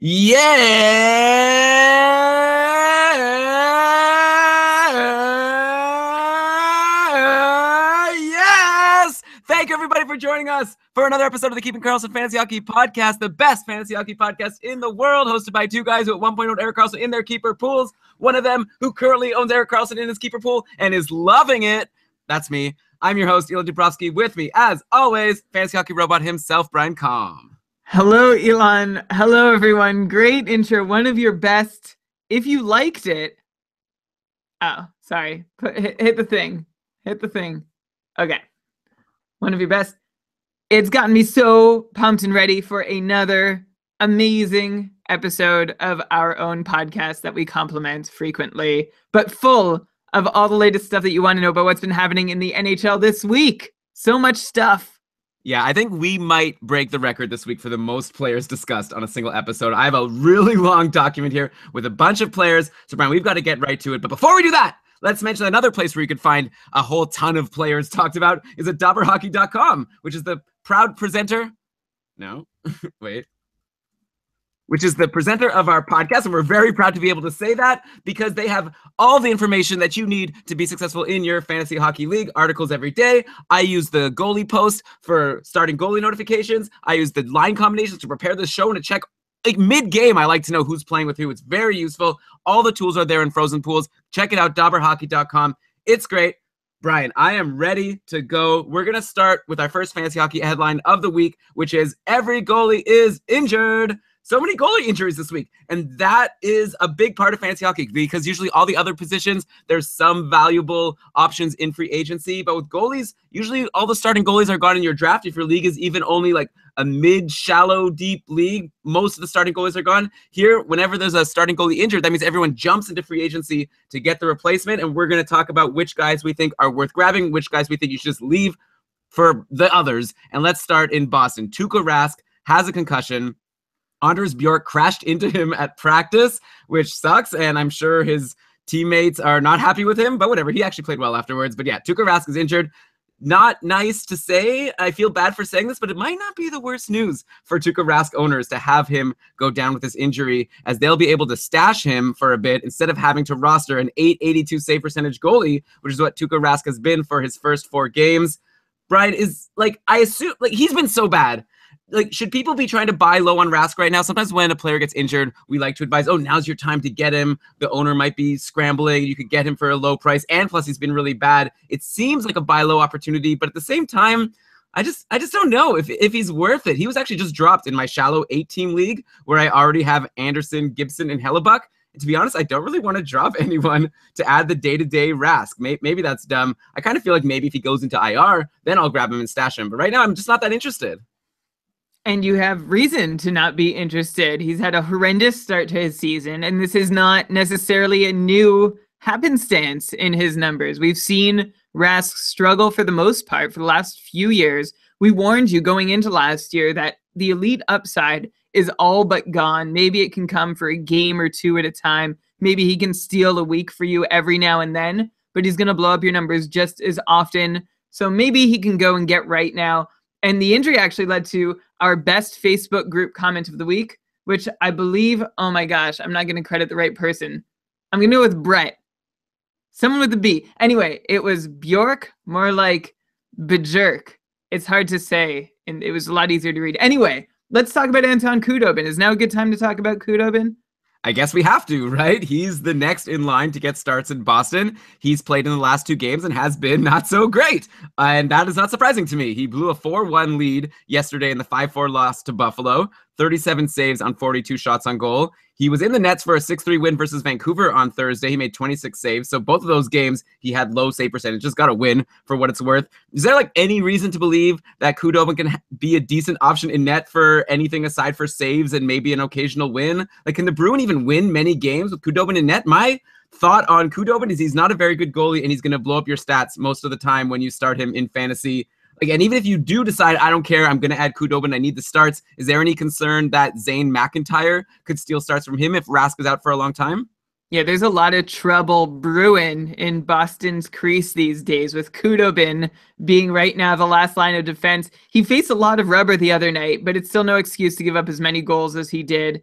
Yes! Thank you, everybody, for joining us for another episode of the Keeping Karlsson Fantasy Hockey Podcast, the best fantasy hockey podcast in the world, hosted by two guys who at one point owned Erik Karlsson in their keeper pools. One of them who currently owns Erik Karlsson in his keeper pool and is loving it. That's me. I'm your host, Elon Dubrovsky. With me, as always, fantasy hockey robot himself, Brian Calm. Hello, Elon. Hello, everyone. Great intro. One of your best. If you liked it. Oh, sorry. Hit the thing. Hit the thing. Okay. One of your best. It's gotten me so pumped and ready for another amazing episode of our own podcast that we compliment frequently, but full of all the latest stuff that you want to know about what's been happening in the NHL this week. So much stuff. Yeah, I think we might break the record this week for the most players discussed on a single episode. I have a really long document here with a bunch of players. So, Brian, we've got to get right to it. But before we do that, let's mention another place where you could find a whole ton of players talked about is at dobberhockey.com, which is the proud presenter. No, wait. Which is the presenter of our podcast. And we're very proud to be able to say that because they have all the information that you need to be successful in your fantasy hockey league. Articles every day. I use the goalie post for starting goalie notifications. I use the line combinations to prepare the show and to check like mid-game. I like to know who's playing with who. It's very useful. All the tools are there in Frozen Pools. Check it out, dobberhockey.com. It's great. Brian, I am ready to go. We're going to start with our first fantasy hockey headline of the week, which is every goalie is injured. So many goalie injuries this week, and that is a big part of fantasy hockey because usually all the other positions, there's some valuable options in free agency, but with goalies, usually all the starting goalies are gone in your draft. If your league is even only like a mid-shallow, deep league, most of the starting goalies are gone. Here, whenever there's a starting goalie injured, that means everyone jumps into free agency to get the replacement, and we're going to talk about which guys we think are worth grabbing, which guys we think you should just leave for the others. And let's start in Boston. Tuukka Rask has a concussion. Anders Bjork crashed into him at practice, which sucks, and I'm sure his teammates are not happy with him, but whatever. He actually played well afterwards. But yeah, Tuukka Rask is injured. Not nice to say. I feel bad for saying this, but it might not be the worst news for Tuukka Rask owners to have him go down with this injury, as they'll be able to stash him for a bit instead of having to roster an .882 save percentage goalie, which is what Tuukka Rask has been for his first 4 games. Brian, is like, I assume, like, he's been so bad. Like, should people be trying to buy low on Rask right now? Sometimes when a player gets injured, we like to advise, oh, now's your time to get him. The owner might be scrambling. You could get him for a low price. And plus, he's been really bad. It seems like a buy low opportunity. But at the same time, I just don't know if he's worth it. He was actually just dropped in my shallow 8-team league where I already have Anderson, Gibson, and Hellebuck. And to be honest, I don't really want to drop anyone to add the day-to-day Rask. Maybe that's dumb. I kind of feel like maybe if he goes into IR, then I'll grab him and stash him. But right now, I'm just not that interested. And you have reason to not be interested. He's had a horrendous start to his season, and this is not necessarily a new happenstance in his numbers. We've seen Rask struggle for the most part for the last few years. We warned you going into last year that the elite upside is all but gone. Maybe it can come for a game or two at a time. Maybe he can steal a week for you every now and then, but he's going to blow up your numbers just as often. So maybe he can go and get right now. And the injury actually led to our best Facebook group comment of the week, which I believe, oh my gosh, I'm not going to credit the right person. I'm going to go with Brett. Someone with a B. Anyway, it was Bjork, more like Bjerk. It's hard to say, and it was a lot easier to read. Anyway, let's talk about Anton Khudobin. Is now a good time to talk about Khudobin? I guess we have to, right? He's the next in line to get starts in Boston. He's played in the last 2 games and has been not so great. And that is not surprising to me. He blew a 4-1 lead yesterday in the 5-4 loss to Buffalo. 37 saves on 42 shots on goal. He was in the nets for a 6-3 win versus Vancouver on Thursday. He made 26 saves. So both of those games, he had low save percentage. Just got to win for what it's worth. Is there like any reason to believe that Khudobin can be a decent option in net for anything aside for saves and maybe an occasional win? Like, can the Bruin even win many games with Khudobin in net? My thought on Khudobin is he's not a very good goalie and he's going to blow up your stats most of the time when you start him in fantasy. Again, even if you do decide, I don't care, I'm going to add Khudobin, I need the starts, is there any concern that Zane McIntyre could steal starts from him if Rask is out for a long time? Yeah, there's a lot of trouble brewing in Boston's crease these days, with Khudobin being right now the last line of defense. He faced a lot of rubber the other night, but it's still no excuse to give up as many goals as he did.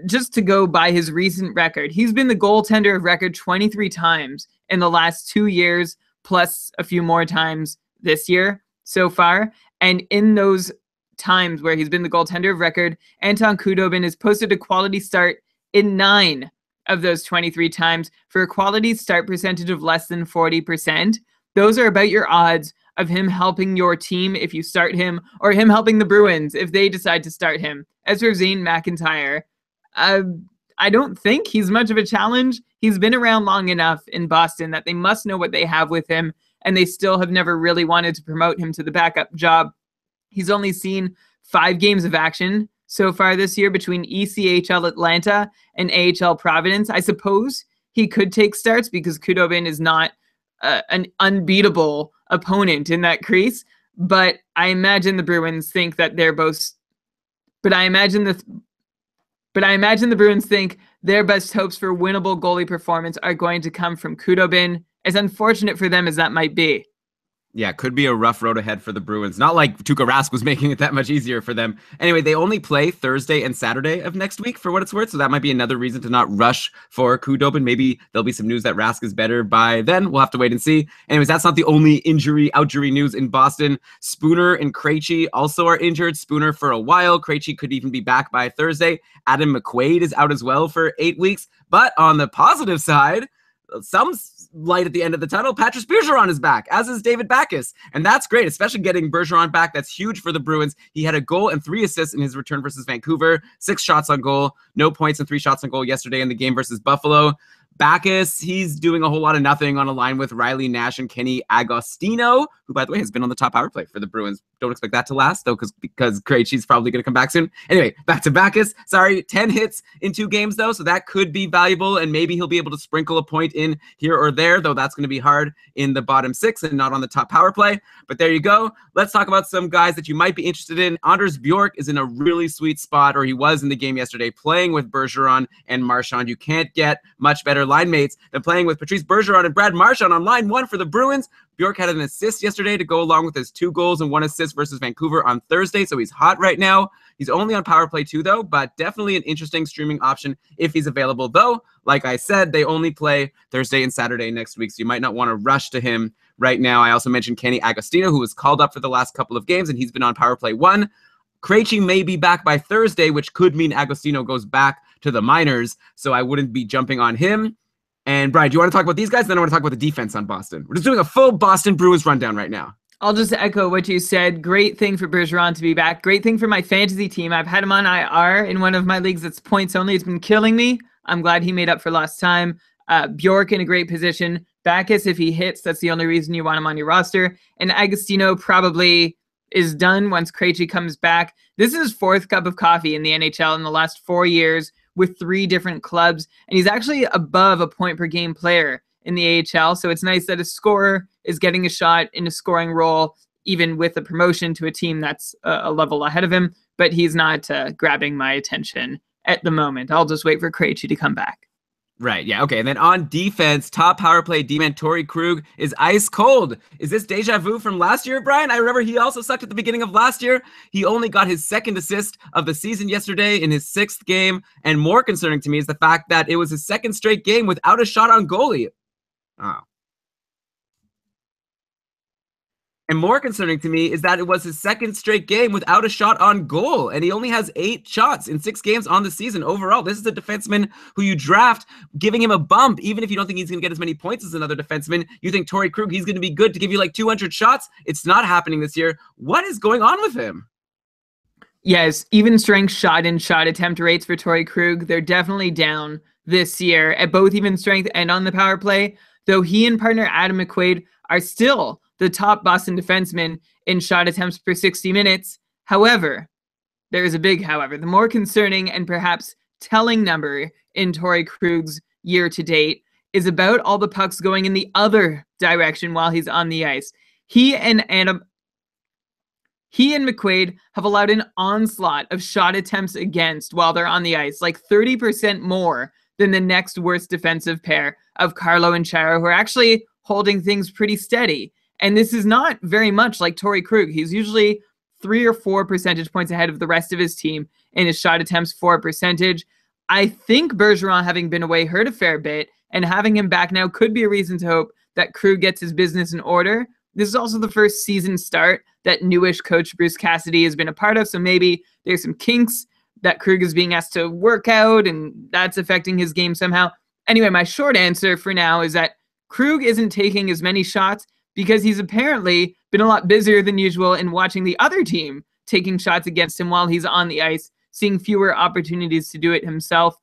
just to go by his recent record, he's been the goaltender of record 23 times in the last 2 years, plus a few more times this year so far. And in those times where he's been the goaltender of record, Anton Khudobin has posted a quality start in 9 of those 23 times for a quality start percentage of less than 40%. Those are about your odds of him helping your team if you start him, or him helping the Bruins if they decide to start him. As for Zane McIntyre, I don't think he's much of a challenge. He's been around long enough in Boston that they must know what they have with him, and they still have never really wanted to promote him to the backup job. He's only seen 5 games of action so far this year between ECHL Atlanta and AHL Providence. I suppose he could take starts because Khudobin is not an unbeatable opponent in that crease, but I imagine the Bruins think that they're both. But I imagine the Bruins think their best hopes for winnable goalie performance are going to come from Khudobin, as unfortunate for them as that might be. Yeah, could be a rough road ahead for the Bruins. Not like Tuukka Rask was making it that much easier for them. Anyway, they only play Thursday and Saturday of next week for what it's worth, so that might be another reason to not rush for Khudobin. Maybe there'll be some news that Rask is better by then. We'll have to wait and see. Anyways, that's not the only outjury news in Boston. Spooner and Krejci also are injured. Spooner for a while. Krejci could even be back by Thursday. Adam McQuaid is out as well for 8 weeks. But on the positive side, some light at the end of the tunnel. Patrice Bergeron is back, as is David Backes. And that's great, especially getting Bergeron back. That's huge for the Bruins. He had a goal and 3 assists in his return versus Vancouver, 6 shots on goal, no points and 3 shots on goal yesterday in the game versus Buffalo. Backes, he's doing a whole lot of nothing on a line with Riley Nash and Kenny Agostino, who, by the way, has been on the top power play for the Bruins. Don't expect that to last, though, because Krejci's probably going to come back soon. Anyway, back to Backes. Sorry, 10 hits in 2 games, though, so that could be valuable, and maybe he'll be able to sprinkle a point in here or there, though that's going to be hard in the bottom 6 and not on the top power play. But there you go. Let's talk about some guys that you might be interested in. Anders Bjork is in a really sweet spot, or he was in the game yesterday, playing with Bergeron and Marchand. You can't get much better line mates than playing with Patrice Bergeron and Brad Marchand on line 1 for the Bruins. Bjork had an assist yesterday to go along with his 2 goals and 1 assist versus Vancouver on Thursday, so he's hot right now. He's only on power play 2, though, but definitely an interesting streaming option if he's available, though. Like I said, they only play Thursday and Saturday next week, so you might not want to rush to him right now. I also mentioned Kenny Agostino, who was called up for the last couple of games, and he's been on power play 1. Krejci may be back by Thursday, which could mean Agostino goes back to the minors, so I wouldn't be jumping on him. And Brian, do you want to talk about these guys? Then I want to talk about the defense on Boston. We're just doing a full Boston Bruins rundown right now. I'll just echo what you said. Great thing for Bergeron to be back. Great thing for my fantasy team. I've had him on IR in one of my leagues that's points only. It's been killing me. I'm glad he made up for lost time. Bjork in a great position. Backes, if he hits, that's the only reason you want him on your roster. And Agostino probably is done once Krejci comes back. This is his 4th cup of coffee in the NHL in the last 4 years with 3 different clubs. And he's actually above a point per game player in the AHL. So it's nice that a scorer is getting a shot in a scoring role, even with a promotion to a team that's a level ahead of him. But he's not grabbing my attention at the moment. I'll just wait for Krejci to come back. Right, yeah, okay. And then on defense, top power play D-man Torrey Krug is ice cold. Is this deja vu from last year, Brian? I remember he also sucked at the beginning of last year. He only got his 2nd assist of the season yesterday in his 6th game. And more concerning to me is the fact that it was his 2nd straight game without a shot on goalie. Oh. And more concerning to me is that it was his 2nd straight game without a shot on goal, and he only has 8 shots in 6 games on the season overall. This is a defenseman who you draft, giving him a bump, even if you don't think he's going to get as many points as another defenseman. You think Torrey Krug, he's going to be good to give you like 200 shots? It's not happening this year. What is going on with him? Yes, even strength shot and shot attempt rates for Torrey Krug, they're definitely down this year at both even strength and on the power play, though he and partner Adam McQuaid are still the top Boston defenseman in shot attempts per 60 minutes. However, there is a big however. The more concerning and perhaps telling number in Torrey Krug's year to date is about all the pucks going in the other direction while he's on the ice. He and McQuaid have allowed an onslaught of shot attempts against while they're on the ice, like 30% more than the next worst defensive pair of Carlo and Chara, who are actually holding things pretty steady. And this is not very much like Torrey Krug. He's usually 3 or 4 percentage points ahead of the rest of his team in his shot attempts for percentage. I think Bergeron, having been away, hurt a fair bit, and having him back now could be a reason to hope that Krug gets his business in order. This is also the first season start that newish coach Bruce Cassidy has been a part of, so maybe there's some kinks that Krug is being asked to work out, and that's affecting his game somehow. Anyway, my short answer for now is that Krug isn't taking as many shots because he's apparently been a lot busier than usual in watching the other team taking shots against him while he's on the ice, seeing fewer opportunities to do it himself.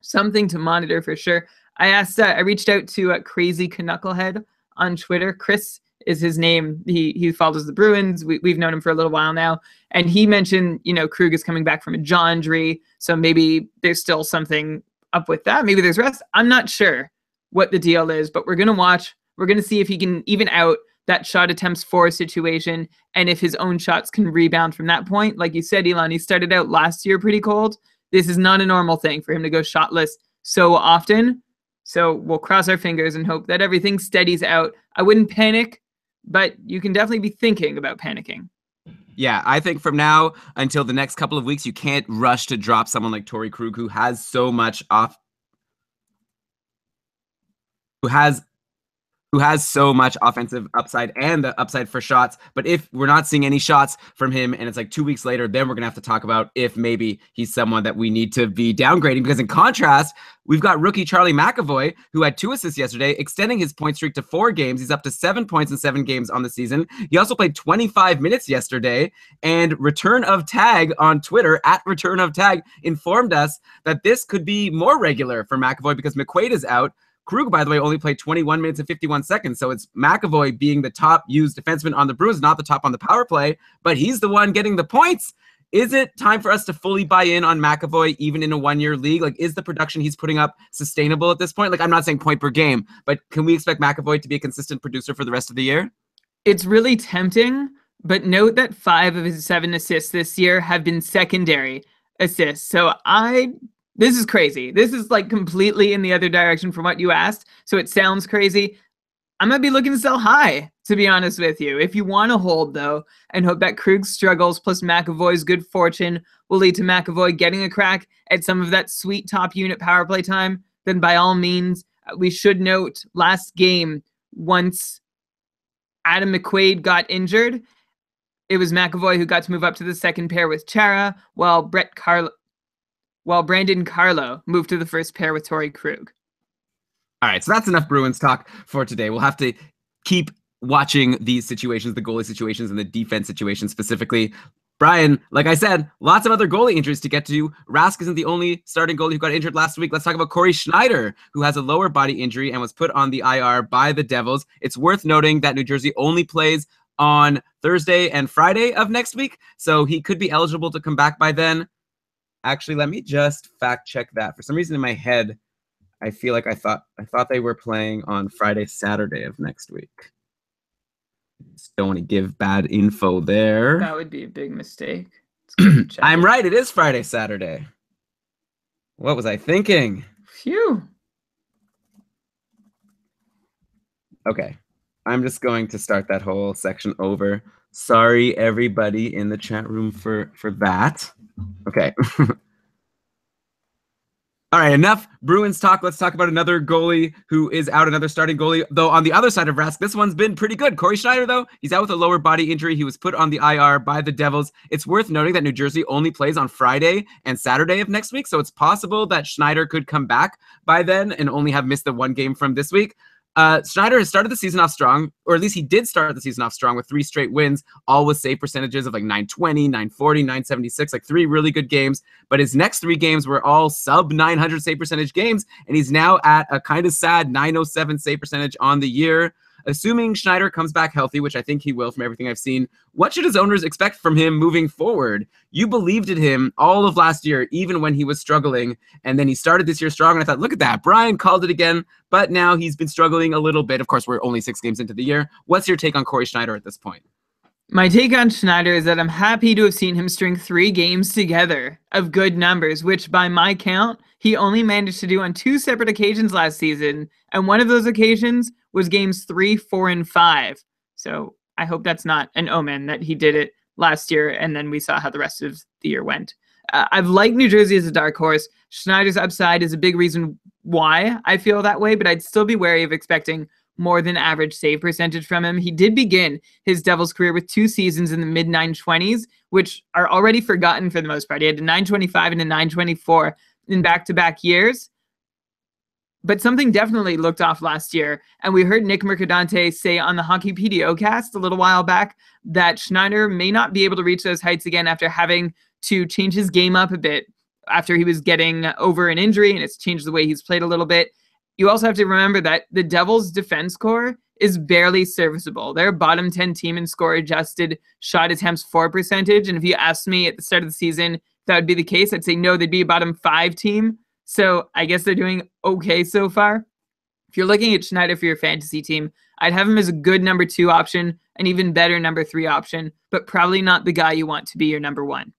Something to monitor for sure. I reached out to Crazy Knucklehead on Twitter. Chris is his name. He follows the Bruins. We've known him for a little while now. And he mentioned, Krug is coming back from a jaw injury. So maybe there's still something up with that. Maybe there's rest. I'm not sure what the deal is, but we're going to watch. We're going to see if he can even out that shot attempts for situation and if his own shots can rebound from that point. Like you said, Elon, he started out last year pretty cold. This is not a normal thing for him to go shotless so often. So we'll cross our fingers and hope that everything steadies out. I wouldn't panic, but you can definitely be thinking about panicking. Yeah, I think from now until the next couple of weeks, you can't rush to drop someone like Torrey Krug, who has so much who has so much offensive upside and the upside for shots. But if we're not seeing any shots from him and it's like 2 weeks later, then we're going to have to talk about if maybe he's someone that we need to be downgrading. Because in contrast, we've got rookie Charlie McAvoy, who had 2 assists yesterday, extending his point streak to 4 games. He's up to 7 points in 7 games on the season. He also played 25 minutes yesterday. And Return of Tag on Twitter, at Return of Tag, informed us that this could be more regular for McAvoy because McQuaid is out. Krug, by the way, only played 21 minutes and 51 seconds, so it's McAvoy being the top used defenseman on the Bruins, not the top on the power play, but he's the one getting the points. Is it time for us to fully buy in on McAvoy, even in a one-year league? Like, is the production he's putting up sustainable at this point? Like, I'm not saying point per game, but can we expect McAvoy to be a consistent producer for the rest of the year? It's really tempting, but note that 5 of his 7 assists this year have been secondary assists. So this is crazy. This is like completely in the other direction from what you asked. So it sounds crazy. I might be looking to sell high, to be honest with you. If you want to hold, though, and hope that Krug's struggles plus McAvoy's good fortune will lead to McAvoy getting a crack at some of that sweet top unit power play time, then by all means, we should note last game, once Adam McQuaid got injured, it was McAvoy who got to move up to the second pair with Chara, while Brandon Carlo moved to the first pair with Torrey Krug. All right, so that's enough Bruins talk for today. We'll have to keep watching these situations, the goalie situations and the defense situations specifically. Brian, like I said, lots of other goalie injuries to get to. Rask isn't the only starting goalie who got injured last week. Let's talk about Corey Schneider, who has a lower body injury and was put on the IR by the Devils. It's worth noting that New Jersey only plays on Thursday and Friday of next week, so he could be eligible to come back by then. Actually, let me just fact check that. For some reason in my head, I feel like I thought they were playing on Friday, Saturday of next week. Just don't want to give bad info there. That would be a big mistake. I'm right. It is Friday, Saturday. What was I thinking? Phew. Okay. I'm just going to start that whole section over. Sorry, everybody in the chat room for that. Okay. All right, enough Bruins talk. Let's talk about another goalie who is out, another starting goalie. Though on the other side of Rask, this one's been pretty good. Corey Schneider, though, he's out with a lower body injury. He was put on the IR by the Devils. It's worth noting that New Jersey only plays on Friday and Saturday of next week, so it's possible that Schneider could come back by then and only have missed the 1 game from this week. Schneider has started the season off strong, or at least he did start the season off strong with 3 straight wins, all with save percentages of like 920, 940, 976, like 3 really good games. But his next 3 games were all sub 900 save percentage games, and he's now at a kind of sad 907 save percentage on the year. Assuming Schneider comes back healthy, which I think he will from everything I've seen, what should his owners expect from him moving forward? You believed in him all of last year, even when he was struggling, and then he started this year strong, and I thought, look at that, Brian called it again, but now he's been struggling a little bit. Of course, we're only 6 games into the year. What's your take on Corey Schneider at this point? My take on Schneider is that I'm happy to have seen him string 3 games together of good numbers, which by my count, he only managed to do on 2 separate occasions last season. And one of those occasions was games 3, 4, and 5. So I hope that's not an omen that he did it last year, and then we saw how the rest of the year went. I've liked New Jersey as a dark horse. Schneider's upside is a big reason why I feel that way, but I'd still be wary of expecting more than average save percentage from him. He did begin his Devils career with 2 seasons in the mid 920s, which are already forgotten for the most part. He had a 925 and a 924 in back-to-back years. But something definitely looked off last year. And we heard Nick Mercadante say on the Hockey PDO cast a little while back that Schneider may not be able to reach those heights again after having to change his game up a bit after he was getting over an injury, and it's changed the way he's played a little bit. You also have to remember that the Devils' defense core is barely serviceable. They're a bottom 10 team in score-adjusted shot attempts for percentage. And if you asked me at the start of the season if that would be the case, I'd say no, they'd be a bottom 5 team. So I guess they're doing okay so far. If you're looking at Schneider for your fantasy team, I'd have him as a good number 2 option, an even better number 3 option, but probably not the guy you want to be your number 1.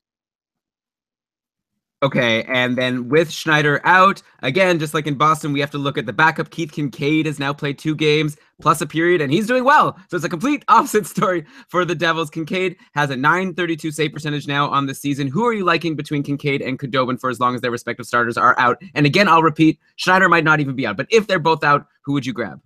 Okay, and then with Schneider out, again, just like in Boston, we have to look at the backup. Keith Kincaid has now played 2 games plus a period, and he's doing well. So it's a complete opposite story for the Devils. Kincaid has a 932 save percentage now on the season. Who are you liking between Kincaid and Khudobin for as long as their respective starters are out? And again, I'll repeat, Schneider might not even be out, but if they're both out, who would you grab?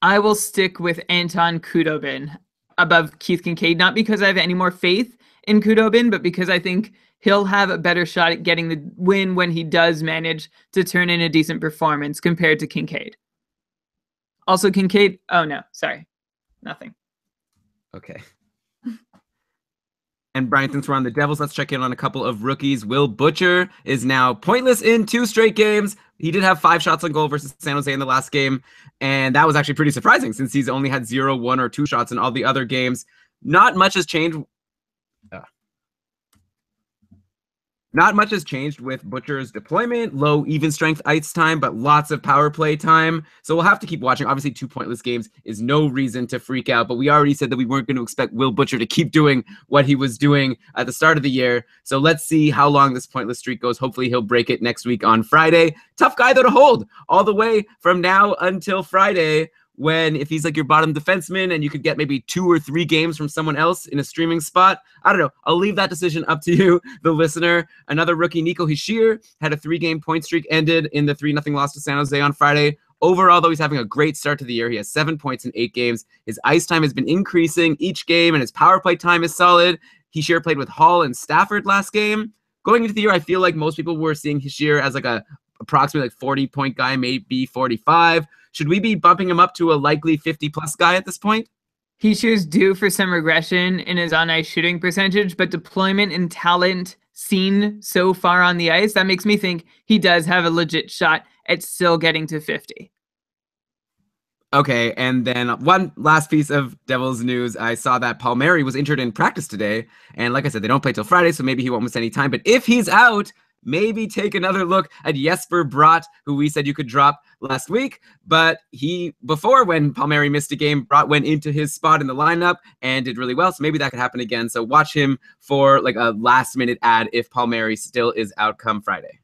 I will stick with Anton Khudobin above Keith Kincaid, not because I have any more faith in Khudobin, but because I think he'll have a better shot at getting the win when he does manage to turn in a decent performance compared to Kincaid. Also, Kincaid... Oh, no. Sorry. Nothing. Okay. And Brian, since we're on the Devils, let's check in on a couple of rookies. Will Butcher is now pointless in 2 straight games. He did have 5 shots on goal versus San Jose in the last game, and that was actually pretty surprising since he's only had 0, 1, or 2 shots in all the other games. Not much has changed. Not much has changed with Butcher's deployment, low even strength ice time, but lots of power play time. So we'll have to keep watching. Obviously, 2 pointless games is no reason to freak out, but we already said that we weren't going to expect Will Butcher to keep doing what he was doing at the start of the year. So let's see how long this pointless streak goes. Hopefully he'll break it next week on Friday. Tough guy, though, to hold all the way from now until Friday, when if he's like your bottom defenseman and you could get maybe 2 or 3 games from someone else in a streaming spot. I don't know. I'll leave that decision up to you, the listener. Another rookie, Nico Hischier, had a 3-game point streak ended in the 3-0 loss to San Jose on Friday. Overall, though, he's having a great start to the year. He has 7 points in 8 games. His ice time has been increasing each game, and his power play time is solid. Hischier played with Hall and Stafford last game. Going into the year, I feel like most people were seeing Hischier as like a approximately like 40-point guy, maybe 45. Should we be bumping him up to a likely 50-plus guy at this point? Hischier's due for some regression in his on-ice shooting percentage, but deployment and talent seen so far on the ice, that makes me think he does have a legit shot at still getting to 50. Okay, and then one last piece of Devils news. I saw that Palmieri was injured in practice today, and like I said, they don't play till Friday, so maybe he won't miss any time. But if he's out, maybe take another look at Jesper Bratt, who we said you could drop last week. But before when Palmieri missed a game, Bratt went into his spot in the lineup and did really well. So maybe that could happen again. So watch him for like a last-minute ad if Palmieri still is out come Friday.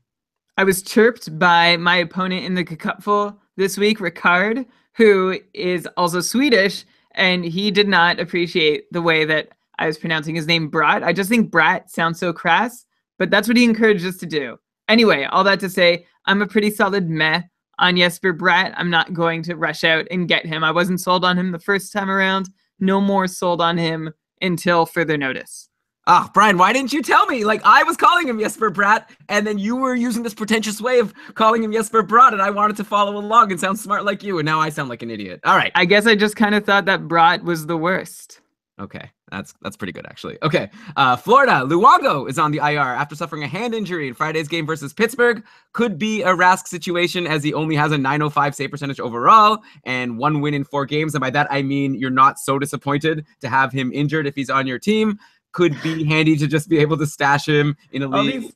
I was chirped by my opponent in the cupful this week, Ricard, who is also Swedish, and he did not appreciate the way that I was pronouncing his name, Bratt. I just think Bratt sounds so crass. But that's what he encouraged us to do. Anyway, all that to say, I'm a pretty solid meh on Jesper Bratt. I'm not going to rush out and get him. I wasn't sold on him the first time around. No more sold on him until further notice. Ah, Brian, why didn't you tell me? Like, I was calling him Jesper Bratt, and then you were using this pretentious way of calling him Jesper Bratt, and I wanted to follow along and sound smart like you, and now I sound like an idiot. All right. I guess I just kind of thought that Bratt was the worst. Okay, that's pretty good, actually. Okay, Florida, Luongo is on the IR after suffering a hand injury in Friday's game versus Pittsburgh. Could be a Rask situation as he only has a 905 save percentage overall and 1 win in 4 games. And by that, I mean you're not so disappointed to have him injured if he's on your team. Could be handy to just be able to stash him in a league.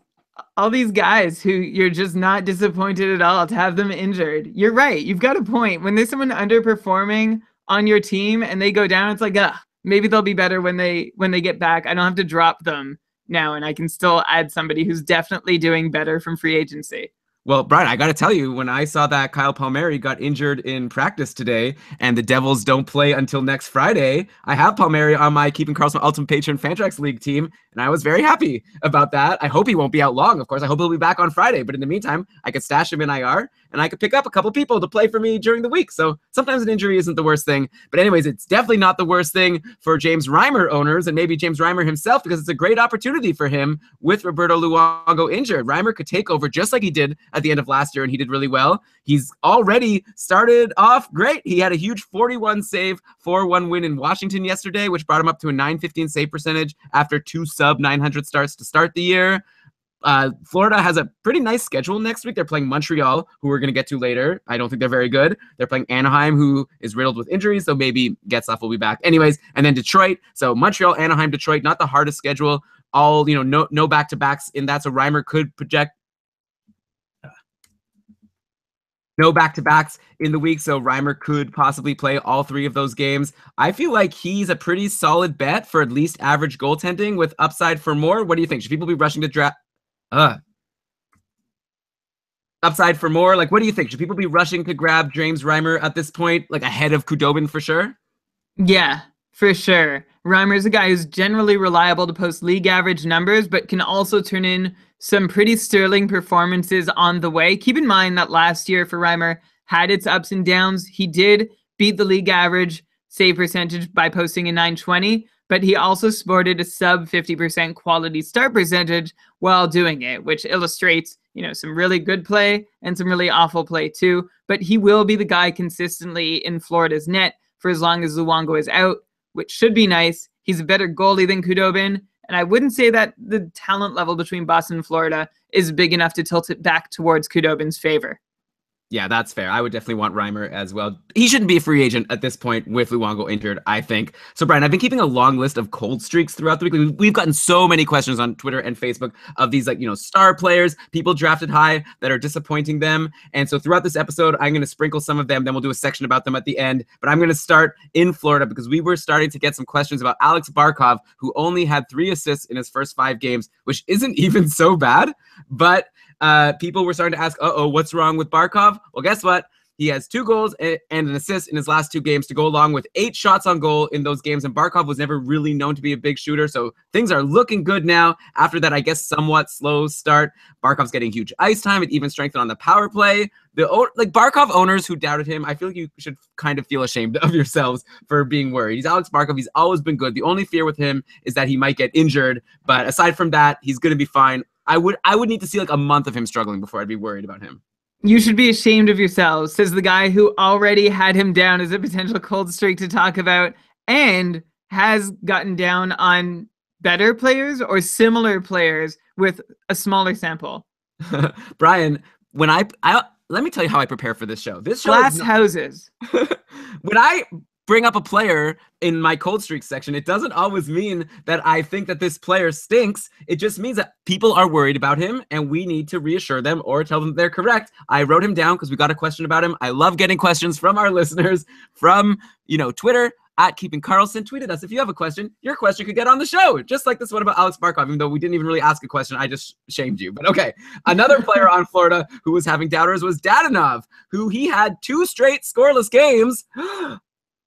All these guys who you're just not disappointed at all to have them injured. You're right. You've got a point. When there's someone underperforming on your team and they go down, it's like, maybe they'll be better when they get back. I don't have to drop them now, and I can still add somebody who's definitely doing better from free agency. Well, Brian, I got to tell you, when I saw that Kyle Palmieri got injured in practice today and the Devils don't play until next Friday, I have Palmieri on my Keeping Karlsson Ultimate Patron Fantrax League team, and I was very happy about that. I hope he won't be out long, of course. I hope he'll be back on Friday, but in the meantime, I could stash him in IR, and I could pick up a couple people to play for me during the week. So sometimes an injury isn't the worst thing. But anyways, it's definitely not the worst thing for James Reimer owners and maybe James Reimer himself, because it's a great opportunity for him with Roberto Luongo injured. Reimer could take over just like he did at the end of last year, and he did really well. He's already started off great. He had a huge 41 save, 4-1 win in Washington yesterday, which brought him up to a 915 save percentage after 2 sub-900 starts to start the year. Florida has a pretty nice schedule next week. They're playing Montreal, who we're going to get to later. I don't think they're very good. They're playing Anaheim, who is riddled with injuries, so maybe Getzlaf will be back. Anyways, and then Detroit. So Montreal, Anaheim, Detroit, not the hardest schedule. All, no back-to-backs in that, so Reimer could project no back-to-backs in the week, so Reimer could possibly play all 3 of those games. I feel like he's a pretty solid bet for at least average goaltending with upside for more. What do you think? Should people be rushing to draft? Upside for more? Like, what do you think? Should people be rushing to grab James Reimer at this point, like ahead of Khudobin for sure? Yeah, for sure. Reimer's a guy who's generally reliable to post league average numbers, but can also turn in some pretty sterling performances on the way. Keep in mind that last year for Reimer had its ups and downs. He did beat the league average save percentage by posting a 920, but he also sported a sub 50% quality start percentage while doing it, which illustrates, some really good play and some really awful play too. But he will be the guy consistently in Florida's net for as long as Luongo is out, which should be nice. He's a better goalie than Khudobin, and I wouldn't say that the talent level between Boston and Florida is big enough to tilt it back towards Khudobin's favor. Yeah, that's fair. I would definitely want Reimer as well. He shouldn't be a free agent at this point with Luongo injured, I think. So, Brian, I've been keeping a long list of cold streaks throughout the week. We've gotten so many questions on Twitter and Facebook of these, star players, people drafted high that are disappointing them. And so throughout this episode, I'm going to sprinkle some of them. Then we'll do a section about them at the end. But I'm going to start in Florida because we were starting to get some questions about Alex Barkov, who only had 3 assists in his first 5 games, which isn't even so bad. But people were starting to ask, what's wrong with Barkov? Well, guess what? He has 2 goals and an assist in his last 2 games to go along with 8 shots on goal in those games. And Barkov was never really known to be a big shooter. So things are looking good now. After that, I guess, somewhat slow start, Barkov's getting huge ice time. It even strengthened on the power play. Barkov owners who doubted him, I feel like you should kind of feel ashamed of yourselves for being worried. He's Alex Barkov. He's always been good. The only fear with him is that he might get injured. But aside from that, he's going to be fine. I would need to see a month of him struggling before I'd be worried about him. You should be ashamed of yourselves, says the guy who already had him down as a potential cold streak to talk about and has gotten down on better players or similar players with a smaller sample. Brian, when I let me tell you how I prepare for this show. This show glass houses. When I bring up a player in my cold streak section, it doesn't always mean that I think that this player stinks. It just means that people are worried about him and we need to reassure them or tell them they're correct. I wrote him down because we got a question about him. I love getting questions from our listeners from, Twitter at Keeping Karlsson. Tweeted us if you have a question. Your question could get on the show, just like this one about Alex Barkov, even though we didn't even really ask a question. I just shamed you. But okay. Another player on Florida who was having doubters was Dadonov, who he had 2 straight scoreless games.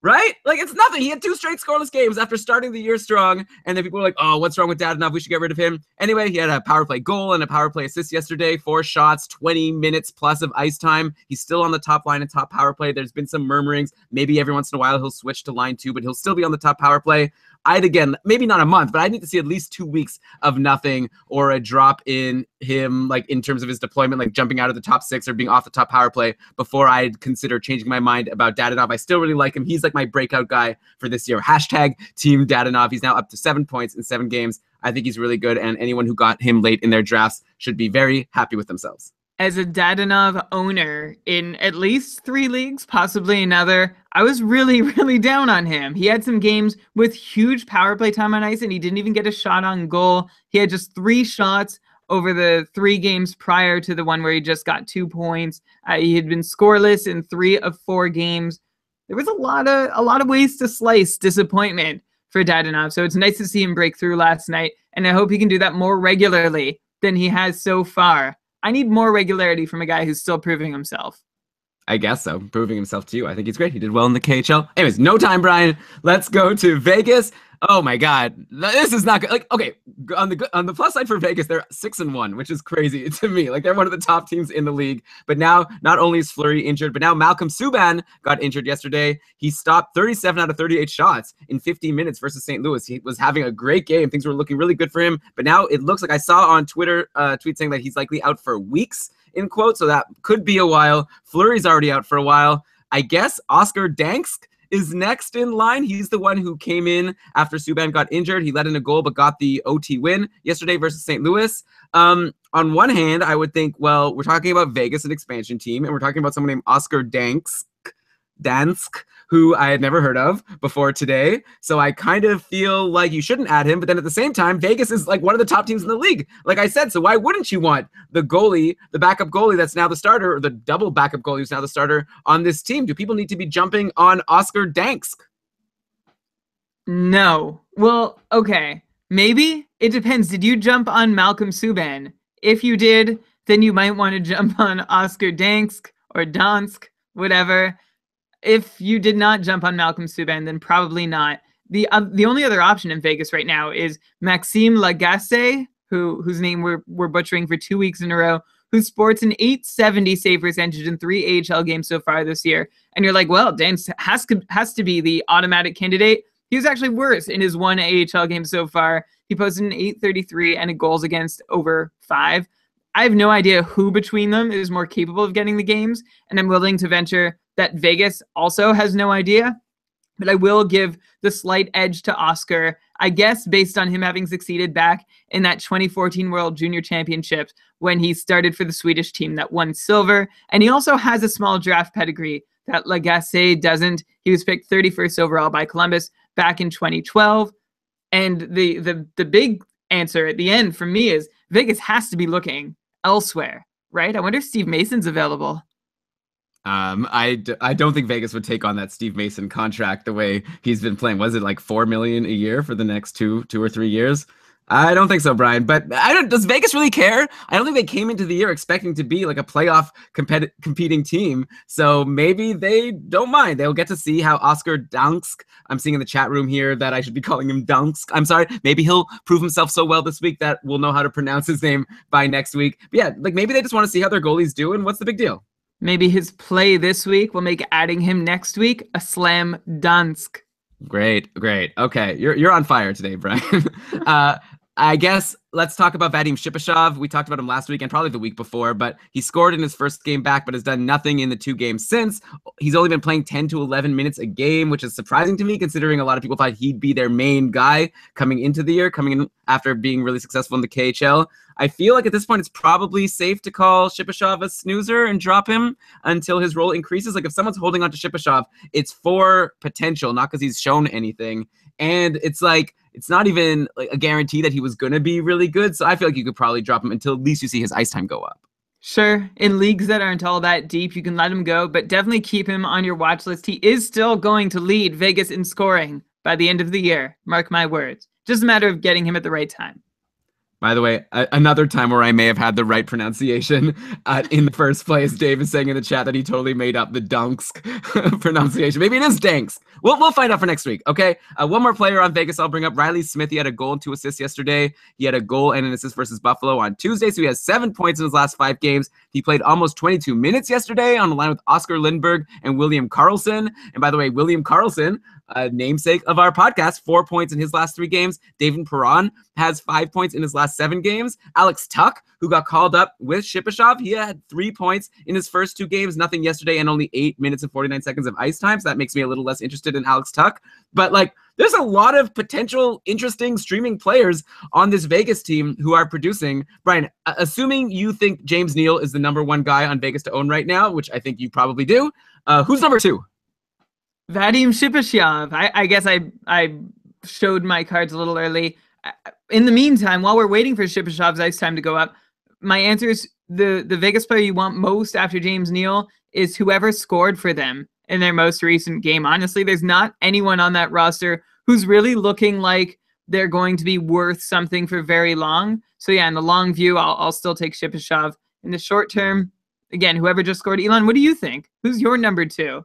Right? It's nothing. He had 2 straight scoreless games after starting the year strong. And then people were like, oh, what's wrong with Dadonov? We should get rid of him. Anyway, he had a power play goal and a power play assist yesterday. 4 shots, 20 minutes plus of ice time. He's still on the top line and top power play. There's been some murmurings. Maybe every once in a while he'll switch to line 2, but he'll still be on the top power play. Again, maybe not a month, but I need to see at least 2 weeks of nothing or a drop in him, in terms of his deployment, jumping out of the top 6 or being off the top power play before I'd consider changing my mind about Dadonov. I still really like him. He's my breakout guy for this year. Hashtag Team Dadonov. He's now up to 7 points in 7 games. I think he's really good, and anyone who got him late in their drafts should be very happy with themselves. As a Dadonov owner in at least 3 leagues, possibly another, I was really, really down on him. He had some games with huge power play time on ice, and he didn't even get a shot on goal. He had just 3 shots over the 3 games prior to the one where he just got 2 points. He had been scoreless in 3 of 4 games. There was a lot of ways to slice disappointment for Dadonov, so it's nice to see him break through last night, and I hope he can do that more regularly than he has so far. I need more regularity from a guy who's still proving himself. I guess so. Proving himself to you. I think he's great. He did well in the KHL. Anyways, no time, Brian. Let's go to Vegas. Oh my God, this is not good. Like, okay, on the plus side for Vegas, they're 6-1, which is crazy to me. Like, they're one of the top teams in the league. But now, not only is Fleury injured, but now Malcolm Subban got injured yesterday. He stopped 37 out of 38 shots in 15 minutes versus St. Louis. He was having a great game. Things were looking really good for him. But now it looks like I saw on Twitter a tweet saying that he's likely out for weeks, in quotes. So that could be a while. Fleury's already out for a while. I guess Oscar Dansk is next in line. He's the one who came in after Subban got injured. He let in a goal but got the OT win yesterday versus St. Louis. On one hand, I would think, well, we're talking about Vegas, an expansion team, and we're talking about someone named Oscar Dansk, who I had never heard of before today. So I kind of feel like you shouldn't add him. But then at the same time, Vegas is like one of the top teams in the league, like I said. So why wouldn't you want the goalie, the backup goalie that's now the starter, or the double backup goalie who's now the starter on this team? Do people need to be jumping on Oscar Dansk? No. Well, okay. Maybe. It depends. Did you jump on Malcolm Subban? If you did, then you might want to jump on Oscar Dansk or Dansk, whatever. If you did not jump on Malcolm Subban, then probably not. The only other option in Vegas right now is Maxime Lagacé, whose name we're butchering for 2 weeks in a row, who sports an .870 save percentage in 3 AHL games so far this year. And you're like, well, Dan has to be the automatic candidate. He was actually worse in his 1 AHL game so far. He posted an .833 and a goals against over 5. I have no idea who between them is more capable of getting the games, and I'm willing to venture that Vegas also has no idea. But I will give the slight edge to Oscar, I guess, based on him having succeeded back in that 2014 World Junior Championships when he started for the Swedish team that won silver. And he also has a small draft pedigree that Lagacé doesn't. He was picked 31st overall by Columbus back in 2012. And the big answer at the end for me is Vegas has to be looking elsewhere, right? I wonder if Steve Mason's available. I don't think Vegas would take on that Steve Mason contract the way he's been playing. Was it like $4 million a year for the next two or 3 years? I don't think so, Brian. But does Vegas really care? I don't think they came into the year expecting to be like a playoff competing team. So maybe they don't mind. They'll get to see how Oscar Dansk, I'm seeing in the chat room here that I should be calling him Dansk. I'm sorry. Maybe he'll prove himself so well this week that we'll know how to pronounce his name by next week. But yeah, like maybe they just want to see how their goalies do, and what's the big deal? Maybe his play this week will make adding him next week a slam dunk. Great. Okay, you're on fire today, Brian. I guess let's talk about Vadim Shipachyov. We talked about him last week and probably the week before, but he scored in his first game back, but has done nothing in the 2 games since. He's only been playing 10 to 11 minutes a game, which is surprising to me considering a lot of people thought he'd be their main guy coming into the year, coming in after being really successful in the KHL. I feel like at this point, it's probably safe to call Shipachyov a snoozer and drop him until his role increases. Like if someone's holding on to Shipachyov, it's for potential, not because he's shown anything. And it's like, it's not even like a guarantee that he was going to be really good. So I feel like you could probably drop him until at least you see his ice time go up. Sure. In leagues that aren't all that deep, you can let him go, but definitely keep him on your watch list. He is still going to lead Vegas in scoring by the end of the year. Mark my words. Just a matter of getting him at the right time. By the way, another time where I may have had the right pronunciation in the first place. Dave is saying in the chat that he totally made up the Dunsk pronunciation. Maybe it is Danks. We'll find out for next week, okay? One more player on Vegas I'll bring up. Riley Smith. He had a goal and 2 assists yesterday. He had a goal and an assist versus Buffalo on Tuesday, so he has 7 points in his last 5 games. He played almost 22 minutes yesterday on the line with Oscar Lindberg and William Karlsson. And by the way, William Karlsson, namesake of our podcast, 4 points in his last 3 games. David Perron has 5 points in his last 7 games. Alex Tuck, who got called up with Shipachyov, he had 3 points in his first 2 games, nothing yesterday, and only 8 minutes and 49 seconds of ice time. So that makes me a little less interested in Alex Tuck. But like, there's a lot of potential interesting streaming players on this Vegas team who are producing. Brian, assuming you think James Neal is the #1 guy on Vegas to own right now, which I think you probably do, who's number 2? Vadim Shipachyov. I guess I showed my cards a little early. In the meantime, while we're waiting for Shipachyov's ice time to go up, my answer is the Vegas player you want most after James Neal is whoever scored for them in their most recent game. Honestly, there's not anyone on that roster who's really looking like they're going to be worth something for very long. So yeah, in the long view, I'll still take Shipachyov in the short term, again, whoever just scored, Elon, what do you think? Who's your number 2?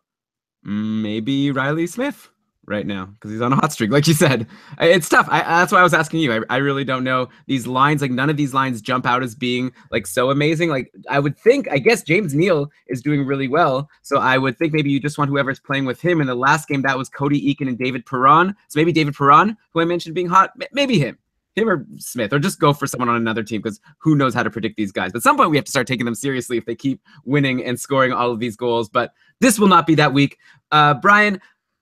Maybe Riley Smith right now because he's on a hot streak, like you said. It's tough. That's why I was asking you. I really don't know these lines. Like none of these lines jump out as being like so amazing. Like I would think, I guess James Neal is doing really well, so I would think maybe you just want whoever's playing with him. In the last game, that was Cody Eakin and David Perron. So maybe David Perron, who I mentioned being hot, maybe him or Smith, or just go for someone on another team because who knows how to predict these guys. But at some point, we have to start taking them seriously if they keep winning and scoring all of these goals. But this will not be that week. Brian,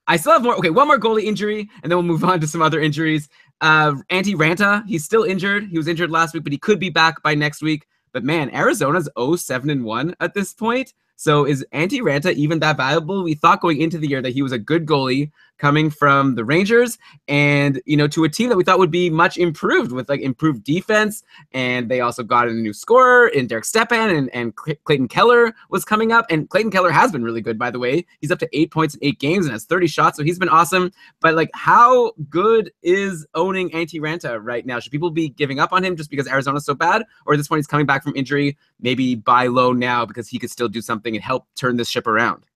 I still have more. Okay, one more goalie injury, and then we'll move on to some other injuries. Antti Ranta, he's still injured. He was injured last week, but he could be back by next week. But man, Arizona's 0-7-1 at this point. So is Antti Ranta even that valuable? We thought going into the year that he was a good goalie coming from the Rangers and, to a team that we thought would be much improved with like improved defense. And they also got a new scorer in Derek Stepan and Clayton Keller was coming up. And Clayton Keller has been really good, by the way. He's up to 8 points in 8 games and has 30 shots. So he's been awesome. But like, how good is owning Antti Ranta right now? Should people be giving up on him just because Arizona's so bad? Or at this point, he's coming back from injury, maybe buy low now because he could still do something and help turn this ship around?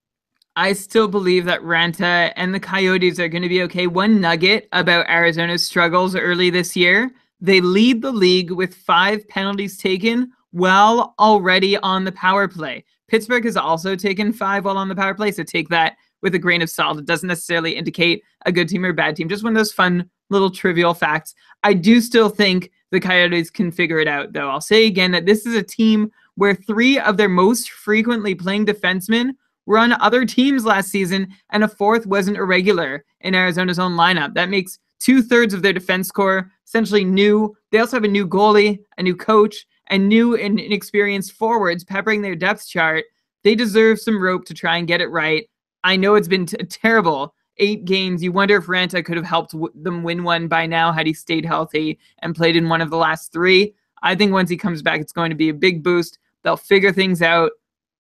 I still believe that Ranta and the Coyotes are going to be okay. One nugget about Arizona's struggles early this year: they lead the league with 5 penalties taken while already on the power play. Pittsburgh has also taken 5 while on the power play, so take that with a grain of salt. It doesn't necessarily indicate a good team or a bad team, just one of those fun little trivial facts. I do still think the Coyotes can figure it out, though. I'll say again that this is a team where 3 of their most frequently playing defensemen were on other teams last season, and a 4th wasn't a regular in Arizona's own lineup. That makes 2/3 of their defense core essentially new. They also have a new goalie, a new coach, and new and inexperienced forwards peppering their depth chart. They deserve some rope to try and get it right. I know it's been terrible. 8 games. You wonder if Ranta could have helped them win one by now had he stayed healthy and played in one of the last 3. I think once he comes back, it's going to be a big boost. They'll figure things out.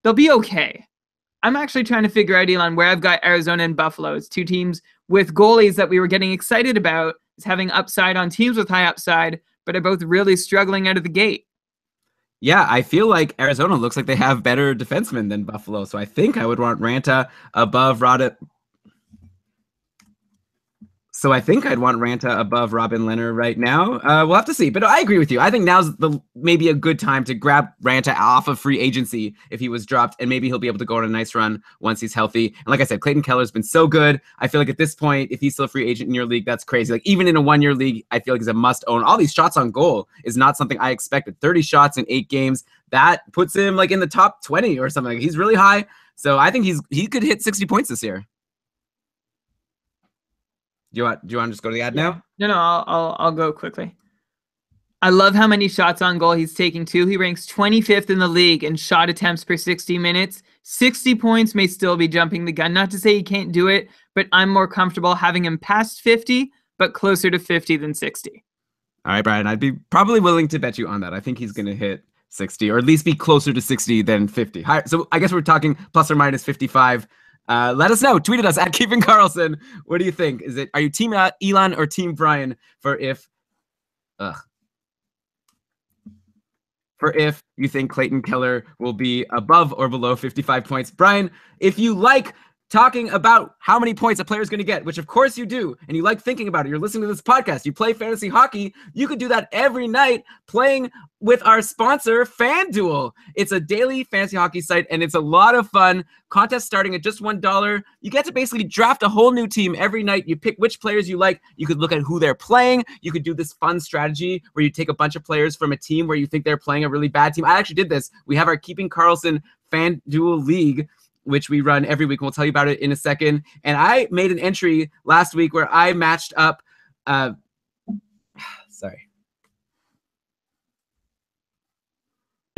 They'll be okay. I'm actually trying to figure out, Elon, where I've got Arizona and Buffalo. It's 2 teams with goalies that we were getting excited about as having upside on teams with high upside, but are both really struggling out of the gate. Yeah, I feel like Arizona looks like they have better defensemen than Buffalo. So I think I would want Ranta above So I think I'd want Ranta above Robin Lehner right now. We'll have to see, but I agree with you. I think now's maybe a good time to grab Ranta off of free agency if he was dropped, and maybe he'll be able to go on a nice run once he's healthy. And like I said, Clayton Keller's been so good. I feel like at this point, if he's still a free agent in your league, that's crazy. Like even in a 1-year league, I feel like he's a must own. All these shots on goal is not something I expected. 30 shots in 8 games. That puts him like in the top 20 or something. He's really high. So I think he could hit 60 points this year. Do you want to just go to the ad now? No, I'll go quickly. I love how many shots on goal he's taking too. He ranks 25th in the league in shot attempts per 60 minutes. 60 points may still be jumping the gun. Not to say he can't do it, but I'm more comfortable having him past 50, but closer to 50 than 60. All right, Brian, I'd be probably willing to bet you on that. I think he's going to hit 60 or at least be closer to 60 than 50. So I guess we're talking plus or minus 55. Let us know. Tweet at us at Keeping Karlsson. What do you think? Are you team Elon or team Brian for if you think Clayton Keller will be above or below 55 points? Brian, if you like talking about how many points a player is going to get, which of course you do, and you like thinking about it, you're listening to this podcast, you play fantasy hockey, you could do that every night playing with our sponsor, FanDuel. It's a daily fantasy hockey site, and it's a lot of fun. Contest starting at just $1. You get to basically draft a whole new team every night. You pick which players you like. You could look at who they're playing. You could do this fun strategy where you take a bunch of players from a team where you think they're playing a really bad team. I actually did this. We have our Keeping Karlsson FanDuel League, which we run every week. We'll tell you about it in a second. And I made an entry last week where I matched up. And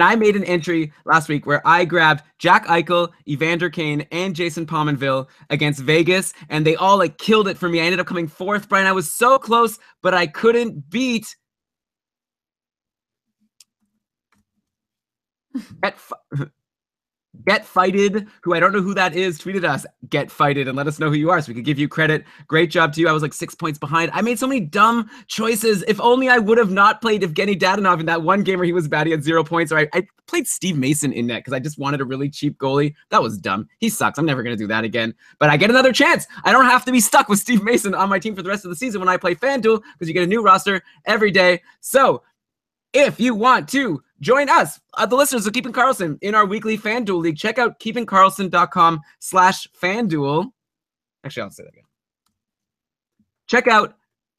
I made an entry last week where I grabbed Jack Eichel, Evander Kane, and Jason Pominville against Vegas, and they all like killed it for me. I ended up coming 4th, Brian. I was so close, but I couldn't beat Get Fighted, who I don't know who that is, tweeted us, Get Fighted, and let us know who you are so we could give you credit. Great job to you. I was like 6 points behind. I made so many dumb choices. If only I would have not played Evgeny Dadonov in that one game where he was bad, he had 0 points. Or I played Steve Mason in net because I just wanted a really cheap goalie. That was dumb. He sucks. I'm never going to do that again. But I get another chance. I don't have to be stuck with Steve Mason on my team for the rest of the season when I play FanDuel, because you get a new roster every day. So if you want to join us, the listeners of Keeping Karlsson, in our weekly FanDuel league, check out keepingkarlsson.com/FanDuel. Actually, I'll say that again. Check out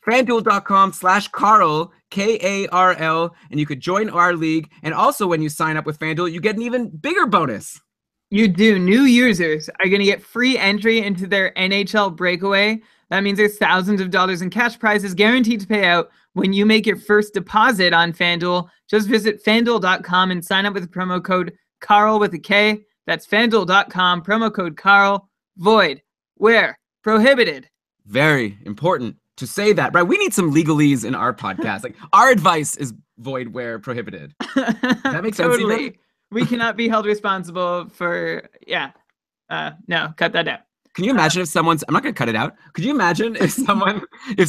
FanDuel.com/Karl, Karl, and you could join our league. And also, when you sign up with FanDuel, you get an even bigger bonus. You do. New users are going to get free entry into their NHL breakaway. That means there's thousands of dollars in cash prizes guaranteed to pay out when you make your first deposit on FanDuel. Just visit FanDuel.com and sign up with the promo code Karl with a K. That's FanDuel.com, promo code Karl. Void where prohibited. Very important to say that, right? We need some legalese in our podcast. Like, our advice is void where prohibited. That makes sense. Totally. Even? We cannot be held responsible for, no, cut that out. Can you imagine if someone's, I'm not going to cut it out. Could you imagine if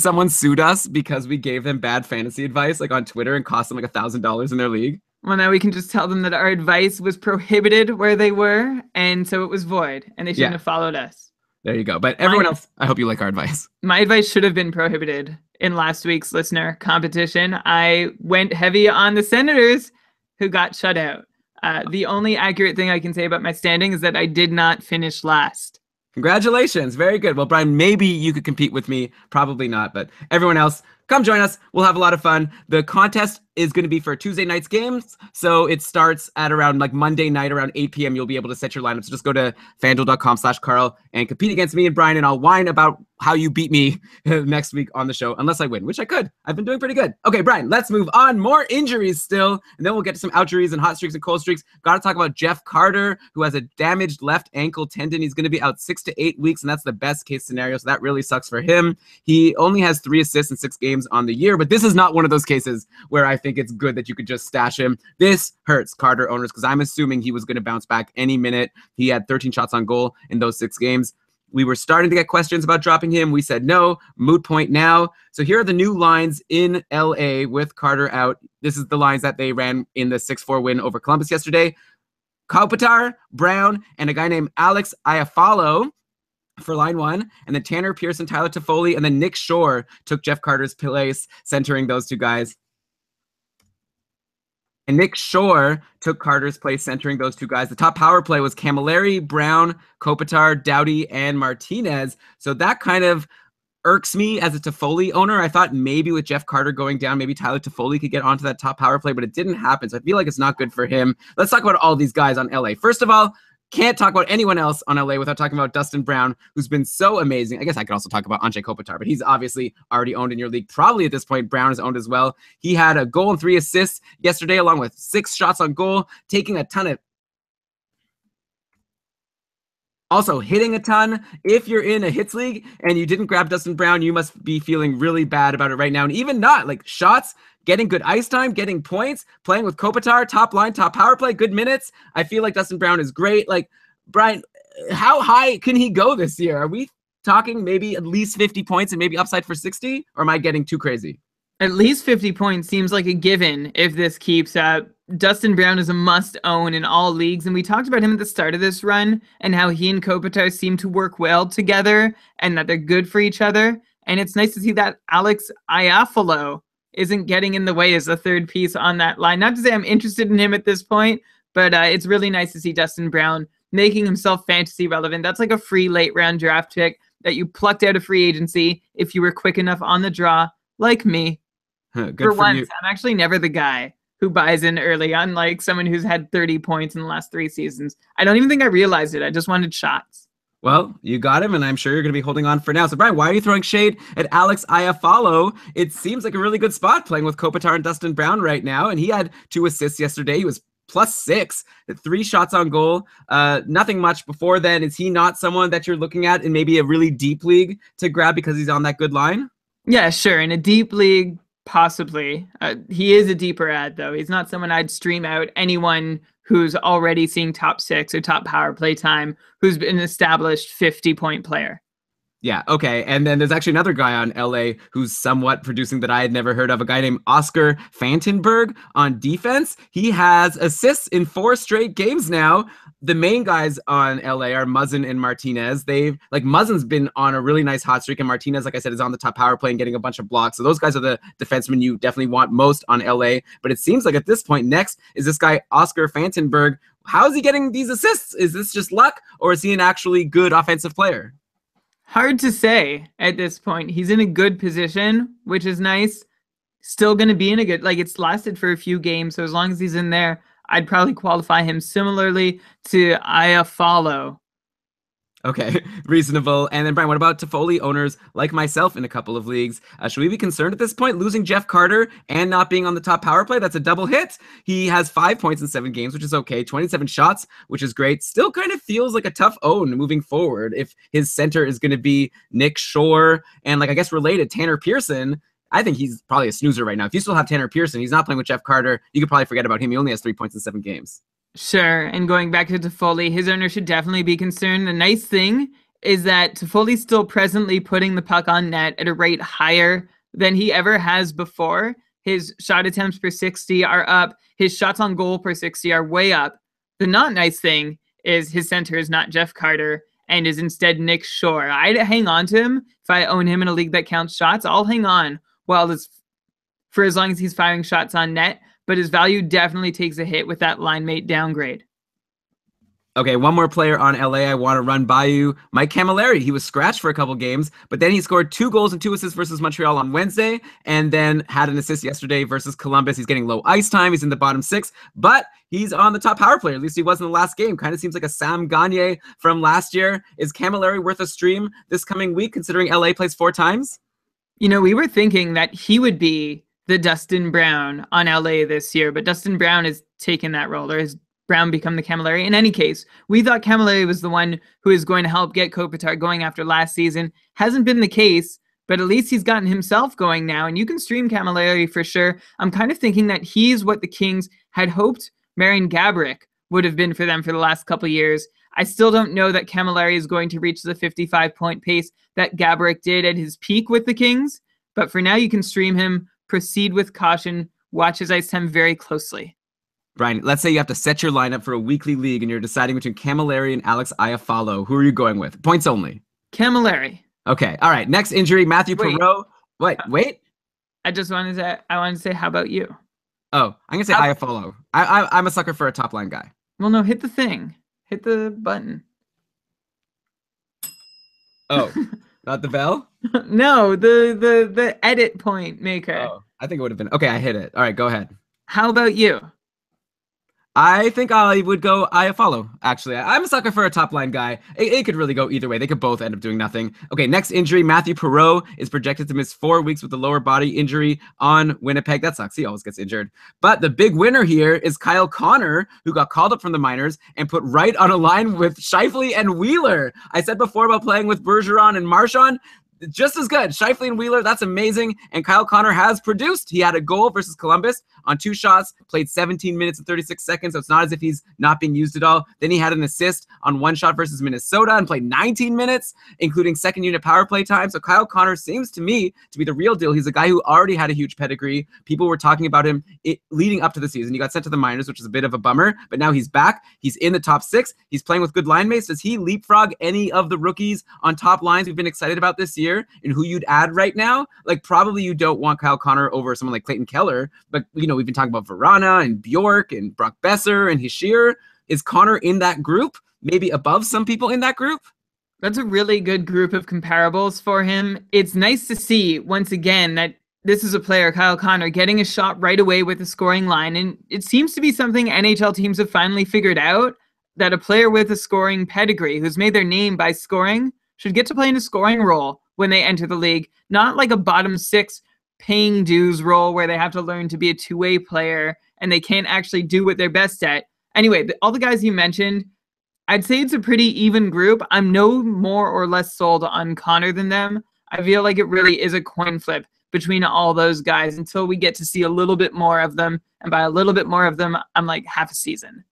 someone sued us because we gave them bad fantasy advice, like on Twitter, and cost them like $1,000 in their league? Well, now we can just tell them that our advice was prohibited where they were, and so it was void, and they shouldn't have followed us. There you go. But everyone else, I hope you like our advice. My advice should have been prohibited in last week's listener competition. I went heavy on the Senators, who got shut out. The only accurate thing I can say about my standing is that I did not finish last. Congratulations. Very good. Well, Brian, maybe you could compete with me. Probably not. But everyone else, come join us. We'll have a lot of fun. The contest is going to be for Tuesday night's games. So it starts at around like Monday night around 8 p.m. You'll be able to set your lineup. So just go to FanDuel.com/Karl and compete against me and Brian, and I'll whine about how you beat me next week on the show, unless I win, which I could. I've been doing pretty good. Okay, Brian, let's move on. More injuries still, and then we'll get to some outjuries and hot streaks and cold streaks. Got to talk about Jeff Carter, who has a damaged left ankle tendon. He's going to be out 6 to 8 weeks, and that's the best case scenario, so that really sucks for him. He only has 3 assists in 6 games on the year, but this is not one of those cases where I think it's good that you could just stash him. This hurts Carter owners because I'm assuming he was going to bounce back any minute. He had 13 shots on goal in those 6 games. We were starting to get questions about dropping him. We said no, moot point now. So here are the new lines in LA with Carter out. This is the lines that they ran in the 6-4 win over Columbus yesterday. Kopitar, Brown, and a guy named Alex Iafallo for line 1, and then Tanner Pearson, Tyler Toffoli, and then Nick Shore took Jeff Carter's place, centering those 2 guys. And Nick Shore took Carter's place, centering those 2 guys. The top power play was Camilleri, Brown, Kopitar, Doughty, and Martinez. So that kind of irks me as a Toffoli owner. I thought maybe with Jeff Carter going down, maybe Tyler Toffoli could get onto that top power play, but it didn't happen. So I feel like it's not good for him. Let's talk about all these guys on LA. First of all, can't talk about anyone else on LA without talking about Dustin Brown, who's been so amazing. I guess I could also talk about Anze Kopitar, but he's obviously already owned in your league. Probably at this point, Brown is owned as well. He had a goal and 3 assists yesterday, along with 6 shots on goal, taking a ton of... Also, hitting a ton. If you're in a hits league and you didn't grab Dustin Brown, you must be feeling really bad about it right now. And even not, like, shots, getting good ice time, getting points, playing with Kopitar, top line, top power play, good minutes. I feel like Dustin Brown is great. Like, Brian, how high can he go this year? Are we talking maybe at least 50 points and maybe upside for 60? Or am I getting too crazy? At least 50 points seems like a given if this keeps up. Dustin Brown is a must-own in all leagues, and we talked about him at the start of this run and how he and Kopitar seem to work well together and that they're good for each other. And it's nice to see that Alex Iafallo isn't getting in the way as a third piece on that line. Not to say I'm interested in him at this point, but it's really nice to see Dustin Brown making himself fantasy relevant. That's like a free late-round draft pick that you plucked out of free agency if you were quick enough on the draw, like me. Good for once, you. I'm actually never the guy who buys in early, unlike someone who's had 30 points in the last 3 seasons. I don't even think I realized it. I just wanted shots. Well, you got him, and I'm sure you're going to be holding on for now. So, Brian, why are you throwing shade at Alex Iafallo? It seems like a really good spot playing with Kopitar and Dustin Brown right now, and he had 2 assists yesterday. He was +6, 3 shots on goal. Nothing much before then. Is he not someone that you're looking at in maybe a really deep league to grab because he's on that good line? Yeah, sure. In a deep league, possibly. He is a deeper ad, though. He's not someone I'd stream out. Anyone who's already seeing top 6 or top power play time, who's been an established 50-point player. Yeah, okay. And then there's actually another guy on LA who's somewhat producing that I had never heard of, a guy named Oscar Fantenberg on defense. He has assists in 4 straight games now. The main guys on LA are Muzzin and Martinez. Muzzin's been on a really nice hot streak, and Martinez, like I said, is on the top power play and getting a bunch of blocks. So those guys are the defensemen you definitely want most on LA. But it seems like at this point, next is this guy, Oscar Fantenberg. How is he getting these assists? Is this just luck, or is he an actually good offensive player? Hard to say at this point. He's in a good position, which is nice. Still going to be in a good, it's lasted for a few games. So as long as he's in there, I'd probably qualify him similarly to Iafallo. Okay, reasonable. And then, Brian, what about Toffoli owners like myself in a couple of leagues? Should we be concerned at this point, losing Jeff Carter and not being on the top power play? That's a double hit. He has 5 points in 7 games, which is okay. 27 shots, which is great. Still kind of feels like a tough own moving forward if his center is going to be Nick Shore and, I guess related, Tanner Pearson. I think he's probably a snoozer right now. If you still have Tanner Pearson, he's not playing with Jeff Carter, you could probably forget about him. He only has 3 points in 7 games. Sure, and going back to Toffoli, his owner should definitely be concerned. The nice thing is that Toffoli's still presently putting the puck on net at a rate higher than he ever has before. His shot attempts per 60 are up. His shots on goal per 60 are way up. The not nice thing is his center is not Jeff Carter and is instead Nick Shore. I'd hang on to him if I own him in a league that counts shots. I'll hang on for as long as he's firing shots on net, but his value definitely takes a hit with that line mate downgrade. Okay, one more player on LA I want to run by you. Mike Camilleri. He was scratched for a couple games, but then he scored 2 goals and 2 assists versus Montreal on Wednesday, and then had an assist yesterday versus Columbus. He's getting low ice time. He's in the bottom 6, but he's on the top power play. At least he was in the last game. Kind of seems like a Sam Gagner from last year. Is Camilleri worth a stream this coming week, considering LA plays 4 times? We were thinking that he would be the Dustin Brown on LA this year, but Dustin Brown has taken that role, or has Brown become the Camilleri? In any case, we thought Camilleri was the one who is going to help get Kopitar going after last season. Hasn't been the case, but at least he's gotten himself going now, and you can stream Camilleri for sure. I'm kind of thinking that he's what the Kings had hoped Marian Gaborik would have been for them for the last couple of years. I still don't know that Camilleri is going to reach the 55-point pace that Gaborik did at his peak with the Kings, but for now you can stream him. Proceed with caution. Watch his ice time very closely. Brian, let's say you have to set your lineup for a weekly league and you're deciding between Camilleri and Alex Iafallo. Who are you going with? Points only. Camilleri. Okay. All right. Next injury, Matthew Perreault. Wait. I wanted to say, how about you? Oh, I'm going to say Iafallo. I'm a sucker for a top line guy. Well, no, hit the thing. Hit the button. Oh, not the bell? No, the edit point maker. Oh, I think it would have been. Okay, I hit it. All right, go ahead. How about you? I think I would go Iafallo, actually. I'm a sucker for a top-line guy. It could really go either way. They could both end up doing nothing. Okay, next injury, Matthew Perreault is projected to miss 4 weeks with a lower body injury on Winnipeg. That sucks. He always gets injured. But the big winner here is Kyle Connor, who got called up from the minors and put right on a line with Scheifele and Wheeler. I said before about playing with Bergeron and Marchand. Just as good. Scheifele and Wheeler, that's amazing. And Kyle Connor has produced. He had a goal versus Columbus on 2 shots, played 17 minutes and 36 seconds, so it's not as if he's not being used at all. Then he had an assist on 1 shot versus Minnesota and played 19 minutes, including second unit power play time. So Kyle Connor seems to me to be the real deal. He's a guy who already had a huge pedigree. People were talking about him leading up to the season. He got sent to the minors, which is a bit of a bummer, but now he's back. He's in the top 6. He's playing with good line mates. Does he leapfrog any of the rookies on top lines we've been excited about this year? And who you'd add right now? Like, probably you don't want Kyle Connor over someone like Clayton Keller, but we've been talking about Verana and Bjork and Brock Besser and Hischier. Is Connor in that group? Maybe above some people in that group? That's a really good group of comparables for him. It's nice to see once again that this is a player, Kyle Connor, getting a shot right away with a scoring line, and it seems to be something NHL teams have finally figured out, that a player with a scoring pedigree who's made their name by scoring should get to play in a scoring role when they enter the league, not like a bottom 6 paying dues role where they have to learn to be a two-way player and they can't actually do what they're best at. Anyway, all the guys you mentioned, I'd say it's a pretty even group. I'm no more or less sold on Connor than them. I feel like it really is a coin flip between all those guys until we get to see a little bit more of them. And by a little bit more of them, I'm like half a season.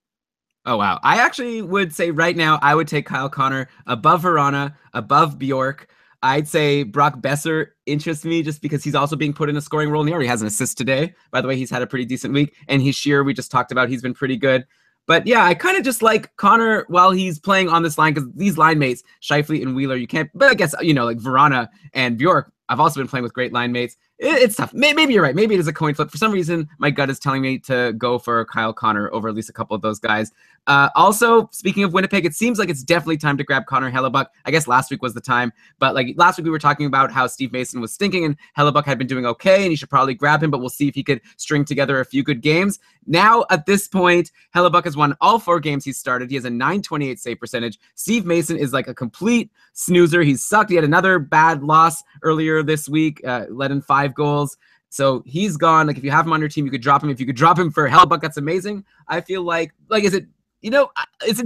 Oh, wow. I actually would say right now, I would take Kyle Connor above Verana, above Bjork. I'd say Brock Besser interests me just because he's also being put in a scoring role. And he already has an assist today. By the way, he's had a pretty decent week. And he's Shearer, we just talked about, he's been pretty good. But yeah, I kind of just like Connor while he's playing on this line because these line mates, Scheifele and Wheeler, you can't, but I guess, like Verana and Bjork, I've also been playing with great line mates. It's tough. Maybe you're right. Maybe it is a coin flip. For some reason, my gut is telling me to go for Kyle Connor over at least a couple of those guys. Also, speaking of Winnipeg, it seems like it's definitely time to grab Connor Hellebuck. I guess last week was the time, but like last week we were talking about how Steve Mason was stinking and Hellebuck had been doing okay, and you should probably grab him, but we'll see if he could string together a few good games. Now, at this point, Hellebuck has won all 4 games he's started. He has a .928 save percentage. Steve Mason is like a complete snoozer. He's sucked. He had another bad loss earlier this week, let in 5 goals. So he's gone. Like if you have him on your team, you could drop him. If you could drop him for Hellebuck, that's amazing. I feel like is it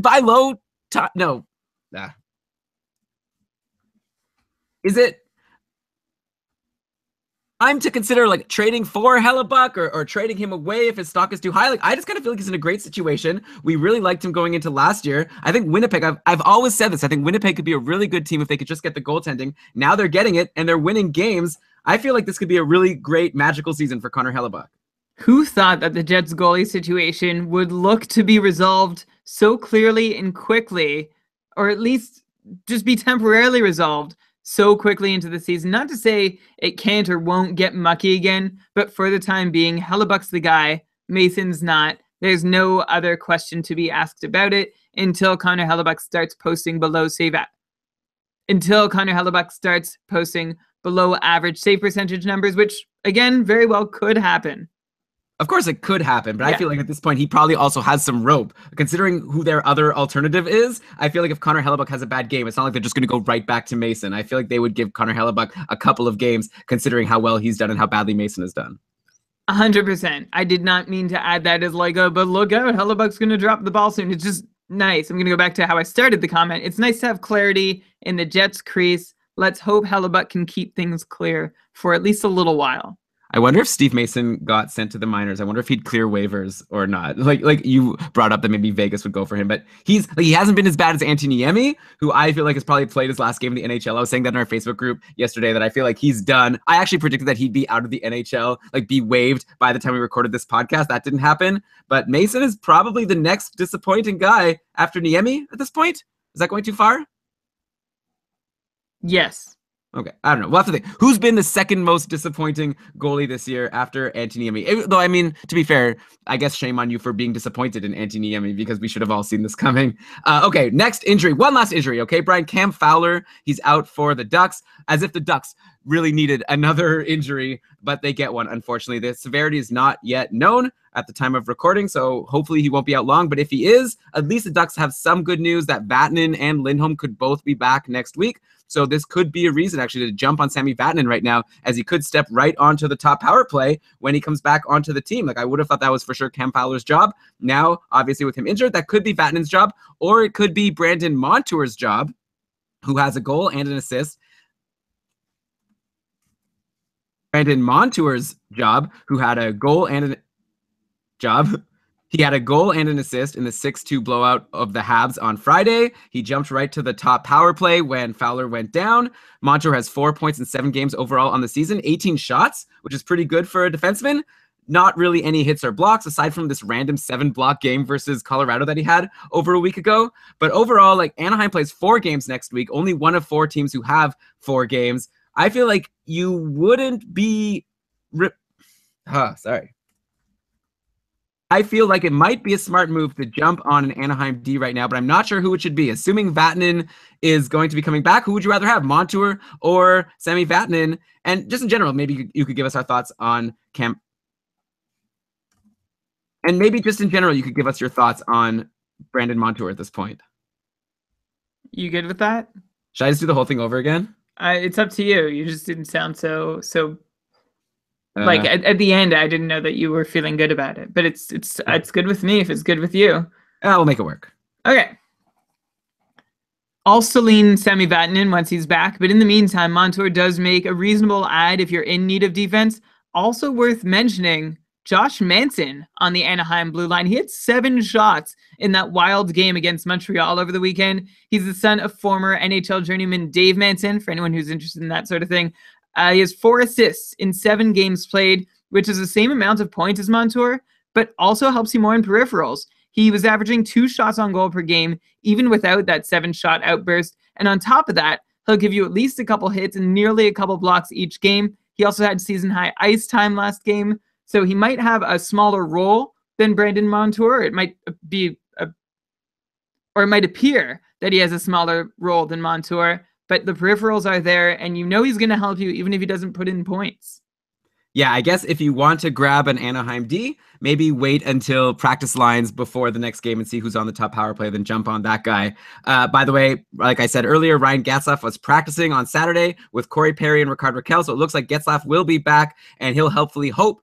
buy low? No. Is it time to consider like trading for Hellebuck or trading him away if his stock is too high? Like I just kind of feel like he's in a great situation. We really liked him going into last year. I think Winnipeg, I've always said this, I think Winnipeg could be a really good team if they could just get the goaltending. Now they're getting it and they're winning games. I feel like this could be a really great magical season for Connor Hellebuck. Who thought that the Jets goalie situation would look to be resolved so clearly and quickly, or at least just be temporarily resolved so quickly into the season? Not to say it can't or won't get mucky again, but for the time being, Hellebuck's the guy, Mason's not. There's no other question to be asked about it until Connor Hellebuck starts posting below average save percentage numbers, which again, very well could happen. Of course it could happen, but yeah. I feel like at this point he probably also has some rope. Considering who their other alternative is, I feel like if Connor Hellebuck has a bad game, it's not like they're just going to go right back to Mason. I feel like they would give Connor Hellebuck a couple of games considering how well he's done and how badly Mason has done. 100%. I did not mean to add that as like but look out, Hellebuck's going to drop the ball soon. It's just nice. I'm going to go back to how I started the comment. It's nice to have clarity in the Jets crease. Let's hope Hellebuck can keep things clear for at least a little while. I wonder if Steve Mason got sent to the minors. I wonder if he'd clear waivers or not. Like you brought up that maybe Vegas would go for him, but he hasn't been as bad as Antoniemi, who I feel like has probably played his last game in the NHL. I was saying that in our Facebook group yesterday that I feel like he's done. I actually predicted that he'd be out of the NHL, like be waived by the time we recorded this podcast. That didn't happen, but Mason is probably the next disappointing guy after Niemi at this point. Is that going too far? Yes. Okay, I don't know. We'll have to think. Who's been the second most disappointing goalie this year after Antoniemi? Though, I mean, to be fair, I guess shame on you for being disappointed in Antoniemi because we should have all seen this coming. Okay, next injury. One last injury, okay, Brian? Cam Fowler, he's out for the Ducks, as if the Ducks really needed another injury, but they get one, unfortunately. The severity is not yet known at the time of recording, so hopefully he won't be out long. But if he is, at least the Ducks have some good news that Vatanen and Lindholm could both be back next week. So this could be a reason actually to jump on Sami Vatanen right now, as he could step right onto the top power play when he comes back onto the team. Like I would have thought that was for sure Cam Fowler's job. Now, obviously with him injured, that could be Vatanen's job, or it could be Brandon Montour's job, who has a goal and an assist. Brandon Montour's job, who had a goal and an job. He had a goal and an assist in the 6-2 blowout of the Habs on Friday. He jumped right to the top power play when Fowler went down. Montour has 4 points in 7 games overall on the season, 18 shots, which is pretty good for a defenseman. Not really any hits or blocks aside from this random 7-block game versus Colorado that he had over a week ago. But overall, like Anaheim plays 4 games next week, only one of 4 teams who have 4 games. I feel like you wouldn't be... I feel like it might be a smart move to jump on an Anaheim D right now, but I'm not sure who it should be. Assuming Vatanen is going to be coming back, who would you rather have, Montour or Sami Vatanen? And just in general, maybe you could give us our thoughts on Cam. And maybe just in general, you could give us your thoughts on Brandon Montour at this point. You good with that? Should I just do the whole thing over again? It's up to you. You just didn't sound so like at the end, I didn't know that you were feeling good about it, but it's good with me if it's good with you. We'll make it work. Okay. Also lean Sami Vatanen once he's back, but in the meantime, Montour does make a reasonable add if you're in need of defense. Also worth mentioning, Josh Manson on the Anaheim blue line. He had 7 shots in that wild game against Montreal over the weekend. He's the son of former NHL journeyman Dave Manson, for anyone who's interested in that sort of thing. He has 4 assists in 7 games played, which is the same amount of points as Montour, but also helps you more in peripherals. He was averaging 2 shots on goal per game, even without that 7-shot outburst. And on top of that, he'll give you at least a couple hits and nearly a couple blocks each game. He also had season-high ice time last game, so he might have a smaller role than Brandon Montour. It might be, or it might appear that he has a smaller role than Montour, but the peripherals are there, and you know he's going to help you even if he doesn't put in points. Yeah, I guess if you want to grab an Anaheim D, maybe wait until practice lines before the next game and see who's on the top power play, then jump on that guy. By the way, like I said earlier, Ryan Getzlaf was practicing on Saturday with Corey Perry and Rickard Rakell, so it looks like Getzlaf will be back, and he'll hopefully help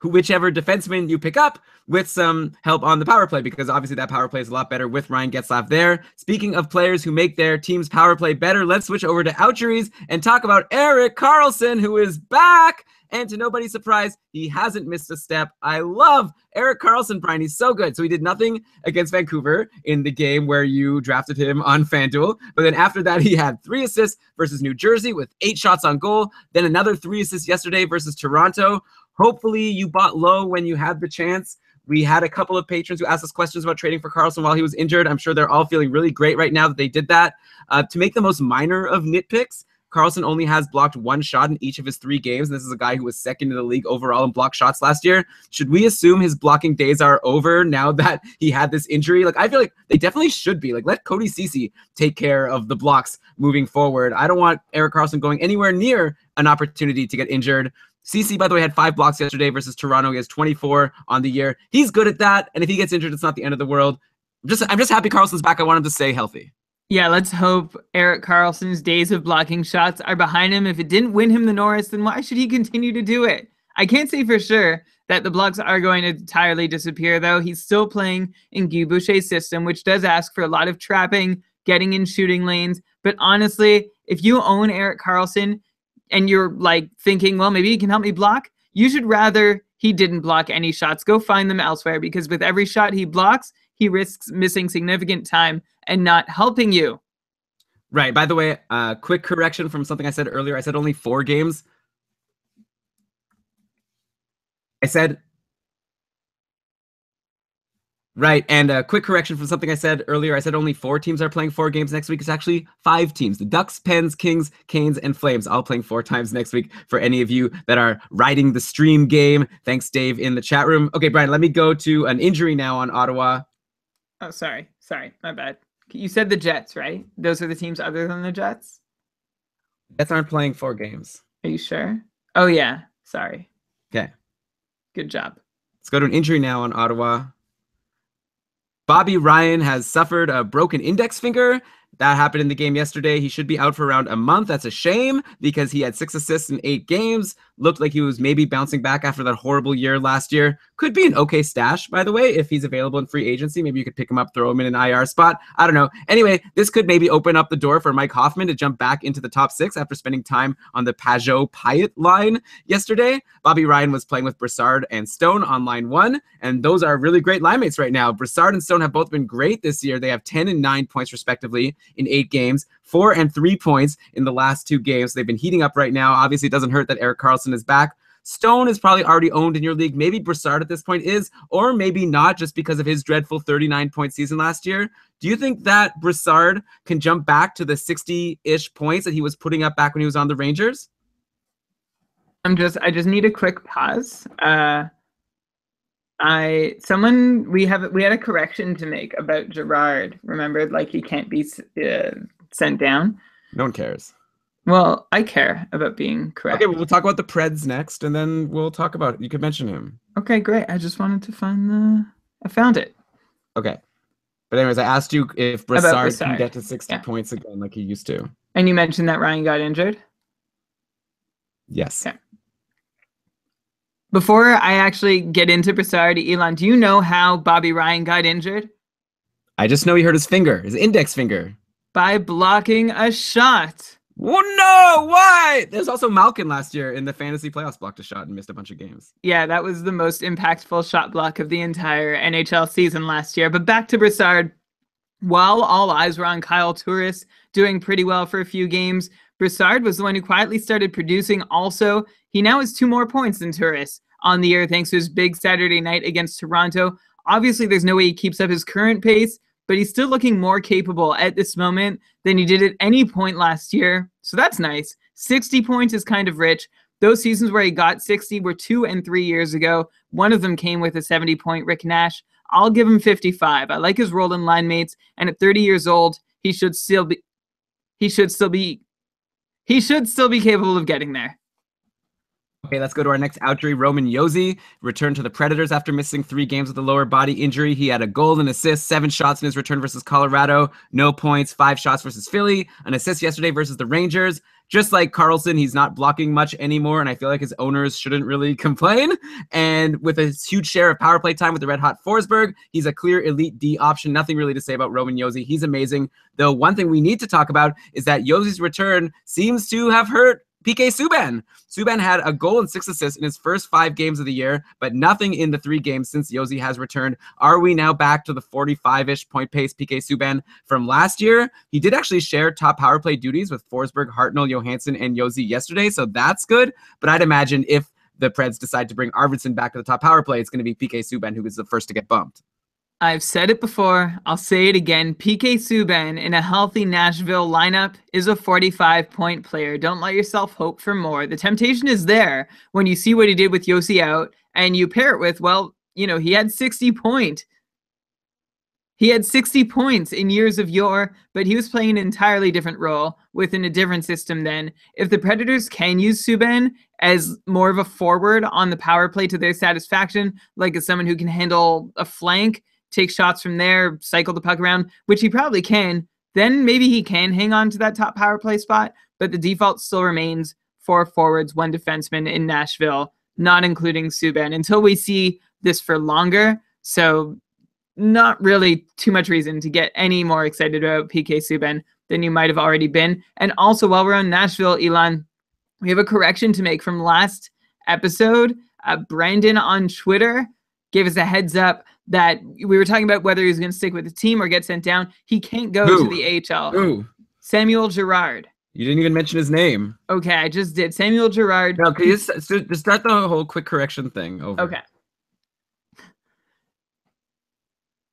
whichever defenseman you pick up with some help on the power play, because obviously that power play is a lot better with Ryan Getzlaf there. Speaking of players who make their team's power play better, let's switch over to Outcheries and talk about Erik Karlsson, who is back. And to nobody's surprise, he hasn't missed a step. I love Erik Karlsson, Brian. He's so good. So he did nothing against Vancouver in the game where you drafted him on FanDuel. But then after that, he had 3 assists versus New Jersey with 8 shots on goal. Then another 3 assists yesterday versus Toronto. Hopefully you bought low when you had the chance. We had a couple of patrons who asked us questions about trading for Karlsson while he was injured. I'm sure they're all feeling really great right now that they did that. To make the most minor of nitpicks, Karlsson only has blocked 1 shot in each of his 3 games. This is a guy who was second in the league overall in blocked shots last year. Should we assume his blocking days are over now that he had this injury? Like, I feel like they definitely should be. Like, let Cody Ceci take care of the blocks moving forward. I don't want Erik Karlsson going anywhere near an opportunity to get injured. Ceci, by the way, had 5 blocks yesterday versus Toronto. He has 24 on the year. He's good at that, and if he gets injured, it's not the end of the world. I'm just happy Karlsson's back. I want him to stay healthy. Yeah, let's hope Erik Karlsson's days of blocking shots are behind him. If it didn't win him the Norris, then why should he continue to do it? I can't say for sure that the blocks are going to entirely disappear, though. He's still playing in Guy Boucher's system, which does ask for a lot of trapping, getting in shooting lanes. But honestly, if you own Erik Karlsson and you're like thinking, well, maybe he can help me block, you should rather he didn't block any shots. Go find them elsewhere, because with every shot he blocks, he risks missing significant time and not helping you. Right. By the way, quick correction from something I said earlier. I said only 4 games. Right, and a quick correction from something I said earlier. I said only 4 teams are playing 4 games next week. It's actually 5 teams. The Ducks, Pens, Kings, Canes, and Flames all playing 4 times next week for any of you that are riding the stream game. Thanks, Dave, in the chat room. Okay, Brian, let me go to an injury now on Ottawa. Oh, sorry, my bad. You said the Jets, right? Those are the teams other than the Jets? Jets aren't playing 4 games. Are you sure? Oh, yeah, sorry. Okay. Good job. Let's go to an injury now on Ottawa. Bobby Ryan has suffered a broken index finger. That happened in the game yesterday. He should be out for around a month. That's a shame because he had 6 assists in 8 games. Looked like he was maybe bouncing back after that horrible year last year. Could be an okay stash, by the way, if he's available in free agency. Maybe you could pick him up, throw him in an IR spot. I don't know. Anyway, this could maybe open up the door for Mike Hoffman to jump back into the top 6 after spending time on the Pajot-Pyatt line yesterday. Bobby Ryan was playing with Brassard and Stone on line 1, and those are really great line mates right now. Brassard and Stone have both been great this year. They have 10 and 9 points respectively in 8 games, 4 and 3 points in the last 2 games. They've been heating up right now. Obviously, it doesn't hurt that Erik Karlsson is back. Stone is probably already owned in your league. Maybe Brassard at this point is, or maybe not, just because of his dreadful 39-point season last year. Do you think that Brassard can jump back to the 60-ish points that he was putting up back when he was on the Rangers? I just need a quick pause. We had a correction to make about Gerard. Remember, like, he can't be sent down. No one cares. Well, I care about being correct. Okay, well, we'll talk about the Preds next, and then we'll talk about it. You could mention him. Okay, great. I just wanted to find I found it. Okay. But anyways, I asked you if Brassard can get to 60 points again like he used to. And you mentioned that Ryan got injured? Yes. Okay. Before I actually get into Brassard, Elon, do you know how Bobby Ryan got injured? I just know he hurt his finger, his index finger. By blocking a shot. Oh no, why? There's also Malkin last year in the fantasy playoffs, blocked a shot and missed a bunch of games. Yeah, that was the most impactful shot block of the entire NHL season last year. But back to Brassard. While all eyes were on Kyle Turris doing pretty well for a few games, Brassard was the one who quietly started producing also. He now has 2 more points than Turris on the year thanks to his big Saturday night against Toronto. Obviously, there's no way he keeps up his current pace, but he's still looking more capable at this moment than he did at any point last year. So that's nice. 60 points is kind of rich. Those seasons where he got 60 were 2 and 3 years ago. One of them came with a 70-point Rick Nash. I'll give him 55. I like his role in line mates, and at 30 years old, he should still be capable of getting there. Okay, let's go to our next outjury. Roman Josi returned to the Predators after missing 3 games with a lower body injury. He had a goal and assist, 7 shots in his return versus Colorado, no points, 5 shots versus Philly, an assist yesterday versus the Rangers. Just like Karlsson, he's not blocking much anymore, and I feel like his owners shouldn't really complain. And with a huge share of power play time with the red-hot Forsberg, he's a clear elite D option. Nothing really to say about Roman Josi. He's amazing. Though one thing we need to talk about is that Josi's return seems to have hurt PK Subban. Subban had a goal and 6 assists in his first 5 games of the year, but nothing in the 3 games since Josi has returned. Are we now back to the 45-ish point pace PK Subban from last year? He did actually share top power play duties with Forsberg, Hartnell, Johansson, and Josi yesterday, so that's good. But I'd imagine if the Preds decide to bring Arvidsson back to the top power play, it's going to be PK Subban who is the first to get bumped. I've said it before, I'll say it again. PK Subban in a healthy Nashville lineup is a 45-point player. Don't let yourself hope for more. The temptation is there when you see what he did with Josi out, and you pair it with, well, you know, he had 60 points. He had 60 points in years of yore, but he was playing an entirely different role within a different system then. If the Predators can use Subban as more of a forward on the power play to their satisfaction, like as someone who can handle a flank, take shots from there, cycle the puck around, which he probably can, then maybe he can hang on to that top power play spot, but the default still remains 4 forwards, 1 defenseman in Nashville, not including Subban, until we see this for longer. So not really too much reason to get any more excited about PK Subban than you might have already been. And also, while we're on Nashville, Elon, we have a correction to make from last episode. Brandon on Twitter gave us a heads up that we were talking about whether he was going to stick with the team or get sent down. He can't go to the AHL. Who? Samuel Girard. You didn't even mention his name. Okay, I just did. Samuel Girard. No, can you just start the whole quick correction thing over? Okay.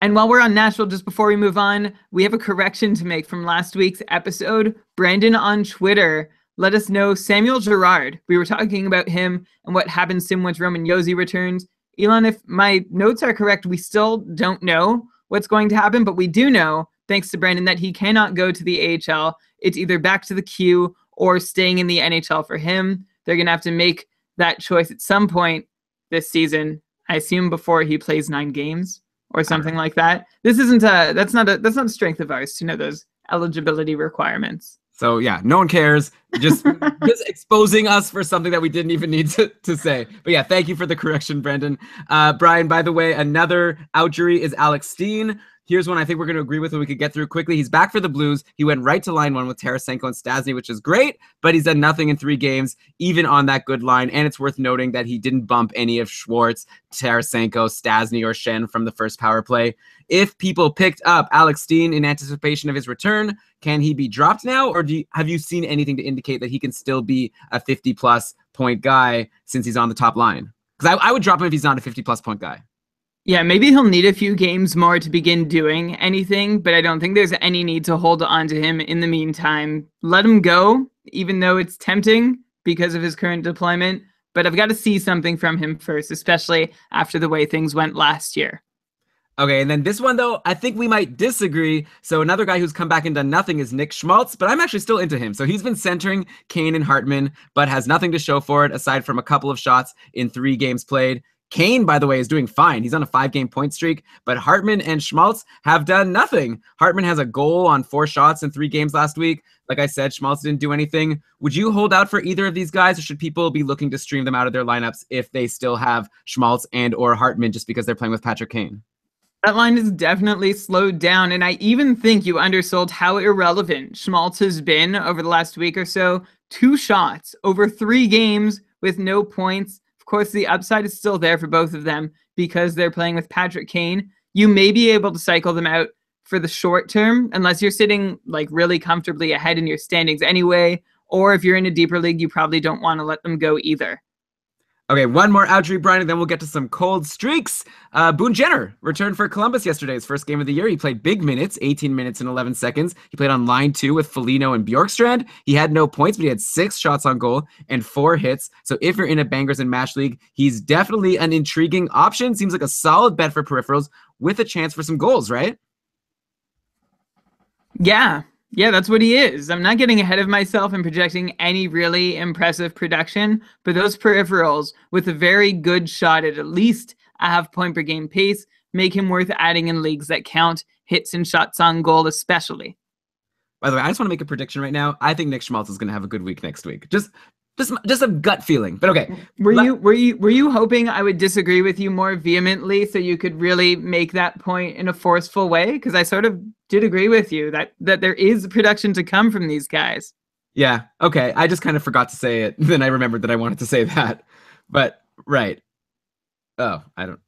And while we're on Nashville, just before we move on, we have a correction to make from last week's episode. Brandon on Twitter let us know Samuel Girard. We were talking about him and what happens to him once Roman Josi returns. Elon, if my notes are correct, we still don't know what's going to happen, but we do know, thanks to Brandon, that he cannot go to the AHL. It's either back to the Q or staying in the NHL for him. They're going to have to make that choice at some point this season, I assume before he plays 9 games or something like that. This isn't that's not a strength of ours to know those eligibility requirements. So yeah, no one cares. Just exposing us for something that we didn't even need to say. But yeah, thank you for the correction, Brendan. Brian, by the way, another outjury is Alex Steen. Here's one I think we're going to agree with and we could get through quickly. He's back for the Blues. He went right to line 1 with Tarasenko and Stastny, which is great, but he's done nothing in 3 games, even on that good line. And it's worth noting that he didn't bump any of Schwartz, Tarasenko, Stastny, or Schenn from the first power play. If people picked up Alex Steen in anticipation of his return, can he be dropped now? Or have you seen anything to indicate that he can still be a 50-plus point guy since he's on the top line? Because I would drop him if he's not a 50-plus point guy. Yeah, maybe he'll need a few games more to begin doing anything, but I don't think there's any need to hold on to him in the meantime. Let him go, even though it's tempting because of his current deployment, but I've got to see something from him first, especially after the way things went last year. Okay, and then this one, though, I think we might disagree. So another guy who's come back and done nothing is Nick Schmaltz, but I'm actually still into him. So he's been centering Kane and Hartman, but has nothing to show for it aside from a couple of shots in 3 games played. Kane, by the way, is doing fine. He's on a 5-game point streak, but Hartman and Schmaltz have done nothing. Hartman has a goal on 4 shots in 3 games last week. Like I said, Schmaltz didn't do anything. Would you hold out for either of these guys, or should people be looking to stream them out of their lineups if they still have Schmaltz and or Hartman just because they're playing with Patrick Kane? That line is definitely slowed down, and I even think you undersold how irrelevant Schmaltz has been over the last week or so. 2 shots over 3 games with no points. Of course, the upside is still there for both of them because they're playing with Patrick Kane. You may be able to cycle them out for the short term, unless you're sitting like really comfortably ahead in your standings anyway, or if you're in a deeper league, you probably don't want to let them go either. Okay, one more outro, Brian, and then we'll get to some cold streaks. Boone Jenner returned for Columbus yesterday, his first game of the year. He played big minutes, 18 minutes and 11 seconds. He played on line 2 with Foligno and Bjorkstrand. He had no points, but he had 6 shots on goal and 4 hits. So if you're in a bangers and mash league, he's definitely an intriguing option. Seems like a solid bet for peripherals with a chance for some goals, right? Yeah, that's what he is. I'm not getting ahead of myself and projecting any really impressive production, but those peripherals with a very good shot at least a half point per game pace make him worth adding in leagues that count hits and shots on goal especially. By the way, I just want to make a prediction right now. I think Nick Schmaltz is going to have a good week next week. Just a gut feeling. But okay. Were you hoping I would disagree with you more vehemently so you could really make that point in a forceful way? Because I sort of did agree with you that there is production to come from these guys. Yeah. Okay. I just kind of forgot to say it. Then I remembered that I wanted to say that. But right. Oh, I don't.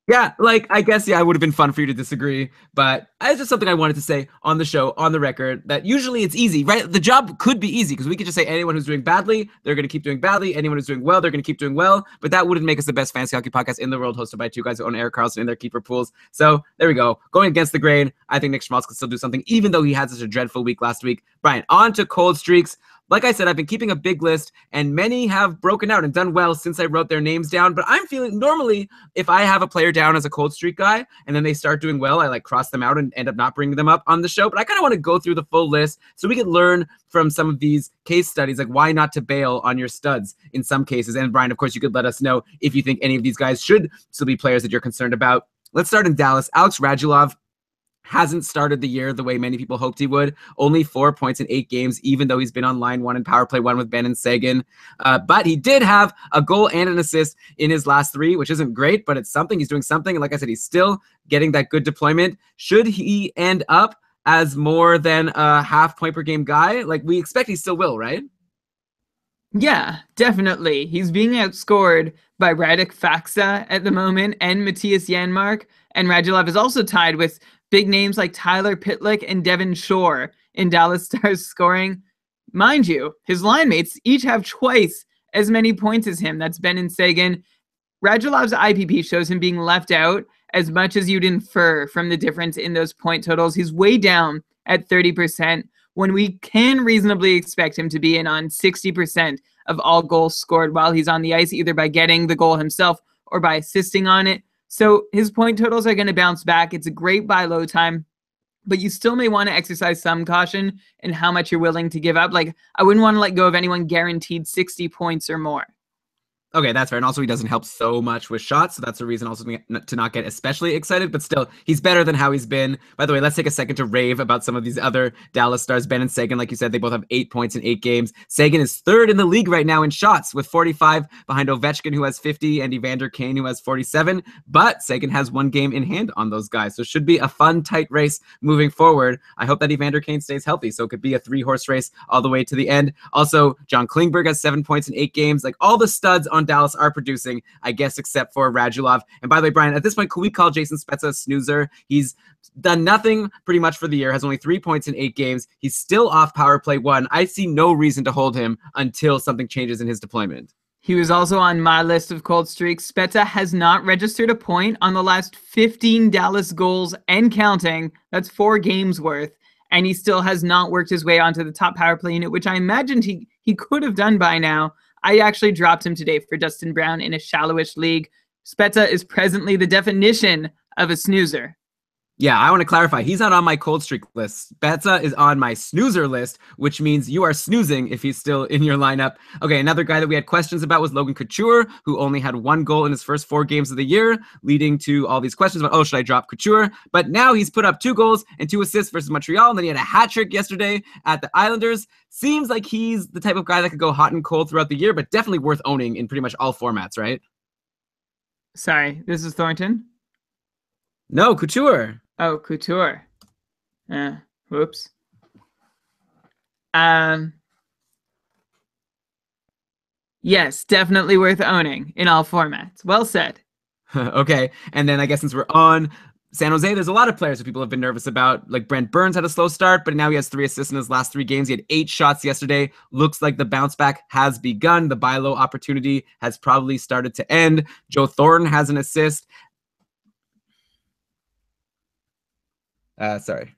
Yeah, like, I guess, yeah, it would have been fun for you to disagree, but it's just something I wanted to say on the show, on the record, that usually it's easy, right? The job could be easy, because we could just say anyone who's doing badly, they're going to keep doing badly. Anyone who's doing well, they're going to keep doing well, but that wouldn't make us the best fantasy hockey podcast in the world, hosted by 2 guys who own Eric Karlsson in their keeper pools. So, there we go. Going against the grain, I think Nick Schmaltz could still do something, even though he had such a dreadful week last week. Brian, on to cold streaks. Like I said, I've been keeping a big list, and many have broken out and done well since I wrote their names down. But I'm feeling, normally, if I have a player down as a cold streak guy, and then they start doing well, I like cross them out and end up not bringing them up on the show. But I kind of want to go through the full list so we can learn from some of these case studies, like why not to bail on your studs in some cases. And Brian, of course, you could let us know if you think any of these guys should still be players that you're concerned about. Let's start in Dallas. Alex Radulov hasn't started the year the way many people hoped he would. Only 4 points in 8 games, even though he's been on line 1 and power play 1 with Ben and Sagan. But he did have a goal and an assist in his last 3, which isn't great, but it's something. He's doing something. And like I said, he's still getting that good deployment. Should he end up as more than a half point per game guy? Like, we expect he still will, right? Yeah, definitely. He's being outscored by Radek Faksa at the moment and Matthias Janmark. And Radulov is also tied with big names like Tyler Pitlick and Devin Shore in Dallas Stars scoring. Mind you, his line mates each have twice as many points as him. That's Ben and Sagan. Radulov's IPP shows him being left out as much as you'd infer from the difference in those point totals. He's way down at 30% when we can reasonably expect him to be in on 60% of all goals scored while he's on the ice, either by getting the goal himself or by assisting on it. So his point totals are going to bounce back. It's a great buy low time, but you still may want to exercise some caution in how much you're willing to give up. Like, I wouldn't want to let go of anyone guaranteed 60 points or more. Okay, that's fair. And also, he doesn't help so much with shots, so that's a reason also to not get especially excited. But still, he's better than how he's been. By the way, let's take a second to rave about some of these other Dallas Stars. Ben and Sagan, like you said, they both have 8 points in 8 games. Sagan is 3rd in the league right now in shots with 45 behind Ovechkin, who has 50, and Evander Kane, who has 47. But Sagan has 1 game in hand on those guys, so it should be a fun, tight race moving forward. I hope that Evander Kane stays healthy, so it could be a 3-horse race all the way to the end. Also, John Klingberg has 7 points in 8 games. Like, all the studs on Dallas are producing, I guess, except for Radulov. And by the way, Brian, at this point, could we call Jason Spezza a snoozer? He's done nothing pretty much for the year, has only 3 points in 8 games. He's still off power play 1. I see no reason to hold him until something changes in his deployment. He was also on my list of cold streaks. Spezza has not registered a point on the last 15 Dallas goals and counting. That's 4 games worth. And he still has not worked his way onto the top power play unit, which I imagined he could have done by now. I actually dropped him today for Dustin Brown in a shallowish league. Spezza is presently the definition of a snoozer. Yeah, I want to clarify. He's not on my cold streak list. Spezza is on my snoozer list, which means you are snoozing if he's still in your lineup. Okay, another guy that we had questions about was Logan Couture, who only had 1 goal in his first 4 games of the year, leading to all these questions about, oh, should I drop Couture? But now he's put up 2 goals and 2 assists versus Montreal, and then he had a hat trick yesterday at the Islanders. Seems like he's the type of guy that could go hot and cold throughout the year, but definitely worth owning in pretty much all formats, right? Sorry, this is Thornton. No, Couture. Oh, Couture. Whoops. Um, yes, definitely worth owning in all formats. Well said. Okay. And then I guess since we're on San Jose, there's a lot of players that people have been nervous about. Like Brent Burns had a slow start, but now he has 3 assists in his last 3 games. He had 8 shots yesterday. Looks like the bounce back has begun. The buy low opportunity has probably started to end. Joe Thornton has an assist. Sorry.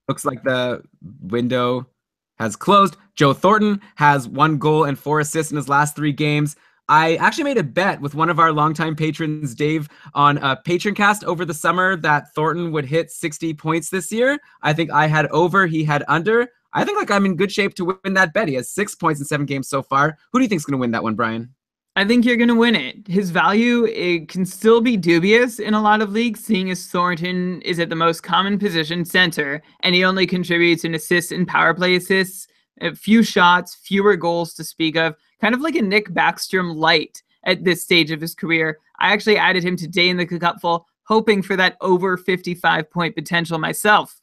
Looks like the window has closed. Joe Thornton has 1 goal and 4 assists in his last 3 games. I actually made a bet with one of our longtime patrons, Dave, on a patron cast over the summer that Thornton would hit 60 points this year. I think I had over, he had under. I think like I'm in good shape to win that bet. He has 6 points in 7 games so far. Who do you think is going to win that one, Brian? I think you're going to win it. His value, it can still be dubious in a lot of leagues, seeing as Thornton is at the most common position, center, and he only contributes in assists and power play assists, a few shots, fewer goals to speak of, kind of like a Nick Backstrom light at this stage of his career. I actually added him today in the Cupful, hoping for that over 55-point potential myself.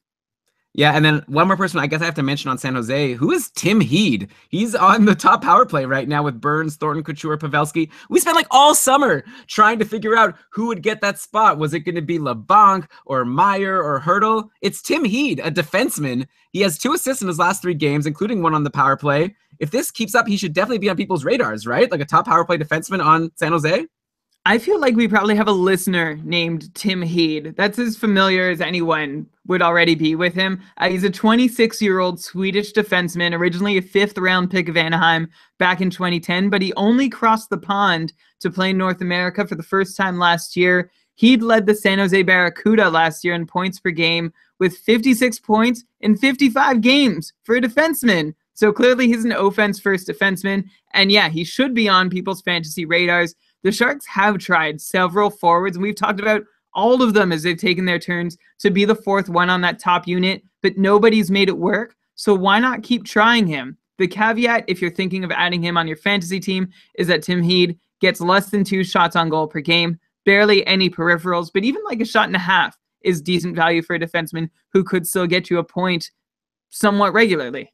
Yeah, and then one more person I guess I have to mention on San Jose. Who is Tim Heed? He's on the top power play right now with Burns, Thornton, Couture, Pavelski. We spent like all summer trying to figure out who would get that spot. Was it going to be LeBlanc or Meyer or Hurdle? It's Tim Heed, a defenseman. He has 2 assists in his last 3 games, including 1 on the power play. If this keeps up, he should definitely be on people's radars, right? Like a top power play defenseman on San Jose. I feel like we probably have a listener named Tim Heed. That's as familiar as anyone would already be with him. He's a 26-year-old Swedish defenseman, originally a 5th-round pick of Anaheim back in 2010, but he only crossed the pond to play in North America for the first time last year. He'd led the San Jose Barracuda last year in points per game with 56 points in 55 games for a defenseman. So clearly he's an offense-first defenseman, and yeah, he should be on people's fantasy radars. The Sharks have tried several forwards, and we've talked about all of them as they've taken their turns to be the 4th one on that top unit, but nobody's made it work, so why not keep trying him? The caveat, if you're thinking of adding him on your fantasy team, is that Tim Heed gets less than 2 shots on goal per game, barely any peripherals, but even like a shot and a half is decent value for a defenseman who could still get you a point somewhat regularly.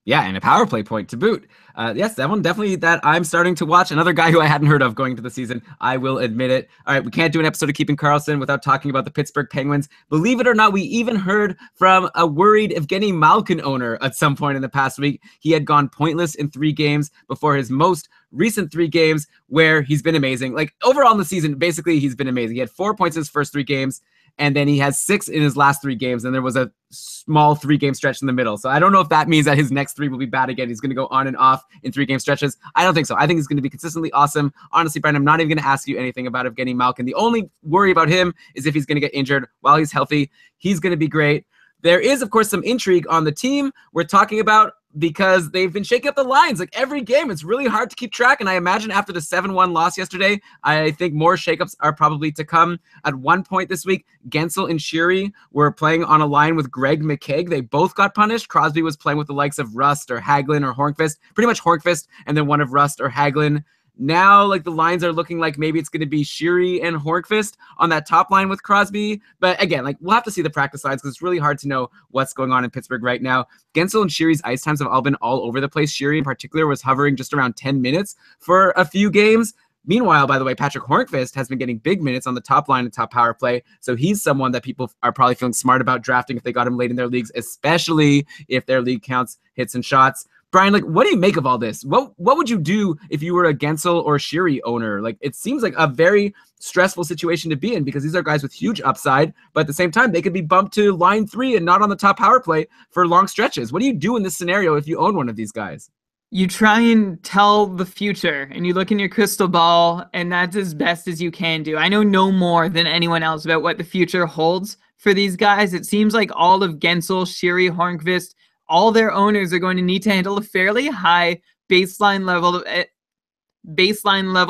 Yeah, and a power play point to boot. Yes, that one definitely that I'm starting to watch. Another guy who I hadn't heard of going into the season. I will admit it. All right, we can't do an episode of Keeping Karlsson without talking about the Pittsburgh Penguins. Believe it or not, we even heard from a worried Evgeny Malkin owner at some point in the past week. He had gone pointless in 3 games before his most recent 3 games where he's been amazing. Like overall in the season, basically he's been amazing. He had 4 points in his first 3 games. And then he has 6 in his last 3 games, and there was a small 3-game stretch in the middle. So I don't know if that means that his next 3 will be bad again. He's going to go on and off in 3-game stretches. I don't think so. I think he's going to be consistently awesome. Honestly, Brian, I'm not even going to ask you anything about Evgeny Malkin. The only worry about him is if he's going to get injured while he's healthy. He's going to be great. There is, of course, some intrigue on the team we're talking about because they've been shaking up the lines like every game. It's really hard to keep track, and I imagine after the 7-1 loss yesterday, I think more shakeups are probably to come. At one point this week, Gensel and Sheary were playing on a line with Greg McKegg. They both got punished. Crosby was playing with the likes of Rust or Hagelin or Hornqvist, pretty much Hornqvist, and then one of Rust or Hagelin. Now, like the lines are looking like maybe it's going to be Sheary and Hornqvist on that top line with Crosby. But again, like we'll have to see the practice lines because it's really hard to know what's going on in Pittsburgh right now. Gensel and Sheary's ice times have all been all over the place. Sheary in particular was hovering just around 10 minutes for a few games. Meanwhile, by the way, Patrick Hornqvist has been getting big minutes on the top line and top power play. So he's someone that people are probably feeling smart about drafting if they got him late in their leagues, especially if their league counts hits and shots. Brian, like, what do you make of all this? What would you do if you were a Gensel or Sheary owner? Like, it seems like a very stressful situation to be in because these are guys with huge upside, but at the same time, they could be bumped to line 3 and not on the top power play for long stretches. What do you do in this scenario if you own one of these guys? You try and tell the future, and you look in your crystal ball, and that's as best as you can do. I know no more than anyone else about what the future holds for these guys. It seems like all of Gensel, Sheary, Hornqvist, all their owners are going to need to handle a fairly high baseline level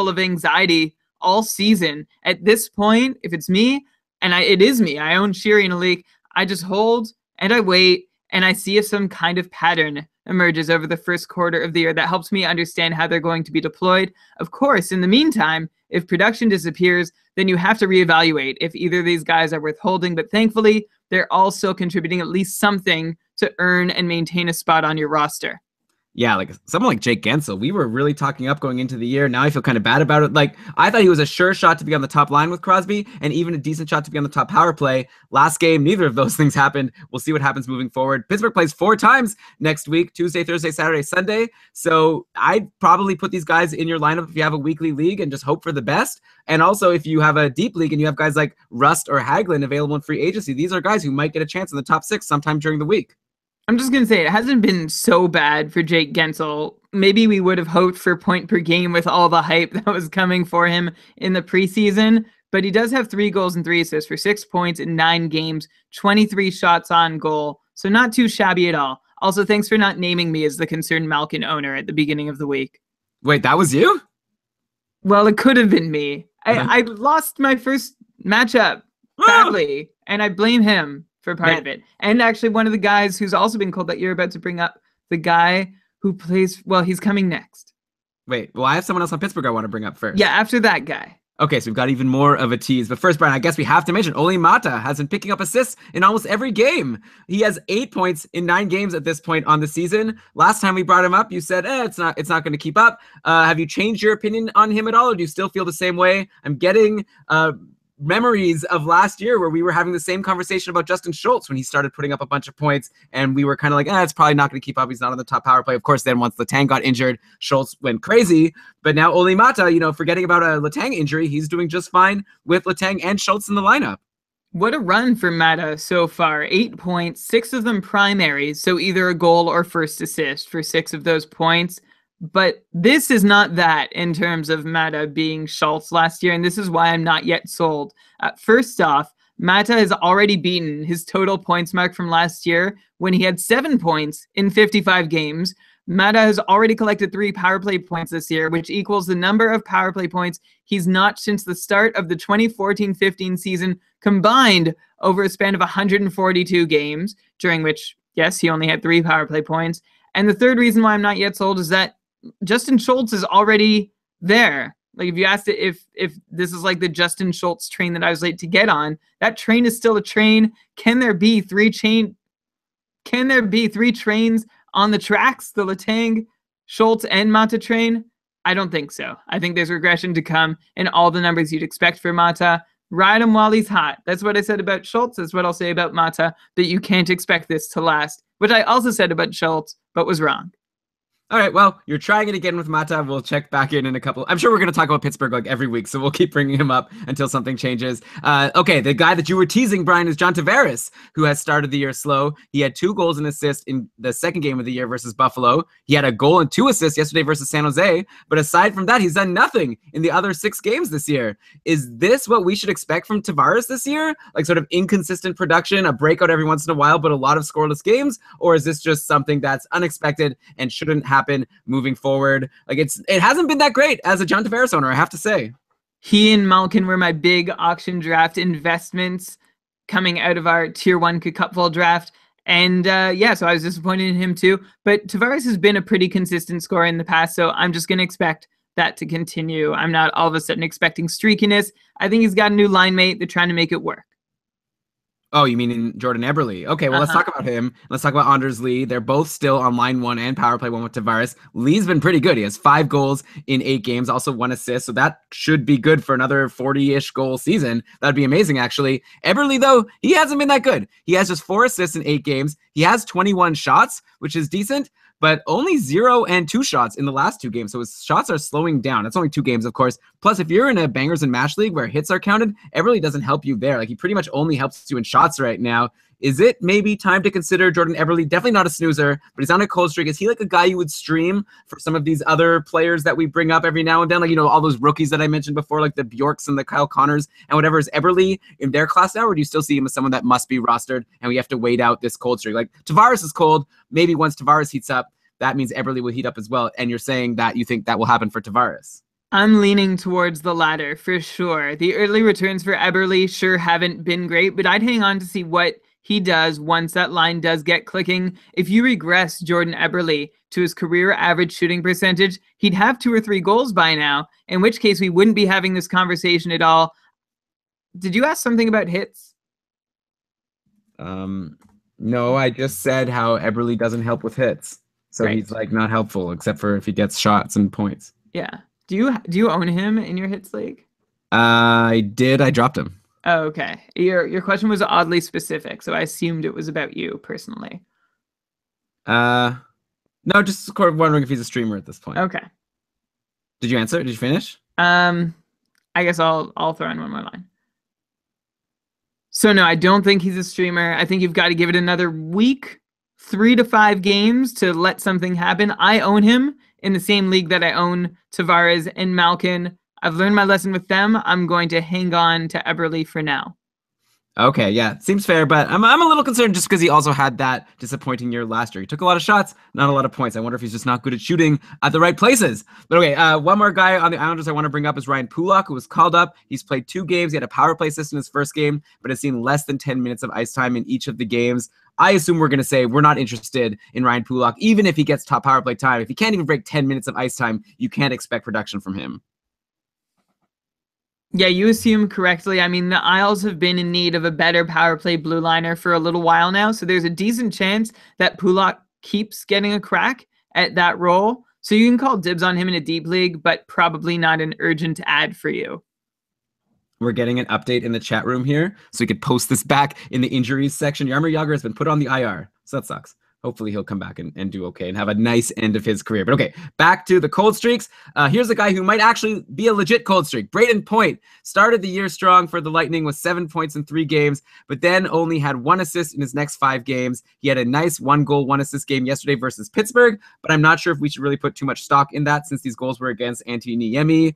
of anxiety all season. At this point, if it's me, and it is me, I own Sheary in a league, I just hold and I wait and I see if some kind of pattern emerges over the first quarter of the year that helps me understand how they're going to be deployed. Of course, in the meantime, if production disappears, then you have to reevaluate if either of these guys are worth holding. But thankfully, they're all still contributing at least something to earn and maintain a spot on your roster. Yeah, like someone like Jake Gensel, we were really talking up going into the year. Now I feel kind of bad about it. Like, I thought he was a sure shot to be on the top line with Crosby and even a decent shot to be on the top power play. Last game, neither of those things happened. We'll see what happens moving forward. Pittsburgh plays 4 times next week, Tuesday, Thursday, Saturday, Sunday. So I'd probably put these guys in your lineup if you have a weekly league and just hope for the best. And also if you have a deep league and you have guys like Rust or Hagelin available in free agency, these are guys who might get a chance in the top 6 sometime during the week. I'm just going to say it hasn't been so bad for Jake Gensel. Maybe we would have hoped for point per game with all the hype that was coming for him in the preseason, but he does have 3 goals and 3 assists for 6 points in 9 games, 23 shots on goal. So not too shabby at all. Also, thanks for not naming me as the concerned Malkin owner at the beginning of the week. Wait, that was you? Well, it could have been me. I lost my first matchup badly, and I blame him for part of it. And actually one of the guys who's also been called that you're about to bring up, the guy who plays, well, he's coming next. Wait, well, I have someone else on Pittsburgh I want to bring up first. Yeah, after that guy. Okay, so we've got even more of a tease. But first, Brian, I guess we have to mention Olli Mata has been picking up assists in almost every game. He has 8 points in 9 games at this point on the season. Last time we brought him up, you said, it's not going to keep up. Have you changed your opinion on him at all, or do you still feel the same way? I'm getting memories of last year where we were having the same conversation about Justin Schultz when he started putting up a bunch of points, and we were kind of like, it's probably not going to keep up. He's not on the top power play. Of course, then once Letang got injured, Schultz went crazy. But now Olli Mata, forgetting about a Letang injury, he's doing just fine with Letang and Schultz in the lineup. What a run for Mata so far. 8 points, 6 of them primaries, so either a goal or first assist for 6 of those points. But this is not that in terms of Mata being Schultz last year, and this is why I'm not yet sold. First off, Mata has already beaten his total points mark from last year when he had 7 points in 55 games. Mata has already collected 3 power play points this year, which equals the number of power play points he's notched since the start of the 2014-15 season combined over a span of 142 games, during which, yes, he only had 3 power play points. And the third reason why I'm not yet sold is that Justin Schultz is already there. Like, if you asked it if this is like the Justin Schultz train that I was late to get on, that train is still a train. Can there be 3 trains on the tracks, the Letang, Schultz, and Mata train? I don't think so. I think there's regression to come in all the numbers you'd expect for Mata. Ride him while he's hot. That's what I said about Schultz. That's what I'll say about Mata, that you can't expect this to last, which I also said about Schultz, but was wrong. All right, well, you're trying it again with Mata. We'll check back in a couple. I'm sure we're going to talk about Pittsburgh like every week, so we'll keep bringing him up until something changes. Okay, the guy that you were teasing, Brian, is John Tavares, who has started the year slow. He had 2 goals and assists in the second game of the year versus Buffalo. He had a goal and 2 assists yesterday versus San Jose. But aside from that, he's done nothing in the other 6 games this year. Is this what we should expect from Tavares this year? Like sort of inconsistent production, a breakout every once in a while, but a lot of scoreless games? Or is this just something that's unexpected and shouldn't happen moving forward? Like, it hasn't been that great as a John Tavares owner, I have to say. He and Malkin were my big auction draft investments coming out of our tier 1 cupful draft. And so I was disappointed in him too. But Tavares has been a pretty consistent scorer in the past, so I'm just going to expect that to continue. I'm not all of a sudden expecting streakiness. I think he's got a new line mate. They're trying to make it work. Oh, you mean in Jordan Eberle? Okay, well, let's talk about him. Let's talk about Anders Lee. They're both still on line 1 and power play 1 with Tavares. Lee's been pretty good. He has 5 goals in 8 games, also 1 assist. So that should be good for another 40-ish goal season. That'd be amazing, actually. Eberle, though, he hasn't been that good. He has just 4 assists in 8 games. He has 21 shots, which is decent, but only 0 and 2 shots in the last 2 games. So his shots are slowing down. It's only 2 games, of course. Plus, if you're in a bangers and mash league where hits are counted, Eberle doesn't help you there. Like, he pretty much only helps you in shots right now. Is it maybe time to consider Jordan Eberle? Definitely not a snoozer, but he's on a cold streak. Is he like a guy you would stream for some of these other players that we bring up every now and then? Like, all those rookies that I mentioned before, like the Bjorks and the Kyle Connors and whatever. Is Eberle in their class now, or do you still see him as someone that must be rostered and we have to wait out this cold streak? Like, Tavares is cold. Maybe once Tavares heats up, that means Eberle will heat up as well. And you're saying that you think that will happen for Tavares? I'm leaning towards the latter for sure. The early returns for Eberle sure haven't been great, but I'd hang on to see what he does once that line does get clicking. If you regress Jordan Eberle to his career average shooting percentage, he'd have 2 or 3 goals by now, in which case we wouldn't be having this conversation at all. Did you ask something about hits? No, I just said how Eberle doesn't help with hits. So Right. he's like not helpful except for if he gets shots and points. Yeah. Do you own him in your hits league? I did. I dropped him. Oh, okay. Your question was oddly specific, so I assumed it was about you personally. No, just sort of wondering if he's a streamer at this point. Okay. Did you answer? Did you finish? I guess I'll throw in one more line. So no, I don't think he's a streamer. I think you've got to give it another week, 3 to 5 games to let something happen. I own him in the same league that I own Tavares and Malkin. I've learned my lesson with them. I'm going to hang on to Eberle for now. Okay, yeah, seems fair, but I'm a little concerned just because he also had that disappointing year last year. He took a lot of shots, not a lot of points. I wonder if he's just not good at shooting at the right places. But okay, one more guy on the Islanders I want to bring up is Ryan Pulock, who was called up. He's played 2 games. He had a power play assist in his first game, but has seen less than 10 minutes of ice time in each of the games. I assume we're going to say we're not interested in Ryan Pulock, even if he gets top power play time. If he can't even break 10 minutes of ice time, you can't expect production from him. Yeah, you assume correctly. I mean, the Isles have been in need of a better power play blue liner for a little while now, so there's a decent chance that Pulock keeps getting a crack at that role. So you can call dibs on him in a deep league, but probably not an urgent ad for you. We're getting an update in the chat room here, so we could post this back in the injuries section. Jaromir Jagr has been put on the IR, so that sucks. Hopefully he'll come back and do okay and have a nice end of his career. But okay, back to the cold streaks. Here's a guy who might actually be a legit cold streak. Brayden Point started the year strong for the Lightning with 7 points in 3 games, but then only had 1 assist in his next 5 games. He had a nice 1 goal, 1 assist game yesterday versus Pittsburgh, but I'm not sure if we should really put too much stock in that since these goals were against Antti Niemi.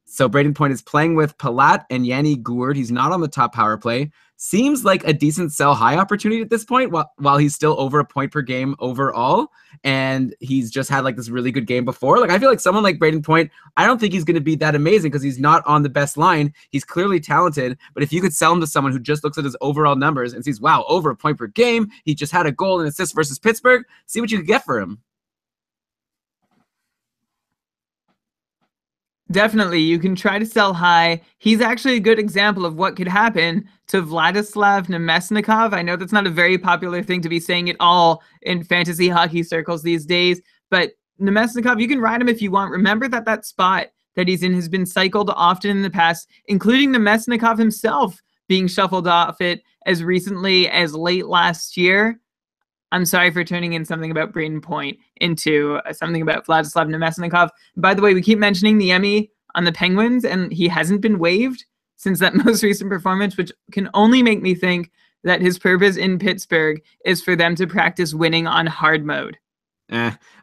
So Brayden Point is playing with Palat and Yanni Gourde. He's not on the top power play. Seems like a decent sell high opportunity at this point while he's still over a point per game overall. And he's just had like this really good game before. Like I feel like someone like Brayden Point, I don't think he's going to be that amazing because he's not on the best line. He's clearly talented. But if you could sell him to someone who just looks at his overall numbers and sees, wow, over a point per game, he just had a goal and assist versus Pittsburgh, see what you could get for him. Definitely, you can try to sell high. He's actually a good example of what could happen to Vladislav Nemesnikov. I know that's not a very popular thing to be saying at all in fantasy hockey circles these days, but Nemesnikov, you can ride him if you want. Remember that spot that he's in has been cycled often in the past, including Nemesnikov himself being shuffled off it as recently as late last year. I'm sorry for turning in something about Brayden Point into something about Vladislav Nemesnikov. By the way, we keep mentioning Niemi on the Penguins, and he hasn't been waived since that most recent performance, which can only make me think that his purpose in Pittsburgh is for them to practice winning on hard mode.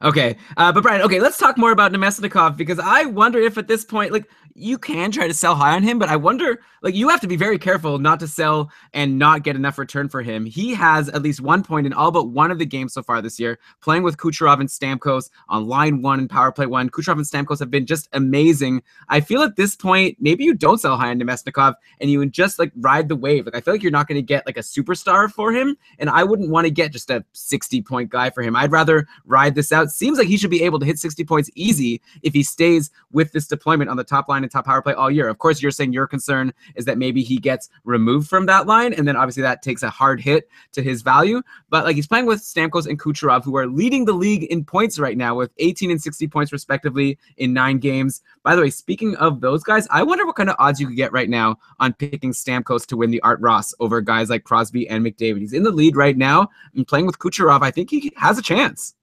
Okay. But Brian, okay, let's talk more about Nemesnikov because I wonder if at this point, like, you can try to sell high on him, but I wonder, like, you have to be very careful not to sell and not get enough return for him. He has at least 1 point in all but one of the games so far this year, playing with Kucherov and Stamkos on line 1 and power play 1. Kucherov and Stamkos have been just amazing. I feel at this point, maybe you don't sell high on Nemesnikov and you would just like ride the wave. Like, I feel like you're not going to get like a superstar for him, and I wouldn't want to get just a 60-point guy for him. I'd rather ride this out. Seems like he should be able to hit 60 points easy if he stays with this deployment on the top line and top power play all year. Of course, you're saying your concern is that maybe he gets removed from that line, and then obviously that takes a hard hit to his value. But like, he's playing with Stamkos and Kucherov, who are leading the league in points right now with 18 and 60 points respectively in 9 games. By the way, speaking of those guys, I wonder what kind of odds you could get right now on picking Stamkos to win the Art Ross over guys like Crosby and McDavid. He's in the lead right now, and playing with Kucherov, I think he has a chance.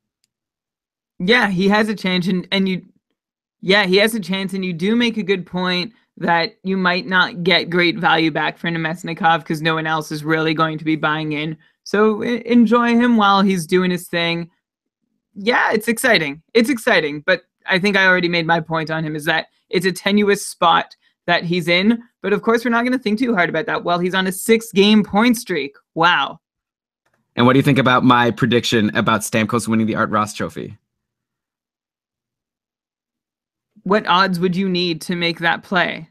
Yeah, he has a chance, he has a chance, and you do make a good point that you might not get great value back for Nemesnikov because no one else is really going to be buying in. So enjoy him while he's doing his thing. Yeah, it's exciting. It's exciting, but I think I already made my point on him is that it's a tenuous spot that he's in. But of course, we're not going to think too hard about that. Well, he's on a 6-game point streak. Wow. And what do you think about my prediction about Stamkos winning the Art Ross Trophy? What odds would you need to make that play?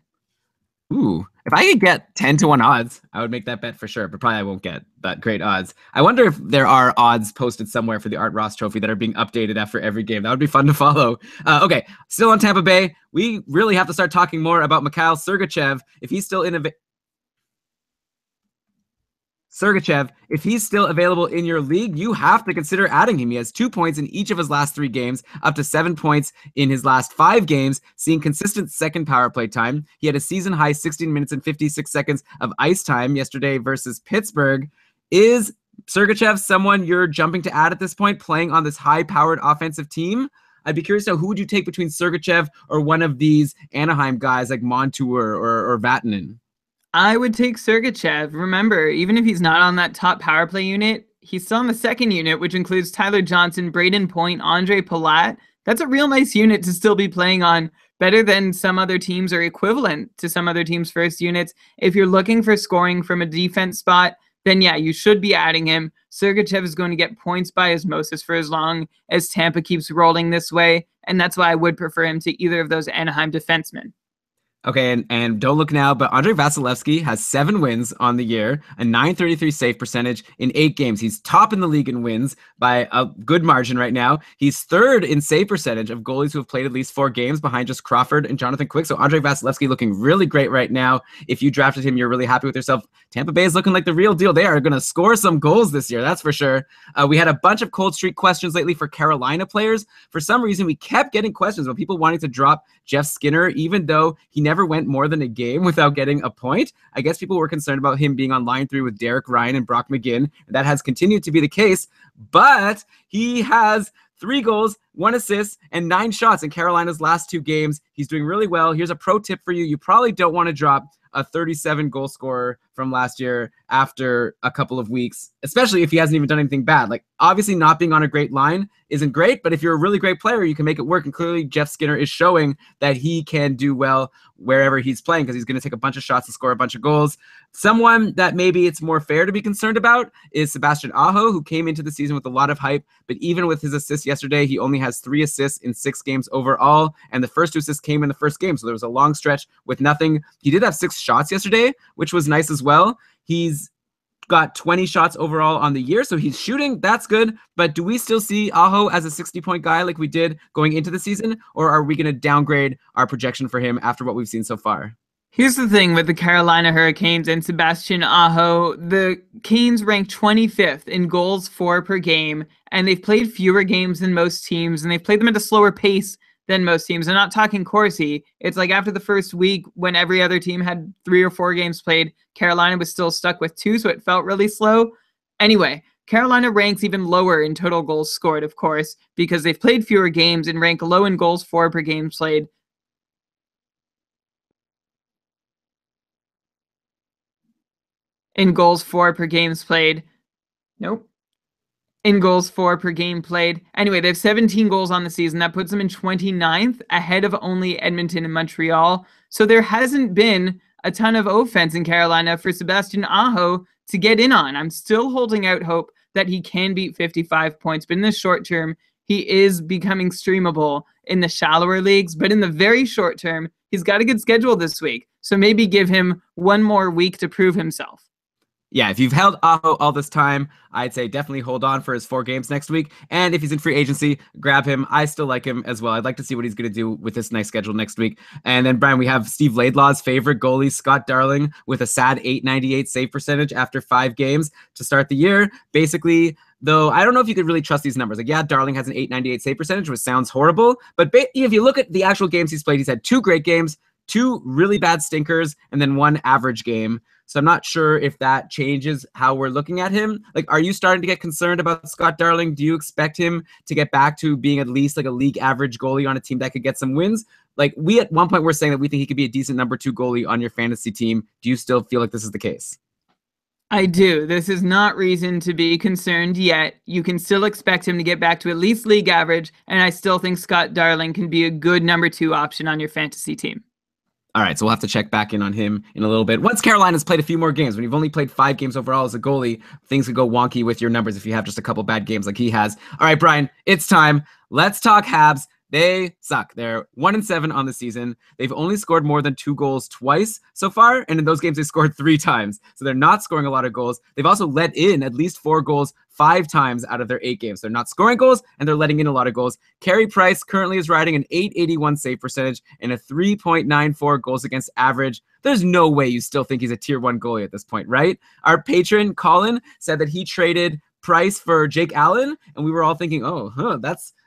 Ooh, If I could get 10-1 odds, I would make that bet for sure, but probably I won't get that great odds. I wonder if there are odds posted somewhere for the Art Ross Trophy that are being updated after every game. That would be fun to follow. Okay, still on Tampa Bay. We really have to start talking more about Mikhail Sergachev. If he's still Sergachev, if he's still available in your league, you have to consider adding him. He has 2 points in each of his last 3 games, up to 7 points in his last 5 games, seeing consistent second power play time. He had a season high 16 minutes and 56 seconds of ice time yesterday versus Pittsburgh. Is Sergachev someone you're jumping to add at this point, playing on this high-powered offensive team? I'd be curious to know, who would you take between Sergachev or one of these Anaheim guys like Montour or Vatanen? I would take Sergachev. Remember, even if he's not on that top power play unit, he's still on the second unit, which includes Tyler Johnson, Braden Point, Andre Palat. That's a real nice unit to still be playing on, better than some other teams or equivalent to some other teams' first units. If you're looking for scoring from a defense spot, then yeah, you should be adding him. Sergachev is going to get points by osmosis for as long as Tampa keeps rolling this way, and that's why I would prefer him to either of those Anaheim defensemen. Okay, and don't look now, but Andrei Vasilevsky has 7 wins on the year, a .933 save percentage in 8 games. He's top in the league in wins by a good margin right now. He's third in save percentage of goalies who have played at least 4 games, behind just Crawford and Jonathan Quick. So Andrei Vasilevsky looking really great right now. If you drafted him, you're really happy with yourself. Tampa Bay is looking like the real deal. They are going to score some goals this year, that's for sure. We had a bunch of cold streak questions lately for Carolina players. For some reason, we kept getting questions about people wanting to drop Jeff Skinner, even though he never went more than a game without getting a point. I guess people were concerned about him being on line 3 with Derek Ryan and Brock McGinn. That has continued to be the case, but he has 3 goals, 1 assist, and 9 shots in Carolina's last 2 games. He's doing really well. Here's a pro tip for you. You probably don't want to drop a 37 goal scorer from last year after a couple of weeks, especially if he hasn't even done anything bad. Like, obviously not being on a great line isn't great, but if you're a really great player, you can make it work. And clearly Jeff Skinner is showing that he can do well wherever he's playing, because he's going to take a bunch of shots and score a bunch of goals. Someone that maybe it's more fair to be concerned about is Sebastian Aho, who came into the season with a lot of hype, but even with his assists yesterday, he only has 3 assists in 6 games overall, and the first 2 assists came in the first game, so there was a long stretch with nothing. He did have 6 shots yesterday, which was nice as well. He's got 20 shots overall on the year, so he's shooting. That's good. But do we still see Aho as a 60-point guy like we did going into the season, or are we going to downgrade our projection for him after what we've seen so far? Here's the thing with the Carolina Hurricanes and Sebastian Aho. The Canes rank 25th in goals for per game, and they've played fewer games than most teams, and they've played them at a slower pace than most teams. I'm not talking Corsi. It's like after the first week, when every other team had 3 or 4 games played, Carolina was still stuck with 2, so it felt really slow. Anyway, Carolina ranks even lower in total goals scored, of course, because they've played fewer games and rank low in goals for per game played. In goals for per games played. Nope. In goals for per game played. Anyway, they have 17 goals on the season. That puts them in 29th, ahead of only Edmonton and Montreal. So there hasn't been a ton of offense in Carolina for Sebastian Aho to get in on. I'm still holding out hope that he can beat 55 points, but in the short term, he is becoming streamable in the shallower leagues. But in the very short term, he's got a good schedule this week. So maybe give him one more week to prove himself. Yeah, if you've held Aho all this time, I'd say definitely hold on for his 4 games next week. And if he's in free agency, grab him. I still like him as well. I'd like to see what he's going to do with this nice schedule next week. And then, Brian, we have Steve Laidlaw's favorite goalie, Scott Darling, with a sad .898 save percentage after 5 games to start the year. Basically, though, I don't know if you could really trust these numbers. Like, yeah, Darling has an .898 save percentage, which sounds horrible. But if you look at the actual games he's played, he's had 2 great games, 2 really bad stinkers, and then 1 average game. So I'm not sure if that changes how we're looking at him. Like, are you starting to get concerned about Scott Darling? Do you expect him to get back to being at least like a league average goalie on a team that could get some wins? Like, we at one point were saying that we think he could be a decent number 2 goalie on your fantasy team. Do you still feel like this is the case? I do. This is not reason to be concerned yet. You can still expect him to get back to at least league average, and I still think Scott Darling can be a good number 2 option on your fantasy team. All right, so we'll have to check back in on him in a little bit. Once Carolina's played a few more games, when you've only played 5 games overall as a goalie, things could go wonky with your numbers if you have just a couple bad games like he has. All right, Brian, it's time. Let's talk Habs. They suck. They're 1-7 on the season. They've only scored more than 2 goals twice so far, and in those games they scored 3 times. So they're not scoring a lot of goals. They've also let in at least 4 goals 5 times out of their 8 games. They're not scoring goals, and they're letting in a lot of goals. Carey Price currently is riding an .881 save percentage and a 3.94 goals against average. There's no way you still think he's a tier 1 goalie at this point, right? Our patron, Colin, said that he traded Price for Jake Allen, and we were all thinking,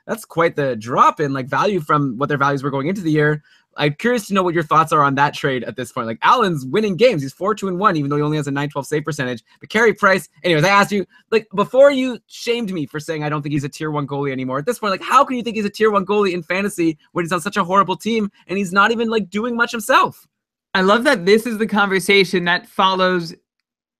that's quite the drop in like value from what their values were going into the year. I'm curious to know what your thoughts are on that trade at this point. Like, Allen's winning games. He's 4-2-1, even though he only has a .912 save percentage. But Carey Price, anyways, I asked you, like, before you shamed me for saying I don't think he's a tier 1 goalie anymore. At this point, like, how can you think he's a tier 1 goalie in fantasy when he's on such a horrible team and he's not even like doing much himself? I love that this is the conversation that follows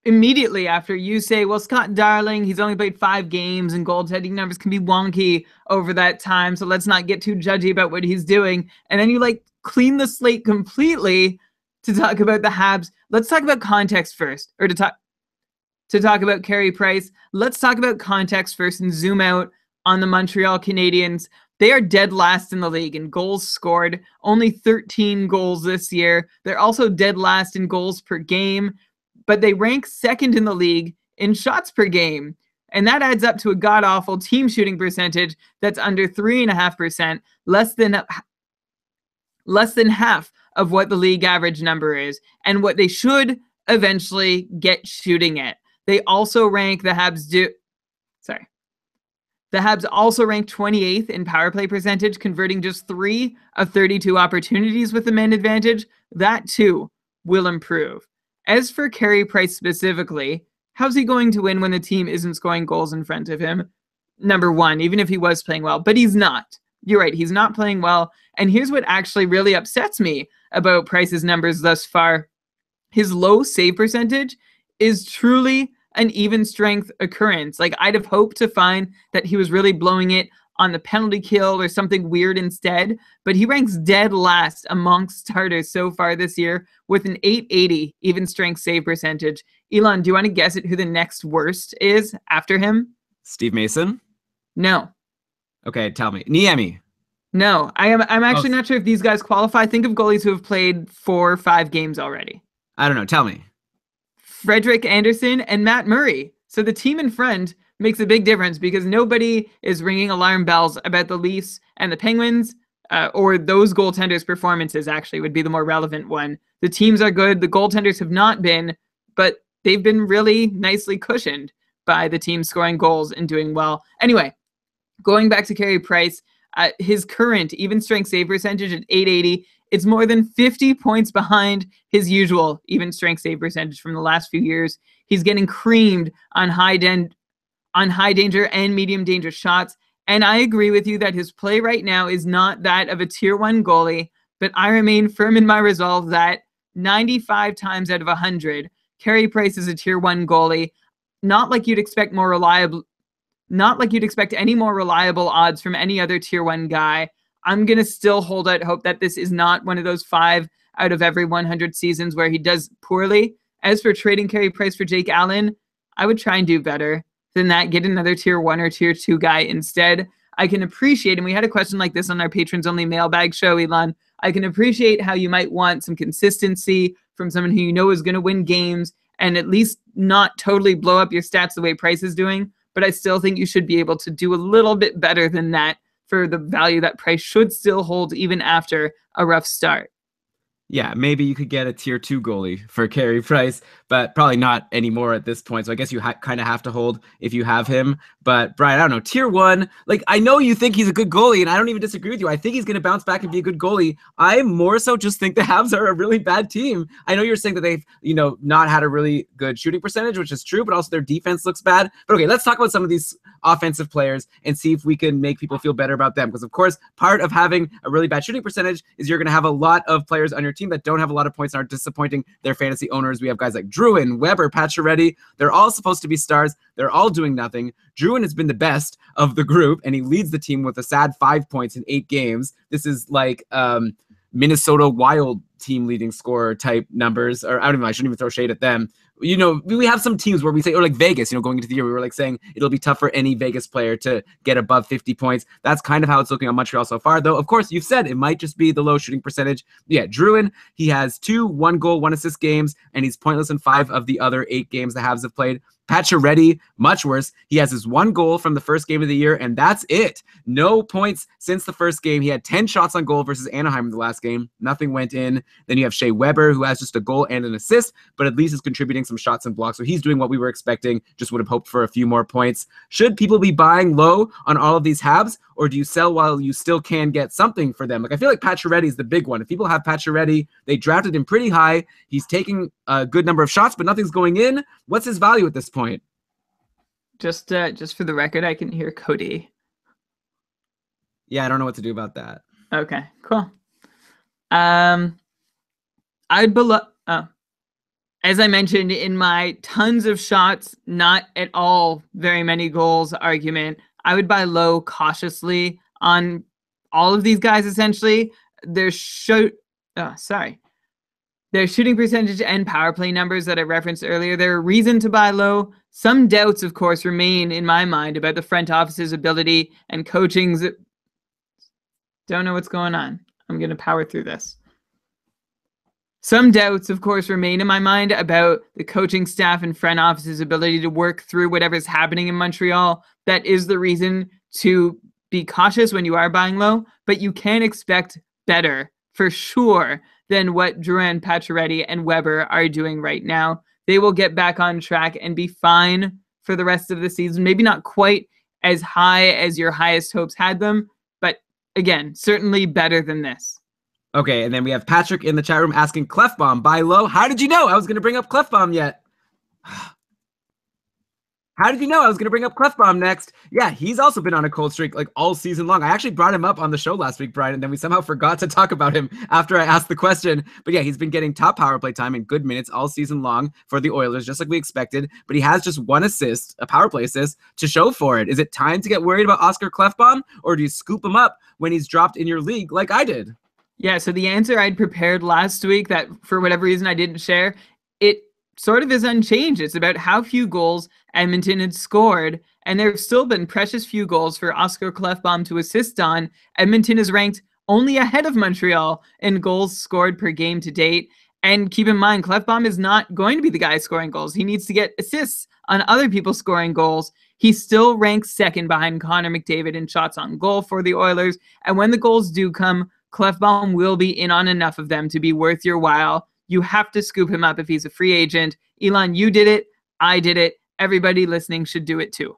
immediately after you say, well, Scott Darling, he's only played 5 games and goaltending numbers can be wonky over that time, so let's not get too judgy about what he's doing. And then you like clean the slate completely to talk about the Habs. Let's talk about context first, or to talk about Carey Price. Let's talk about context first and zoom out on the Montreal Canadiens. They are dead last in the league in goals scored, only 13 goals this year. They're also dead last in goals per game, but they rank second in the league in shots per game. And that adds up to a god-awful team shooting percentage that's under 3.5%, less than half of what the league average number is, and what they should eventually get shooting at. They also rank the Habs also rank 28th in power play percentage, converting just 3 of 32 opportunities with the man advantage. That too will improve. As for Carey Price specifically, how's he going to win when the team isn't scoring goals in front of him? Number one, even if he was playing well, but he's not. You're right, he's not playing well. And here's what actually really upsets me about Price's numbers thus far. His low save percentage is truly an even strength occurrence. Like, I'd have hoped to find that he was really blowing it on the penalty kill or something weird instead, but he ranks dead last amongst starters so far this year with an .880 even strength save percentage. Elon, do you want to guess at who the next worst is after him? Steve Mason? No. Okay, tell me. Niemi? No. I'm actually not sure if these guys qualify. Think of goalies who have played 4 or 5 games already. I don't know. Tell me. Frederik Andersen and Matt Murray. So the team in front makes a big difference because nobody is ringing alarm bells about the Leafs and the Penguins, or those goaltenders' performances actually would be the more relevant one. The teams are good. The goaltenders have not been, but they've been really nicely cushioned by the team scoring goals and doing well. Anyway, going back to Carey Price, his current even strength save percentage at .880, it's more than 50 points behind his usual even strength save percentage from the last few years. He's getting creamed on high danger and medium danger shots. And I agree with you that his play right now is not that of a tier 1 goalie, but I remain firm in my resolve that 95 times out of 100, Carey Price is a tier 1 goalie. Not like you'd expect any more reliable odds from any other tier 1 guy. I'm going to still hold out hope that this is not one of those 5 out of every 100 seasons where he does poorly. As for trading Carey Price for Jake Allen, I would try and do better than that. Get another tier 1 or tier 2 guy instead. I can appreciate, and we had a question like this on our patrons only mailbag show, Elon. I can appreciate how you might want some consistency from someone who you know is going to win games and at least not totally blow up your stats the way Price is doing. But I still think you should be able to do a little bit better than that for the value that Price should still hold even after a rough start. Yeah, maybe you could get a tier 2 goalie for Carey Price, but probably not anymore at this point. So I guess you kind of have to hold if you have him. But Brian, I don't know, tier 1, like, I know you think he's a good goalie, and I don't even disagree with you. I think he's going to bounce back and be a good goalie. I more so just think the Habs are a really bad team. I know you're saying that they've, not had a really good shooting percentage, which is true, but also their defense looks bad. But okay, let's talk about some of these offensive players and see if we can make people feel better about them. Because of course, part of having a really bad shooting percentage is you're going to have a lot of players on your team that don't have a lot of points and are disappointing their fantasy owners. We have guys like Druin, Weber, Pacioretty. They're all supposed to be stars. They're all doing nothing. Druin has been the best of the group, and he leads the team with a sad 5 points in 8 games. This is like Minnesota Wild team leading scorer type numbers, or I shouldn't even throw shade at them. we have some teams where we say, or like Vegas, going into the year, we were like saying it'll be tough for any Vegas player to get above 50 points. That's kind of how it's looking on Montreal so far, though. Of course, you've said it might just be the low shooting percentage. Yeah, Drouin, he has 2 1-goal, 1-assist games, and he's pointless in 5 of the other 8 games the Habs have played. Pacioretty, much worse. He has his 1 goal from the first game of the year, and that's it. No points since the first game. He had 10 shots on goal versus Anaheim in the last game. Nothing went in. Then you have Shea Weber, who has just a goal and an assist, but at least is contributing some shots and blocks. So he's doing what we were expecting. Just would have hoped for a few more points. Should people be buying low on all of these Habs, or do you sell while you still can get something for them? Like, I feel like Pacioretty is the big one. If people have Pacioretty, they drafted him pretty high. He's taking a good number of shots, but nothing's going in. What's his value at this point? Just for the record, I can hear Cody. Yeah, I don't know what to do about that. Okay, cool. As I mentioned in my tons of shots, not at all very many goals argument, I would buy low cautiously on all of these guys. Essentially, their shooting percentage and power play numbers that I referenced earlier, they're a reason to buy low. Some doubts, of course, remain in my mind about the front office's ability and coaching's. Don't know what's going on. I'm going to power through this. Some doubts, of course, remain in my mind about the coaching staff and front office's ability to work through whatever's happening in Montreal. That is the reason to be cautious when you are buying low, but you can expect better for sure than what Drouin, Pacioretty, and Weber are doing right now. They will get back on track and be fine for the rest of the season. Maybe not quite as high as your highest hopes had them, but again, certainly better than this. Okay, and then we have Patrick in the chat room asking Clefbaum, buy low. How did you know I was going to bring up Clefbaum yet? How did you know I was going to bring up Clefbaum next? Yeah, he's also been on a cold streak like all season long. I actually brought him up on the show last week, Brian, and then we somehow forgot to talk about him after I asked the question. But yeah, he's been getting top power play time and good minutes all season long for the Oilers, just like we expected. But he has just 1 assist, a power play assist, to show for it. Is it time to get worried about Oscar Clefbaum, or do you scoop him up when he's dropped in your league like I did? Yeah, so the answer I'd prepared last week that for whatever reason I didn't share, it sort of is unchanged. It's about how few goals Edmonton had scored, and there have still been precious few goals for Oscar Clefbaum to assist on. Edmonton is ranked only ahead of Montreal in goals scored per game to date. And keep in mind, Clefbaum is not going to be the guy scoring goals. He needs to get assists on other people scoring goals. He still ranks second behind Connor McDavid in shots on goal for the Oilers. And when the goals do come, Clefbaum will be in on enough of them to be worth your while. You have to scoop him up if he's a free agent. Elon, you did it. I did it. Everybody listening should do it too.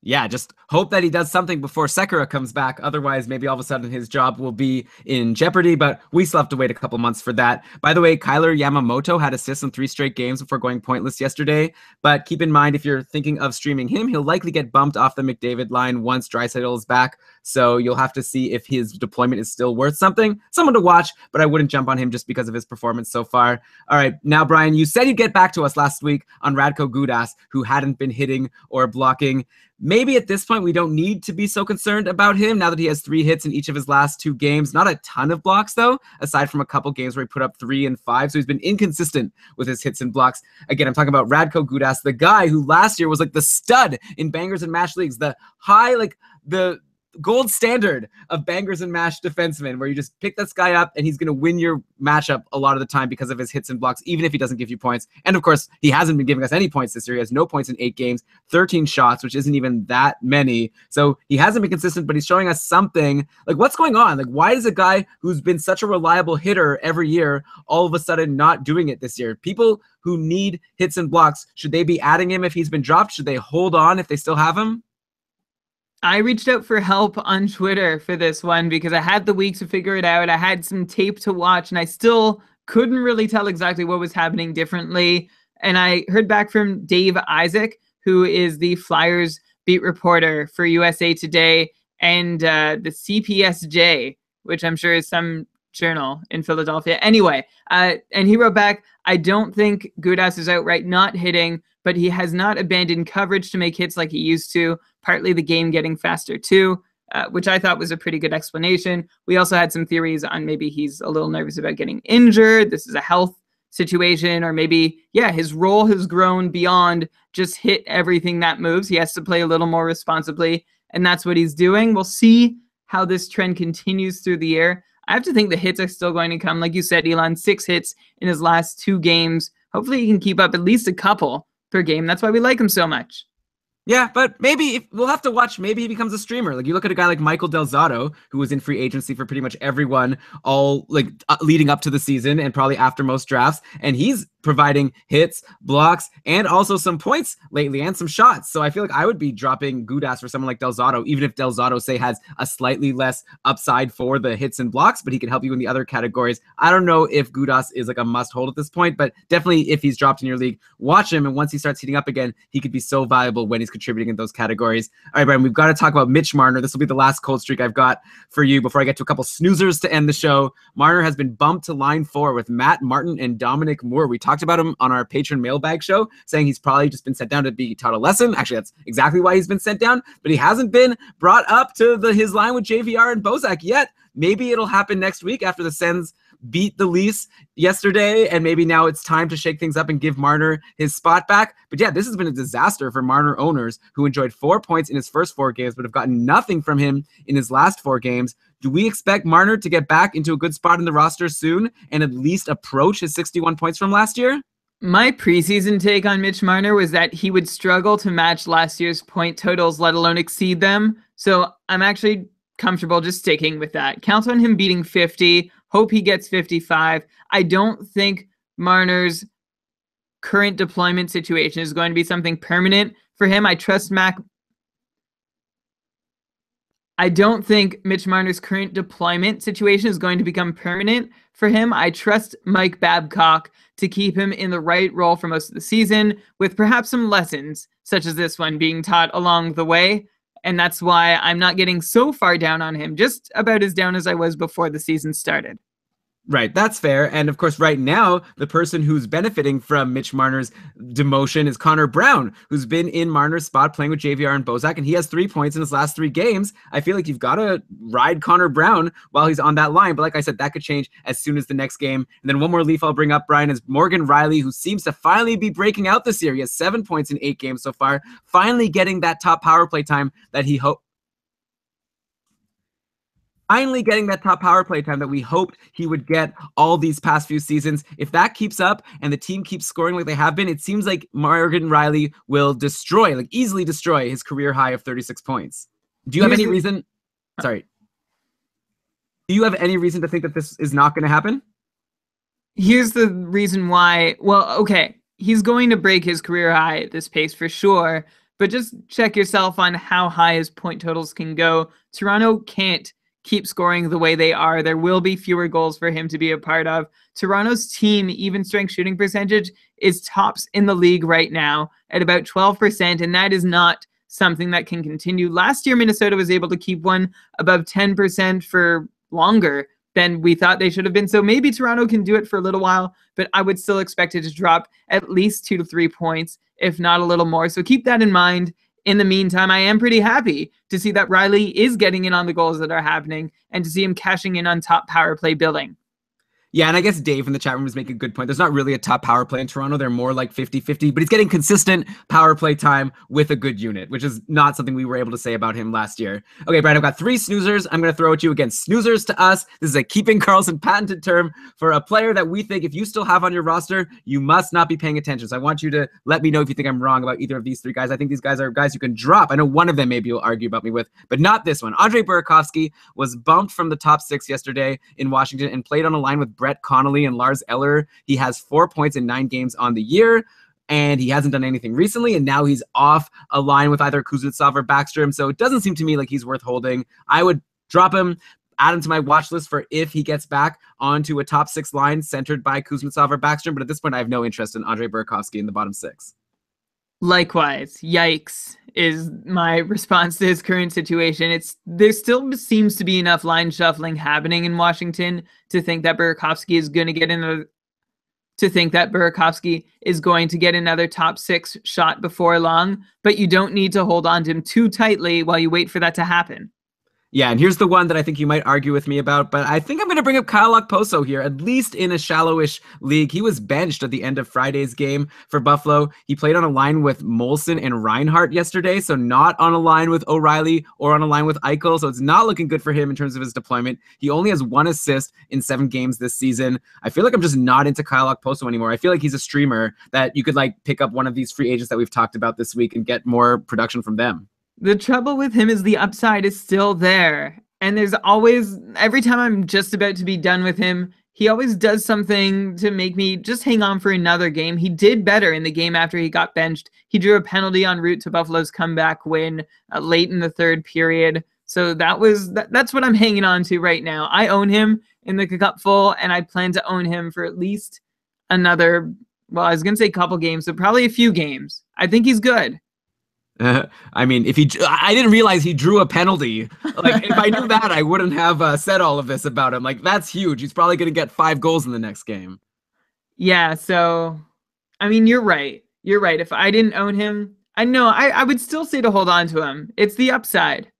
Yeah, just hope that he does something before Sekera comes back. Otherwise, maybe all of a sudden his job will be in jeopardy, but we still have to wait a couple months for that. By the way, Kyler Yamamoto had assists in 3 straight games before going pointless yesterday. But keep in mind, if you're thinking of streaming him, he'll likely get bumped off the McDavid line once Draisaitl is back. So you'll have to see if his deployment is still worth something. Someone to watch, but I wouldn't jump on him just because of his performance so far. All right, now, Brian, you said you'd get back to us last week on Radko Gudas, who hadn't been hitting or blocking. Maybe at this point, we don't need to be so concerned about him now that he has 3 hits in each of his last 2 games. Not a ton of blocks, though, aside from a couple games where he put up 3 and 5. So he's been inconsistent with his hits and blocks. Again, I'm talking about Radko Gudas, the guy who last year was like the stud in bangers and mash leagues, the high, like the gold standard of bangers and mash defensemen, where you just pick this guy up and he's going to win your matchup a lot of the time because of his hits and blocks, even if he doesn't give you points. And of course, he hasn't been giving us any points this year. He has no points in 8 games, 13 shots, which isn't even that many. So he hasn't been consistent, but he's showing us something. Like, what's going on? Like, why is a guy who's been such a reliable hitter every year all of a sudden not doing it this year? People who need hits and blocks, should they be adding him if he's been dropped? Should they hold on if they still have him? I reached out for help on Twitter for this one because I had the week to figure it out. I had some tape to watch, and I still couldn't really tell exactly what was happening differently. And I heard back from Dave Isaac, who is the Flyers beat reporter for USA Today and the CPSJ, which I'm sure is some journal in Philadelphia. Anyway, and he wrote back, I don't think Gudas is outright not hitting, but he has not abandoned coverage to make hits like he used to, partly the game getting faster too, which I thought was a pretty good explanation. We also had some theories on maybe he's a little nervous about getting injured. This is a health situation, or maybe, his role has grown beyond just hit everything that moves. He has to play a little more responsibly, and that's what he's doing. We'll see how this trend continues through the year. I have to think the hits are still going to come. Like you said, Elon, 6 hits in his last 2 games. Hopefully he can keep up at least a couple per game. That's why we like him so much. Yeah, but maybe we'll have to watch. Maybe he becomes a streamer. Like you look at a guy like Michael Del Zotto, who was in free agency for pretty much everyone, all leading up to the season and probably after most drafts, and he's providing hits, blocks, and also some points lately and some shots. So I feel like I would be dropping Gudas for someone like Del Zotto, even if Del Zotto, say, has a slightly less upside for the hits and blocks, but he can help you in the other categories. I don't know if Gudas is like a must hold at this point, but definitely if he's dropped in your league, watch him. And once he starts heating up again, he could be so valuable when he's contributing in those categories. All right, Brian, we've got to talk about Mitch Marner. This will be the last cold streak I've got for you before I get to a couple snoozers to end the show. Marner has been bumped to line 4 with Matt Martin and Dominic Moore. We talked about him on our patron mailbag show, saying he's probably just been sent down to be taught a lesson. Actually, that's exactly why he's been sent down, but he hasn't been brought up to his line with JVR and Bozak yet. Maybe it'll happen next week after the Sens beat the Leafs yesterday, and maybe now it's time to shake things up and give Marner his spot back. But yeah, this has been a disaster for Marner owners who enjoyed 4 points in his first 4 games, but have gotten nothing from him in his last 4 games. Do we expect Marner to get back into a good spot in the roster soon and at least approach his 61 points from last year? My preseason take on Mitch Marner was that he would struggle to match last year's point totals, let alone exceed them. So I'm actually comfortable just sticking with that. Count on him beating 50. Hope he gets 55. I don't think Marner's current deployment situation is going to be something permanent for him. I don't think Mitch Marner's current deployment situation is going to become permanent for him. I trust Mike Babcock to keep him in the right role for most of the season, with perhaps some lessons, such as this one, being taught along the way. And that's why I'm not getting so far down on him, just about as down as I was before the season started. Right, that's fair. And of course, right now, the person who's benefiting from Mitch Marner's demotion is Connor Brown, who's been in Marner's spot playing with JVR and Bozak, and he has 3 points in his last 3 games. I feel like you've got to ride Connor Brown while he's on that line. But like I said, that could change as soon as the next game. And then one more Leaf I'll bring up, Brian, is Morgan Riley, who seems to finally be breaking out this year. He has 7 points in 8 games so far, finally getting that top power play time that he hoped. Finally getting that top power play time that we hoped he would get all these past few seasons. If that keeps up and the team keeps scoring like they have been, it seems like Morgan Riley will easily destroy his career high of 36 points. Do you have any reason? Sorry. Do you have any reason to think that this is not going to happen? Here's the reason why. Well, okay. He's going to break his career high at this pace for sure, but just check yourself on how high his point totals can go. Toronto can't keep scoring the way they are. There will be fewer goals for him to be a part of. Toronto's team even strength shooting percentage is tops in the league right now at about 12%, and that is not something that can continue. Last year, Minnesota was able to keep one above 10% for longer than we thought they should have been. So maybe Toronto can do it for a little while, but I would still expect it to drop at least 2 to 3 points, if not a little more. So keep that in mind. In the meantime, I am pretty happy to see that Riley is getting in on the goals that are happening and to see him cashing in on top power play billing. Yeah, and I guess Dave in the chat room was making a good point. There's not really a top power play in Toronto. They're more like 50-50, but he's getting consistent power play time with a good unit, which is not something we were able to say about him last year. Okay, Brian, I've got 3 snoozers. I'm going to throw at you again. Snoozers to us. This is a keeping Karlsson patented term for a player that we think if you still have on your roster, you must not be paying attention. So I want you to let me know if you think I'm wrong about either of these 3 guys. I think these guys are guys you can drop. I know one of them maybe you'll argue about me with, but not this one. Andre Burakovsky was bumped from the top 6 yesterday in Washington and played on a line with Brett Connolly and Lars Eller. He has 4 points in 9 games on the year, and he hasn't done anything recently, and now he's off a line with either Kuznetsov or Backstrom, so it doesn't seem to me like he's worth holding. I would drop him, add him to my watch list for if he gets back onto a top 6 line centered by Kuznetsov or Backstrom, but at this point I have no interest in Andre Burakovsky in the bottom 6. Likewise, yikes is my response to his current situation. There still seems to be enough line shuffling happening in Washington to think that Burakovsky is going to get another top 6 shot before long, but you don't need to hold on to him too tightly while you wait for that to happen. Yeah, and here's the one that I think you might argue with me about, but I think I'm going to bring up Kyle Okposo here, at least in a shallowish league. He was benched at the end of Friday's game for Buffalo. He played on a line with Molson and Reinhart yesterday, so not on a line with O'Reilly or on a line with Eichel, so it's not looking good for him in terms of his deployment. He only has 1 assist in 7 games this season. I feel like I'm just not into Kyle Okposo anymore. I feel like he's a streamer that you could like pick up one of these free agents that we've talked about this week and get more production from them. The trouble with him is the upside is still there. And there's always, every time I'm just about to be done with him, he always does something to make me just hang on for another game. He did better in the game after he got benched. He drew a penalty en route to Buffalo's comeback win late in the third period. So that's what I'm hanging on to right now. I own him in the cupful, and I plan to own him for at least another, well, I was going to say couple games, so probably a few games. I think he's good. I mean, I didn't realize he drew a penalty. Like, if I knew that, I wouldn't have said all of this about him. Like, that's huge. He's probably going to get 5 goals in the next game. Yeah, so, I mean, you're right. You're right. If I didn't own him, I would still say to hold on to him. It's the upside.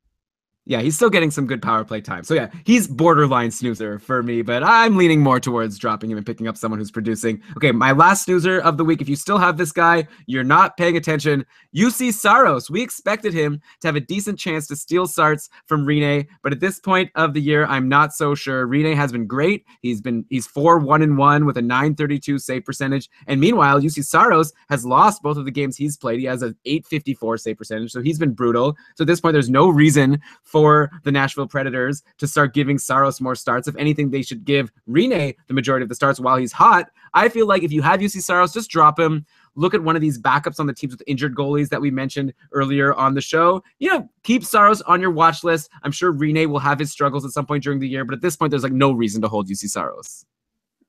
Yeah, he's still getting some good power play time. So yeah, he's borderline snoozer for me, but I'm leaning more towards dropping him and picking up someone who's producing. Okay, my last snoozer of the week. If you still have this guy, you're not paying attention. UC Saros. We expected him to have a decent chance to steal starts from Rinne, but at this point of the year, I'm not so sure. Rinne has been great. He's 4-1-1 with a .932 save percentage. And meanwhile, UC Saros has lost both of the games he's played. He has an .854 save percentage, so he's been brutal. So at this point, there's no reason for the Nashville Predators to start giving Saros more starts. If anything, they should give Rinne the majority of the starts while he's hot. I feel like if you have UC Saros, just drop him. Look at one of these backups on the teams with injured goalies that we mentioned earlier on the show. You know, keep Saros on your watch list. I'm sure Rinne will have his struggles at some point during the year, but at this point, there's like no reason to hold UC Saros.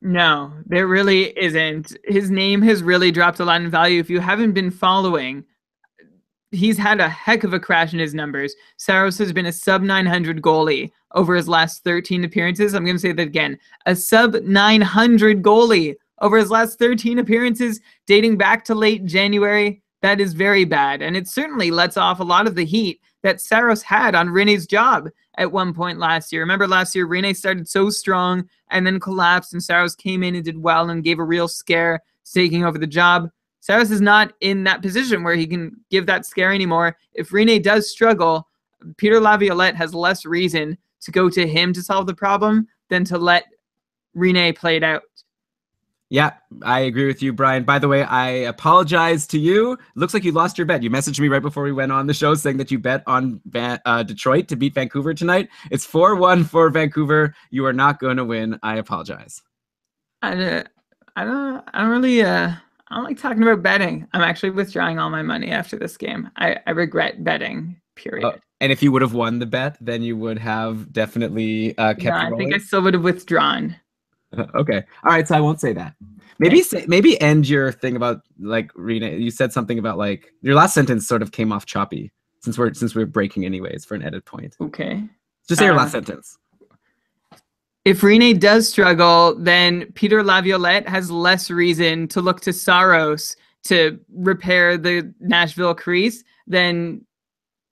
No, there really isn't. His name has really dropped a lot in value. If you haven't been following, he's had a heck of a crash in his numbers. Saros has been a sub-900 goalie over his last 13 appearances. I'm going to say that again. A sub-900 goalie over his last 13 appearances dating back to late January. That is very bad. And it certainly lets off a lot of the heat that Saros had on Rinne's job at one point last year. Remember last year, Rinne started so strong and then collapsed, and Saros came in and did well and gave a real scare, taking over the job. Saros is not in that position where he can give that scare anymore. If Rinne does struggle, Peter Laviolette has less reason to go to him to solve the problem than to let Rinne play it out. Yeah, I agree with you, Brian. By the way, I apologize to you. Looks like you lost your bet. You messaged me right before we went on the show saying that you bet on Detroit to beat Vancouver tonight. It's 4-1 for Vancouver. You are not going to win. I apologize. I don't like talking about betting. I'm actually withdrawing all my money after this game. I regret betting, period. And if you would have won the bet, then you would have definitely kept No, I think I still would have withdrawn. Okay. All right. So I won't say that. Maybe end your thing about like Rinne. You said something about like your last sentence sort of came off choppy since we're breaking anyways for an edit point. Okay. Just say your last sentence. If Rinne does struggle, then Peter Laviolette has less reason to look to Saros to repair the Nashville crease than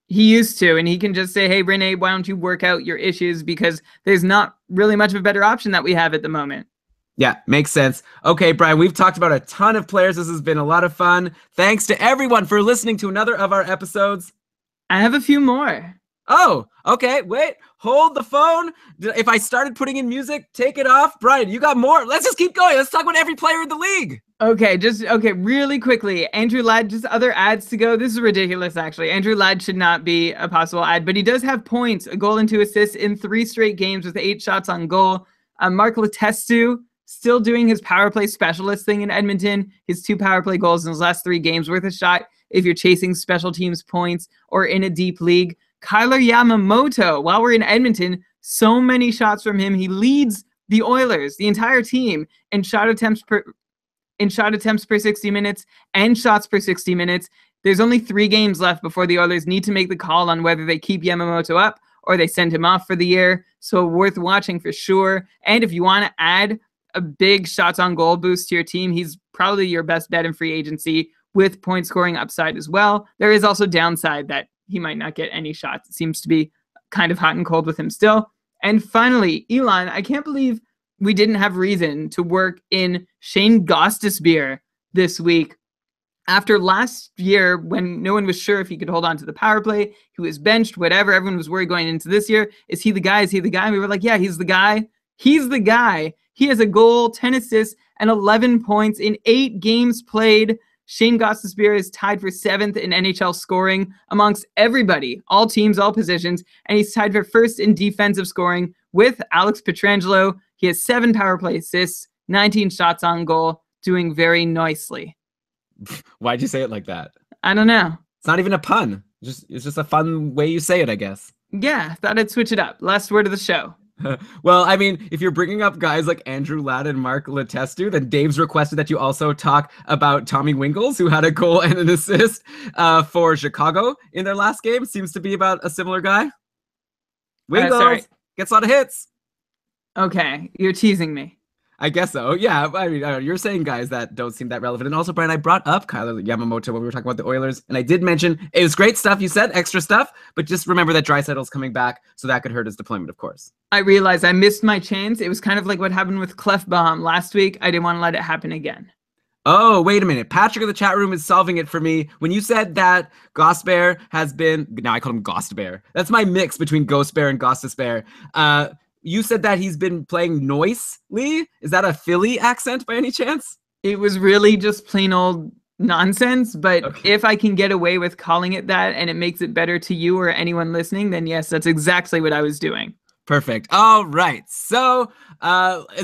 he used to. And he can just say, hey, Rinne, why don't you work out your issues? Because there's not really much of a better option that we have at the moment. Yeah, makes sense. Okay, Brian, we've talked about a ton of players. This has been a lot of fun. Thanks to everyone for listening to another of our episodes. I have a few more. Oh, okay. Wait, hold the phone. If I started putting in music, take it off. Brian, you got more. Let's just keep going. Let's talk about every player in the league. Okay, really quickly. Andrew Ladd, just other ads to go. This is ridiculous, actually. Andrew Ladd should not be a possible ad, but he does have points, a goal and 2 assists in 3 straight games with 8 shots on goal. Mark Letestu, still doing his power play specialist thing in Edmonton. His 2 power play goals in his last 3 games worth a shot if you're chasing special teams points or in a deep league. Kyler Yamamoto, while we're in Edmonton, so many shots from him. He leads the Oilers, the entire team, in shot attempts per 60 minutes and shots per 60 minutes. There's only 3 games left before the Oilers need to make the call on whether they keep Yamamoto up or they send him off for the year. So worth watching for sure. And if you want to add a big shots on goal boost to your team, he's probably your best bet in free agency with point scoring upside as well. There is also downside that he might not get any shots. It seems to be kind of hot and cold with him still. And finally, Elon, I can't believe we didn't have reason to work in Shane Gostisbehere this week. After last year, when no one was sure if he could hold on to the power play, he was benched, whatever. Everyone was worried going into this year. Is he the guy? Is he the guy? And we were like, yeah, he's the guy. He's the guy. He has a goal, 10 assists, and 11 points in 8 games played. Shane Gostisbehere is tied for 7th in NHL scoring amongst everybody, all teams, all positions, and he's tied for 1st in defensive scoring with Alex Pietrangelo. He has 7 power play assists, 19 shots on goal, doing very nicely. Why'd you say it like that? I don't know. It's not even a pun. It's just a fun way you say it, I guess. Yeah, thought I'd switch it up. Last word of the show. Well, I mean, if you're bringing up guys like Andrew Ladd and Mark Letestu, then Dave's requested that you also talk about Tommy Wingles, who had a goal and an assist for Chicago in their last game. Seems to be about a similar guy. Wingles gets a lot of hits. Okay, you're teasing me. I guess so. Yeah, I mean, you're saying guys that don't seem that relevant. And also, Brian, I brought up Kyler Yamamoto when we were talking about the Oilers, and I did mention it was great stuff. You said extra stuff, but just remember that Draisaitl's coming back, so that could hurt his deployment, of course. I realized I missed my chance. It was kind of like what happened with Clefbaum last week. I didn't want to let it happen again. Oh, wait a minute. Patrick in the chat room is solving it for me. When you said that Gostisbehere has been, now I call him Gostisbehere. That's my mix between Ghostbear and Gostisbehere. You said that he's been playing noisily. Is that a Philly accent by any chance? It was really just plain old nonsense, but if I can get away with calling it that and it makes it better to you or anyone listening, then yes, that's exactly what I was doing. Perfect. All right. So,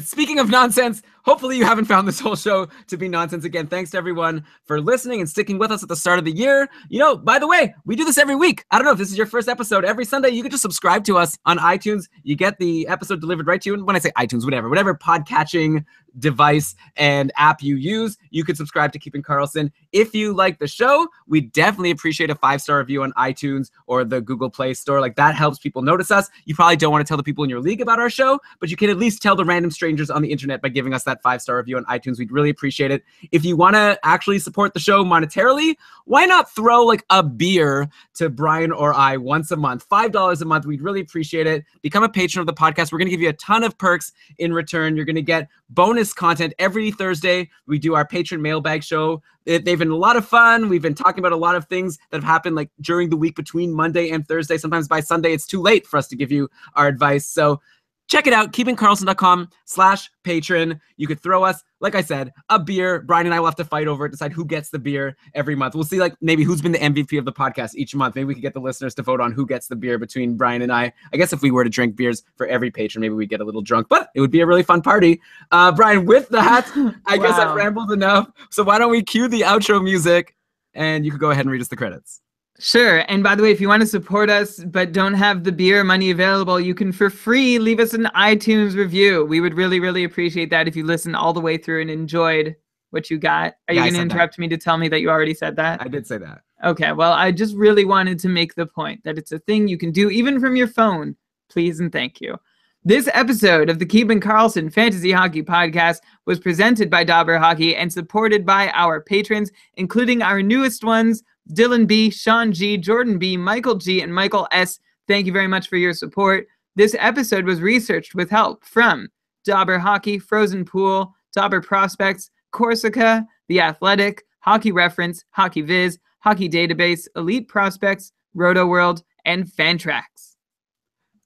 speaking of nonsense, hopefully you haven't found this whole show to be nonsense again. Thanks to everyone for listening and sticking with us at the start of the year. You know, by the way, we do this every week. I don't know if this is your first episode. Every Sunday, you can just subscribe to us on iTunes. You get the episode delivered right to you. And when I say iTunes, whatever podcatching device and app you use, you could subscribe to Keeping Karlsson. If you like the show, we definitely appreciate a 5-star review on iTunes or the Google Play Store. Like, that helps people notice us. You probably don't want to tell the people in your league about our show, but you can at least tell the random strangers on the internet by giving us that 5-star review on iTunes. We'd really appreciate it. If you want to actually support the show monetarily, why not throw like a beer to Brian or I once a month? $5 a month. We'd really appreciate it. Become a patron of the podcast. We're going to give you a ton of perks in return. You're going to get bonus content every Thursday. We do our patron mailbag show. They've been a lot of fun. We've been talking about a lot of things that have happened like during the week between Monday and Thursday. Sometimes by Sunday, it's too late for us to give you our advice. So check it out, keepingkarlsson.com/patron. You could throw us, like I said, a beer. Brian and I will have to fight over it, decide who gets the beer every month. We'll see like maybe who's been the MVP of the podcast each month. Maybe we could get the listeners to vote on who gets the beer between Brian and I. I guess if we were to drink beers for every patron, maybe we'd get a little drunk, but it would be a really fun party. Brian, with that, I guess I've rambled enough. So why don't we cue the outro music and you could go ahead and read us the credits. Sure. And by the way, if you want to support us but don't have the beer money available, you can for free leave us an iTunes review. We would really, really appreciate that if you listened all the way through and enjoyed what you got. Are you going to interrupt me to tell me that you already said that? I did say that. Okay. Well, I just really wanted to make the point that it's a thing you can do even from your phone. Please and thank you. This episode of the Keeping Karlsson Fantasy Hockey Podcast was presented by Dauber Hockey and supported by our patrons, including our newest ones, Dylan B, Sean G, Jordan B, Michael G, and Michael S. Thank you very much for your support. This episode was researched with help from Dauber Hockey, Frozen Pool, Dauber Prospects, Corsica, The Athletic, Hockey Reference, Hockey Viz, Hockey Database, Elite Prospects, Roto World, and Fantrax.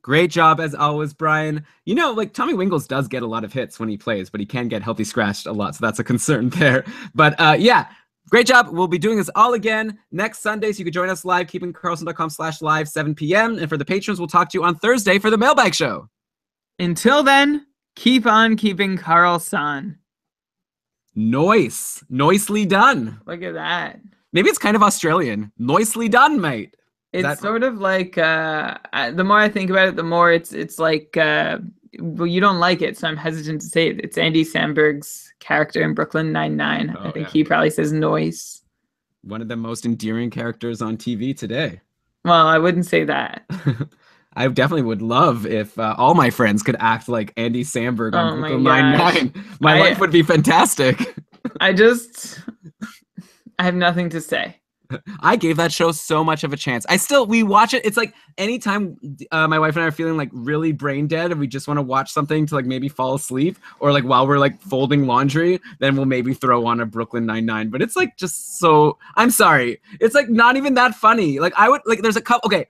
Great job as always, Brian. You know, like Tommy Wingles does get a lot of hits when he plays, but he can get healthy scratched a lot, so that's a concern there. But yeah. Great job. We'll be doing this all again next Sunday, so you can join us live, keepingkarlsson.com/live, 7 p.m. And for the patrons, we'll talk to you on Thursday for the mailbag show. Until then, keep on keeping Karlsson. Nicely done. Look at that. Maybe it's kind of Australian. Nicely done, mate. It's sort of like, the more I think about it, the more it's like, well, you don't like it, so I'm hesitant to say it. It's Andy Samberg's character in Brooklyn Nine-Nine. I think he probably says noise. One of the most endearing characters on TV today. Well, I wouldn't say that. I definitely would love if all my friends could act like Andy Samberg on Brooklyn Nine-Nine. My life would be fantastic. I have nothing to say. I gave that show so much of a chance. We watch it. It's like anytime my wife and I are feeling like really brain dead and we just want to watch something to like maybe fall asleep, or like while we're like folding laundry, then we'll maybe throw on a Brooklyn Nine-Nine. But it's like just so, I'm sorry. It's like not even that funny. Like I would like, there's a couple, okay.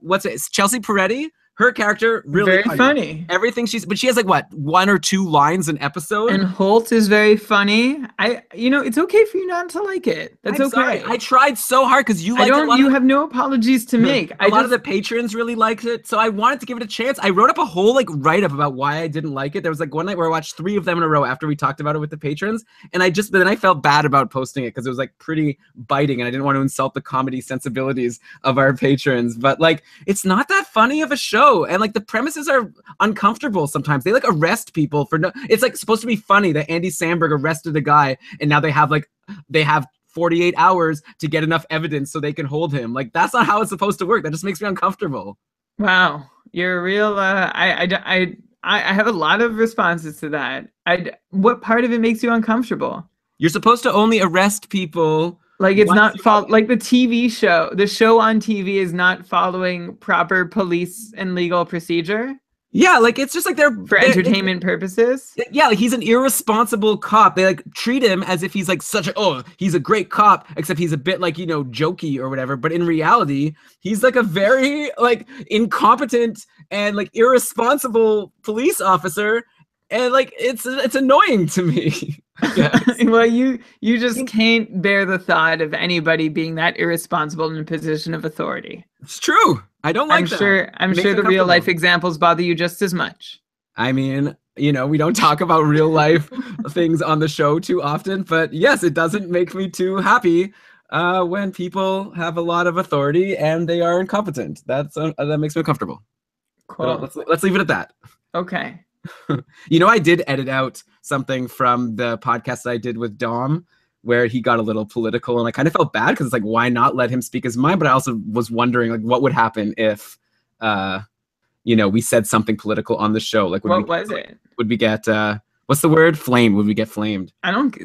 What's it? It's Chelsea Peretti. Her character really very funny. Everything but she has like what, 1 or 2 lines an episode. And Holt is very funny. It's okay for you not to like it. That's I'm okay. Sorry. I tried so hard because you liked it. You have no apologies to make. A lot of the patrons really liked it, so I wanted to give it a chance. I wrote up a whole like write-up about why I didn't like it. There was like one night where I watched 3 of them in a row after we talked about it with the patrons, and but then I felt bad about posting it because it was like pretty biting, and I didn't want to insult the comedy sensibilities of our patrons. But like, it's not that funny of a show, and like the premises are uncomfortable sometimes. They like arrest people for no. It's like supposed to be funny that Andy Samberg arrested a guy, and now they have 48 hours to get enough evidence so they can hold him. Like, that's not how it's supposed to work. That just makes me uncomfortable. Wow, you're a real. I have a lot of responses to that. What part of it makes you uncomfortable? You're supposed to only arrest people. Like it's not like the TV show. The show on TV is not following proper police and legal procedure. Yeah, like it's just like they're for entertainment purposes. Yeah, like he's an irresponsible cop. They like treat him as if he's like he's a great cop, except he's a bit like, jokey or whatever. But in reality, he's like a very like incompetent and like irresponsible police officer. And like it's annoying to me. Well, you just can't bear the thought of anybody being that irresponsible in a position of authority. It's true. I don't like that. I'm sure the real life examples bother you just as much. I mean, we don't talk about real life things on the show too often, but yes, it doesn't make me too happy when people have a lot of authority and they are incompetent. That makes me uncomfortable. Cool. Let's leave it at that. Okay. I did edit out something from the podcast that I did with Dom where he got a little political, and I kind of felt bad because it's like, why not let him speak his mind? But I also was wondering like what would happen if we said something political on the show. Like what was it? Would we get what's the word? Flamed? Would we get flamed? I don't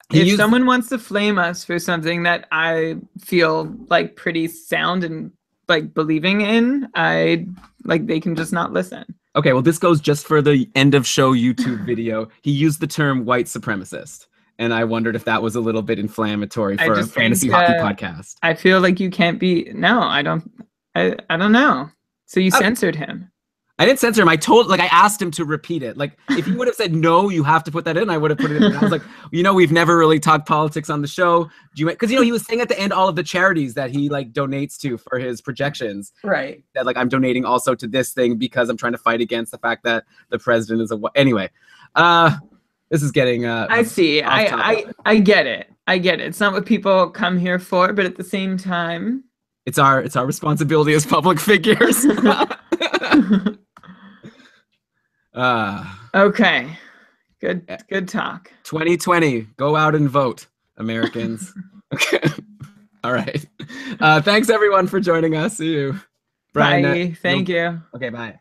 if someone wants to flame us for something that I feel like pretty sound and like believing in, they can just not listen. Okay, well, this goes just for the end of show YouTube video. He used the term white supremacist, and I wondered if that was a little bit inflammatory for a fantasy hockey podcast. I feel like you can't be. No, I don't know. So you censored him. I didn't censor him. I asked him to repeat it. Like, if he would have said, no, you have to put that in, I would have put it in. I was like, we've never really talked politics on the show. Because, he was saying at the end all of the charities that he, donates to for his projections. Right. That, I'm donating also to this thing because I'm trying to fight against the fact that the president is anyway, this is getting I see. I get it. I get it. It's not what people come here for, but at the same time, it's our responsibility as public figures. Okay. Good talk. 2020. Go out and vote, Americans. Okay. All right. Thanks everyone for joining us. See you. Brian, bye. Thank you. Okay, bye.